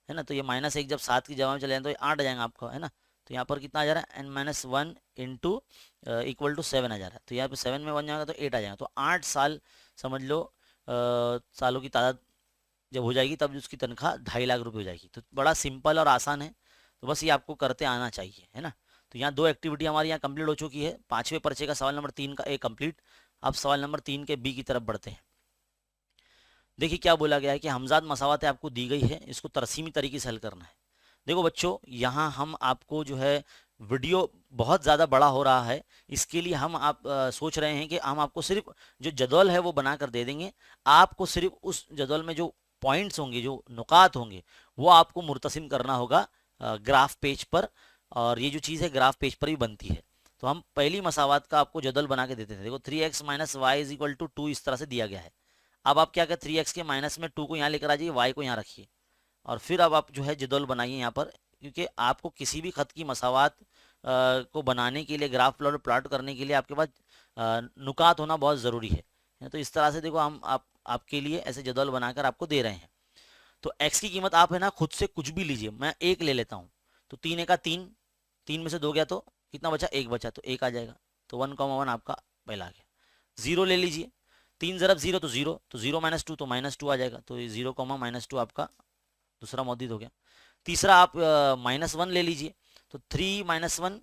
है ना। तो ये -1 जब 7 की जगह में चले जाए तो ये 8 आ जाएगा आपको, है ना। तो यहाँ पर कितना आ जा रहा है? n-1 इंटू इक्वल टू 7 आ जा रहा है। तो यहाँ पे 7 में बन जाएगा तो 8 आ जाएगा। तो 8 साल समझ लो, सालों की तादाद जब हो जाएगी तब उसकी तनख्वाह 2,50,000 रुपये हो जाएगी। तो बड़ा सिंपल और आसान है, तो बस ये आपको करते आना चाहिए, है ना। तो यहाँ 2 एक्टिविटी हमारी यहाँ कंप्लीट हो चुकी है। 5वें पर्चे का सवाल नंबर 3 का ए कंप्लीट। अब सवाल नंबर 3 के बी की तरफ बढ़ते हैं। देखिए क्या बोला गया है कि हमजाद मसावत आपको दी गई है, इसको तरसीमी तरीके से हल करना है। देखो बच्चों, यहाँ हम आपको जो है वीडियो बहुत ज़्यादा बड़ा हो रहा है, इसके लिए हम सोच रहे हैं कि हम आपको सिर्फ जो जदवल है वो बना कर दे देंगे। आपको सिर्फ उस जदवल में जो पॉइंट्स होंगे, जो नुकात होंगे, वो आपको मुर्तसिम करना होगा ग्राफ पेज पर। और ये जो चीज़ है ग्राफ पेज पर भी बनती है। तो हम पहली मसावत का आपको जदवल बना के देते थे। देखो 3x minus Y is equal to 2 इस तरह से दिया गया है। अब आप क्या करें, 3x के माइनस में 2 को यहाँ लेकर आ जाइए, y को यहाँ रखिए, और फिर अब आप जो है जदौल बनाइए यहाँ पर। क्योंकि आपको किसी भी खत की मसावत को बनाने के लिए, ग्राफ प्लॉट करने के लिए आपके पास नुकात होना बहुत ज़रूरी है। तो इस तरह से देखो हम आपके लिए ऐसे जदौल बनाकर आपको दे रहे हैं। तो x की कीमत आप है ना खुद से कुछ भी लीजिए, मैं 1 ले लेता हूँ। तो 3 एका 3, 3 में से 2 गया तो कितना बचा? 1 बचा, तो 1 आ जाएगा। तो 1,1 आपका पहला आ गया। 0 ले लीजिए, 3 ज़रब 0 तो 0, तो 0 माइनस 2 तो -2 आ जाएगा। तो ये 0,-2 आपका दूसरा मौजूद हो गया। तीसरा आप -1 ले लीजिए, तो 3 - 1,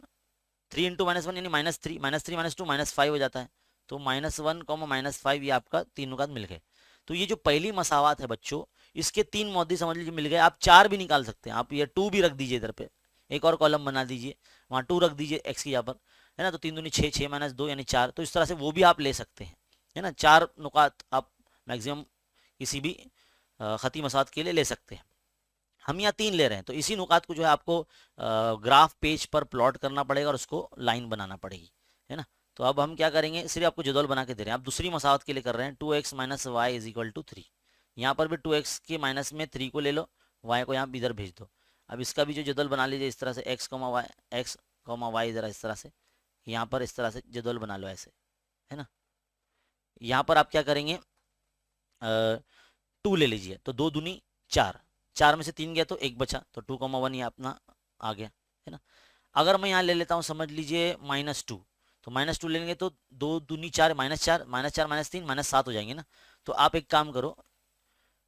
3 इंटू -1 यानी -3, -3 -2 -5 हो जाता है। तो -1, -5 ये आपका 3 नुकात मिल गए। तो ये जो पहली मसावत है बच्चों, इसके 3 मौजूद समझ लीजिए मिल गए। आप 4 भी निकाल सकते हैं, आप ये 2 भी रख दीजिए इधर पे, एक और कॉलम बना दीजिए, वहाँ 2 रख दीजिए एक्स की यहाँ पर, है ना। तो 3 दूनी 6, 6 - 2 यानी 4। तो इस तरह से वो भी आप ले सकते हैं, है ना। 4 नुकात आप मैक्सिमम किसी भी खती मसावत के लिए ले सकते हैं। हम यहाँ 3 ले रहे हैं, तो इसी नुकात को जो है आपको ग्राफ पेज पर प्लॉट करना पड़ेगा और उसको लाइन बनाना पड़ेगी, है ना। तो अब हम क्या करेंगे, सिर्फ आपको जदौल बना के दे रहे हैं। आप दूसरी मसावत के लिए कर रहे हैं, 2x minus Y is equal to 3। यहाँ पर भी 2x के माइनस में 3 को ले लो, y को यहाँ इधर भेज दो। अब इसका भी जो जदौल बना लीजिए इस तरह से, x, y इधर इस तरह से, यहाँ पर इस तरह से जदौल बना लो ऐसे, है ना। यहाँ पर आप क्या करेंगे, 2 ले लीजिए, तो 2 दूनी 4, 4 में से 3 गया तो 1 बचा, तो 2,1 ये अपना आ गया, है ना। अगर मैं यहाँ ले लेता हूँ समझ लीजिए -2, तो -2 लेंगे तो 2 दूनी 4, -4, -4 -3 -7 हो जाएंगे ना। तो आप एक काम करो,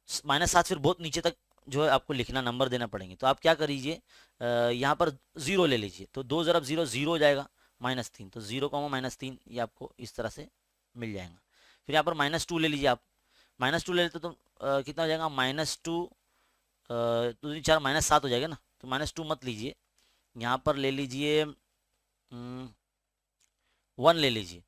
-7 फिर बहुत नीचे तक जो है आपको लिखना, नंबर देना पड़ेंगे। तो आप क्या करीजिए, यहाँ पर 0 ले लीजिए, तो 2 ज़रब 0 0 हो जाएगा, -3, तो 0, -3 ये आपको इस तरह से मिल जाएगा। फिर यहाँ पर -2 ले लीजिए आप, -2 ले लेते तो कितना हो जाएगा, -2 2 4 -7 हो जाएगा ना, तो -2 मत लीजिए, यहाँ पर ले लीजिए 1 ले लीजिए,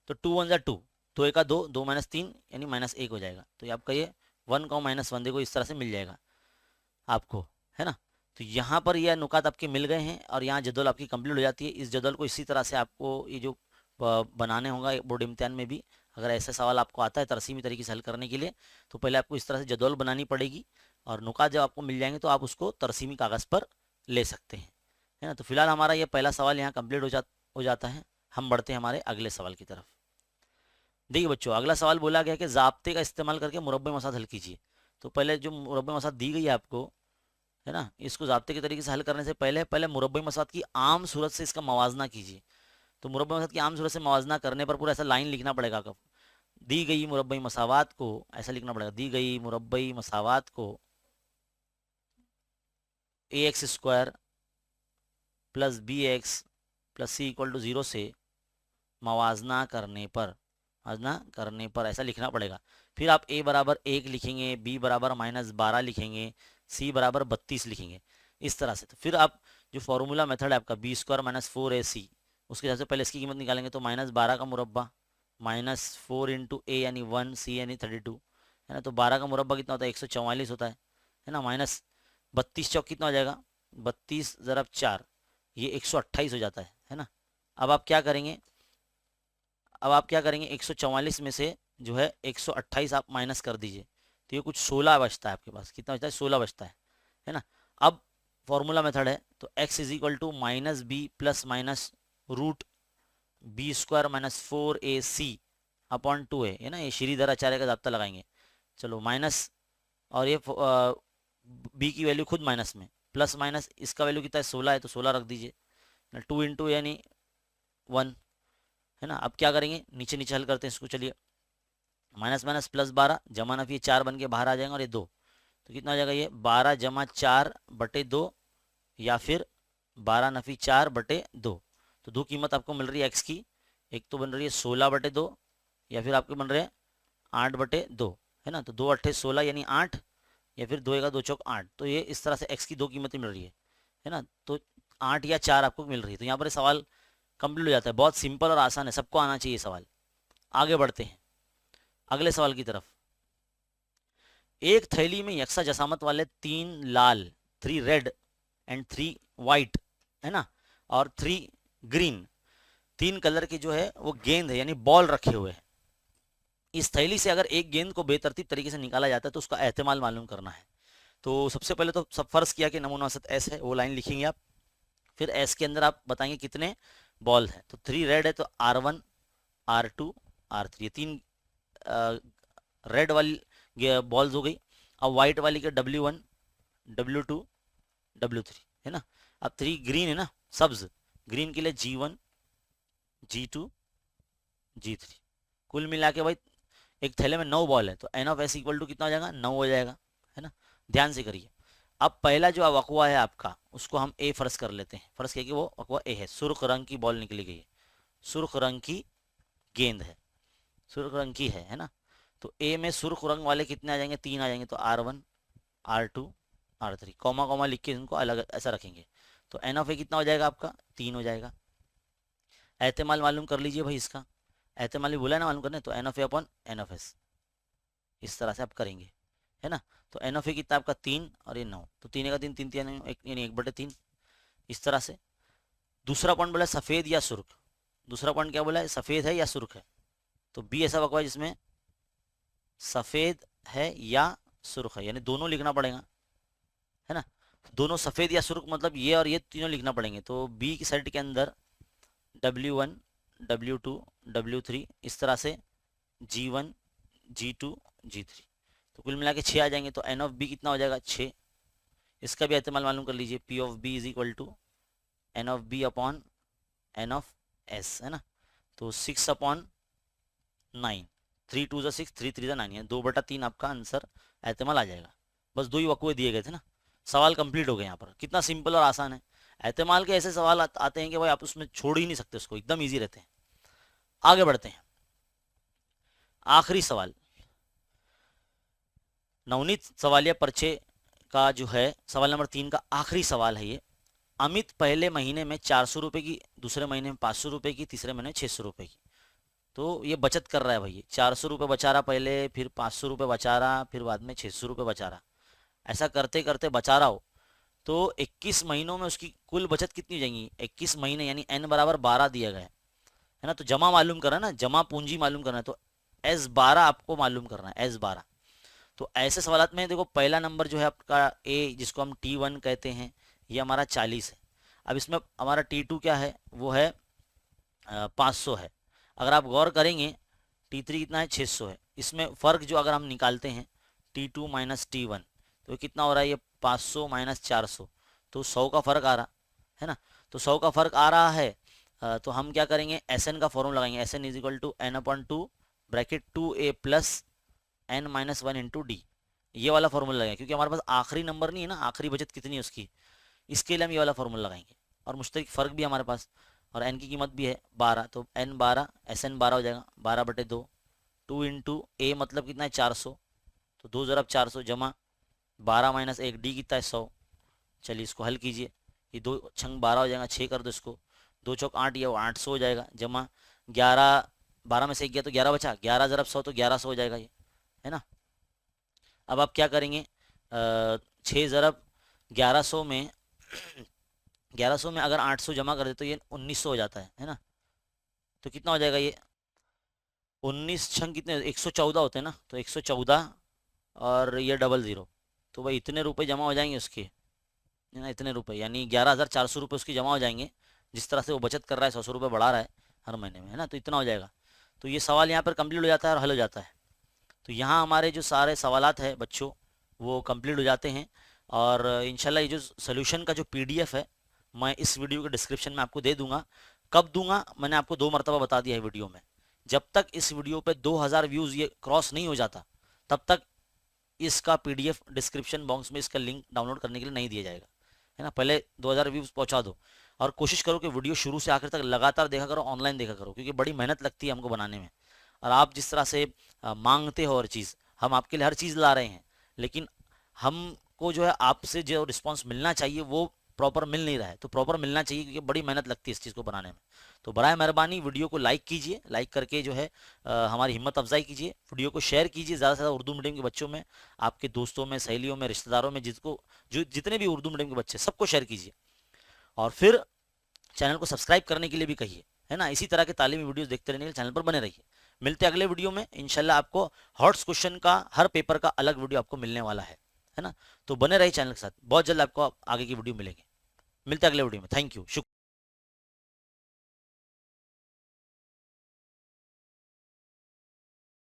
तो 2 1 जा 2, 2 1 2, 2 -3 यानी -1 हो जाएगा, तो ये आपका ये 1 का -1 देखो इस तरह से मिल जाएगा आपको, है ना। तो यहाँ पर यह नुकात आपके मिल गए हैं और यहाँ जदवल आपकी कंप्लीट हो जाती है। इस जदवल को इसी तरह से आपको ये जो बनाने होगा बोर्ड इम्तिहान में भी, अगर ऐसा सवाल आपको आता है तरसीमी तरीके से हल करने के लिए, तो पहले आपको इस तरह से जदवल बनानी पड़ेगी और नुकात जब आपको मिल जाएंगे तो आप उसको तरसीमी कागज़ पर ले सकते हैं, है ना। तो फिलहाल हमारा ये पहला सवाल यहाँ कंप्लीट हो जाता है। हम बढ़ते हैं हमारे अगले सवाल की तरफ। देखिए बच्चों, अगला सवाल बोला गया कि ज़ाब्ते का इस्तेमाल करके मुरब्बे मसाद हल कीजिए। तो पहले जो मुरब्बे मसाद दी गई है आपको, है ना, इसको ज़ाब्ते के तरीके से हल करने से पहले पहले मुरब्बे मसाद की आम सूरत से इसका मवाजना कीजिए। तो मुरब्बे मसाद की आम सूरत से मवाजना करने पर पूरा ऐसा लाइन लिखना पड़ेगा आपको, दी गई मुरब्बई मसावात को, ऐसा लिखना पड़ेगा, दी गई मुरब्बई मसावात को ax² plus bx plus c equal to 0 से मवाजना करने पर ऐसा लिखना पड़ेगा। फिर आप a बराबर 1 लिखेंगे, b बराबर -12 लिखेंगे, c बराबर 32 लिखेंगे, इस तरह से। तो फिर आप जो फॉर्मूला मेथड है आपका b² - 4ac, उसके हिसाब से पहले इसकी कीमत निकालेंगे, तो -12 का मुरब्बा -4 इंटू a यानी 1, c यानी 32, है ना। तो 12 का मुरब्बा कितना होता है, 144 होता है ना। -32 चौक कितना हो जाएगा, 32 ज़रब 4, ये 128 हो जाता है ना। अब आप क्या करेंगे, 144 में से जो है 128 आप माइनस कर दीजिए, तो ये कुछ 16 बचता है आपके पास, कितना बचता है, 16 बचता है ना। अब फॉर्मूला मेथड है, तो x is equal to -b plus minus root b² - 4ac upon 2a, है ना। ये श्रीधर आचार्य का ज़ाब्ता लगाएंगे। चलो माइनस, और ये b की वैल्यू खुद माइनस में, प्लस माइनस इसका वैल्यू कितना है, 16 है, तो 16 रख दीजिए, 2 इंटू यानी 1, है ना। अब क्या करेंगे, नीचे नीचे हल करते हैं इसको, चलिए, माइनस माइनस प्लस 12 जमा नफी 4 बन के बाहर आ जाएगा, और ये 2, तो कितना हो जाएगा, ये 12 जमा 4 बटे 2, या फिर 12 नफी 4 बटे 2। तो दो कीमत आपको मिल रही है एक्स की, एक तो बन रही है 16 बटे 2, या फिर आपके बन रहे हैं 8 बटे 2, है ना। तो 2 8 16 यानी 8, या फिर 2 1 2 चौक 8, तो ये इस तरह से एक्स की दो कीमतें मिल रही है ना। तो 8 या 4 आपको मिल रही है। तो यहाँ पर सवाल कंप्लीट हो जाता है, बहुत सिंपल और आसान है, सबको आना चाहिए सवाल। आगे बढ़ते हैं अगले सवाल की तरफ। एक थैली में यकसा जसामत वाले 3 लाल, 3 रेड एंड 3 वाइट, है ना, और 3 ग्रीन, 3 कलर के जो है वो गेंद है यानी बॉल रखे हुए हैं। इस थैली से अगर एक गेंद को बेतरतीब तरीके से निकाला जाता है तो उसका एहतमाल मालूम करना है। तो सबसे पहले तो सब फर्ज किया कि नमूना औसत एस है, वो लाइन लिखेंगे आप। फिर एस के अंदर आप बताएंगे कितने बॉल है। तो 3 रेड है तो R1 R2 R3, ये 3 रेड वाली बॉल्स हो गई। अब वाइट वाली के W1 W2 W3, है ना। अब 3 ग्रीन है ना, सब्ज, ग्रीन के लिए G1 G2 G3। कुल मिला के भाई एक थैले में 9 बॉल है, तो N of S equal to कितना हो जाएगा, 9 हो जाएगा, है ना। ध्यान से करिए। अब पहला जो वकवा है आपका, उसको हम ए फर्ज कर लेते हैं। फर्ज किया कि वो वकवा ए है, सुर्ख रंग की बॉल निकली गई है, सुर्ख रंग की गेंद है, सुर्ख रंग की है ना। तो ए में सुर्ख रंग वाले कितने आ जाएंगे, 3 आ जाएंगे, तो R1 R2 R3, comma comma लिख के इनको अलग ऐसा रखेंगे। तो एन ऑफ ए कितना हो जाएगा आपका, 3 हो जाएगा। एहतमाल मालूम कर लीजिए भाई, इसका एहतमाल भी बोला है ना मालूम करने, तो N of A upon N of S, इस तरह से आप करेंगे, है ना। तो एन ऑफ ए कितना आपका 3 और ये 9, तो 3 का 3 3 3 यानी 1/3, इस तरह से। दूसरा पॉइंट बोला सफ़ेद या सुर्ख, दूसरा पॉइंट क्या बोला है, सफ़ेद है या सुर्ख है। तो बी ऐसा वकवा है जिसमें सफ़ेद है या सुर्ख है, यानी दोनों लिखना पड़ेगा, है ना। दोनों सफ़ेद या सुर्ख मतलब ये और ये तीनों लिखना पड़ेंगे। तो बी की सेट के अंदर W1 W2 W3, इस तरह से G1 G2 G3, तो कुल मिला के 6 आ जाएंगे। तो एन ऑफ बी कितना हो जाएगा, 6। इसका भी एहतमाल मालूम कर लीजिए, P of B is equal to N of B upon N of S, है ना। तो 6 अपॉन 9, 3 2 6, 3 3 9, यानी 2/3 आपका आंसर एहतमाल आ जाएगा। बस 2 ही वकवे दिए गए थे ना, सवाल कंप्लीट हो गए। यहाँ पर कितना सिंपल और आसान है। एहतमाल के ऐसे सवाल आते हैं कि भाई आप उसमें छोड़ ही नहीं सकते, उसको एकदम ईजी रहते हैं। आगे बढ़ते हैं। आखिरी सवाल, नवनीत सवालिया पर्चे का जो है सवाल नंबर 3 का आखिरी सवाल है ये। अमित पहले महीने में 400 रुपए की, दूसरे महीने में 500 रुपए की, तीसरे महीने में 600 रुपए की। तो ये बचत कर रहा है भाई, 400 रुपये बचा रहा पहले, फिर 500 रुपये बचा रहा, फिर बाद में 600 रुपये बचा रहा। ऐसा करते करते बचा रहा हो तो 21 महीनों में उसकी कुल बचत कितनी हो जाएगी? 21 महीने यानी n बराबर 12 दिया गया है ना। तो जमा मालूम करना है ना, जमा पूंजी मालूम करना है, तो S12 आपको मालूम करना है, S12। तो ऐसे सवालात में देखो पहला नंबर जो है आपका ए, जिसको हम T1 कहते हैं, ये हमारा 40 है। अब इसमें हमारा T2 क्या है, वो है 500 है। अगर आप गौर करेंगे T3 कितना है, 600 है। इसमें फ़र्क जो अगर हम निकालते हैं T2 माइनस T1, तो कितना हो रहा है, ये 500 माइनस 400, तो 100 का फ़र्क आ रहा है ना। तो 100 का फ़र्क आ रहा है, तो हम क्या करेंगे, SN का फॉर्मूला लगाएंगे, SN is equal to N/2 bracket 2A plus N-1 into D. ये वाला फॉर्मूला लगाएंगे क्योंकि हमारे पास आखिरी नंबर नहीं है ना, आखिरी बचत कितनी है उसकी, इसके लिए हम ये वाला फॉर्मूला लगाएंगे। और मुश्तरक फ़र्क भी हमारे पास, और n की कीमत भी है 12, तो N12 SN 12 हो जाएगा 12/2। 2 इंटू ए मतलब कितना है 400, तो 2 ज़रब 400 जमा 12 माइनस 1 डी कितना है 100। चलिए इसको हल कीजिए, ये 2 छंग 12 हो जाएगा, 6 कर दो इसको, 2 चौक 8, ये 800 हो जाएगा, जमा 11, 12 में से 1 गया तो 11 बचा, 11 ज़रब 100 तो 1100 हो जाएगा ये, है ना। अब आप क्या करेंगे, 6 ज़रब 1100 में 1100 में अगर 800 जमा कर दे तो ये 1900 हो जाता है ना। तो कितना हो जाएगा ये, 19 छंग कितने, 114 होते हैं ना, तो 114 और ये डबल ज़ीरो, तो भाई इतने रुपए जमा हो जाएंगे उसके, है ना, इतने रुपए यानी 11,400 रुपये उसकी जमा हो जाएंगे। जिस तरह से वो बचत कर रहा है, 100 रुपये बढ़ा रहा है हर महीने में, है ना, तो इतना हो जाएगा। तो ये सवाल यहाँ पर कंप्लीट हो जाता है और हल हो जाता है। तो यहाँ हमारे जो सारे सवालात है बच्चों वो कंप्लीट हो जाते हैं। और इंशाल्लाह ये जो सोल्यूशन का जो PDF है मैं इस वीडियो के डिस्क्रिप्शन में आपको दे दूंगा। कब दूंगा, मैंने आपको 2 मरतबा बता दिया है वीडियो में। जब तक इस वीडियो पे 2000 व्यूज़ ये क्रॉस नहीं हो जाता तब तक इसका PDF डिस्क्रिप्शन बॉक्स में इसका लिंक डाउनलोड करने के लिए नहीं दिया जाएगा, है ना। पहले 2000 व्यूज़ पहुंचा दो और कोशिश करो कि वीडियो शुरू से आखिर तक लगातार देखा करो, ऑनलाइन देखा करो, क्योंकि बड़ी मेहनत लगती है हमको बनाने में। और आप जिस तरह से मांगते हो हर चीज़, हम आपके लिए हर चीज़ ला रहे हैं, लेकिन हमको जो है आपसे जो रिस्पांस मिलना चाहिए वो प्रॉपर मिल नहीं रहा है। तो प्रॉपर मिलना चाहिए क्योंकि बड़ी मेहनत लगती है इस चीज़ को बनाने में। तो बराए मेहरबानी वीडियो को लाइक कीजिए, लाइक करके जो है हमारी हिम्मत अफजाई कीजिए। वीडियो को शेयर कीजिए ज़्यादा से ज़्यादा उर्दू मीडियम के बच्चों में, आपके दोस्तों में, सहेलियों में, रिश्तेदारों में, जिसको जो जितने भी उर्दू मीडियम के बच्चे, सबको शेयर कीजिए। और फिर चैनल को सब्सक्राइब करने के लिए भी कहिए, है ना। इसी तरह के तालीमी वीडियोस देखते रहने के लिए चैनल पर बने रहिए। मिलते हैं अगले वीडियो में इंशाल्लाह। आपको हॉट्स क्वेश्चन का हर पेपर का अलग वीडियो आपको मिलने वाला है ना। तो बने रहिए चैनल के साथ, बहुत जल्द आपको आगे की वीडियो मिलेंगे। मिलते हैं अगले वीडियो में। थैंक यू, शुक्रिया।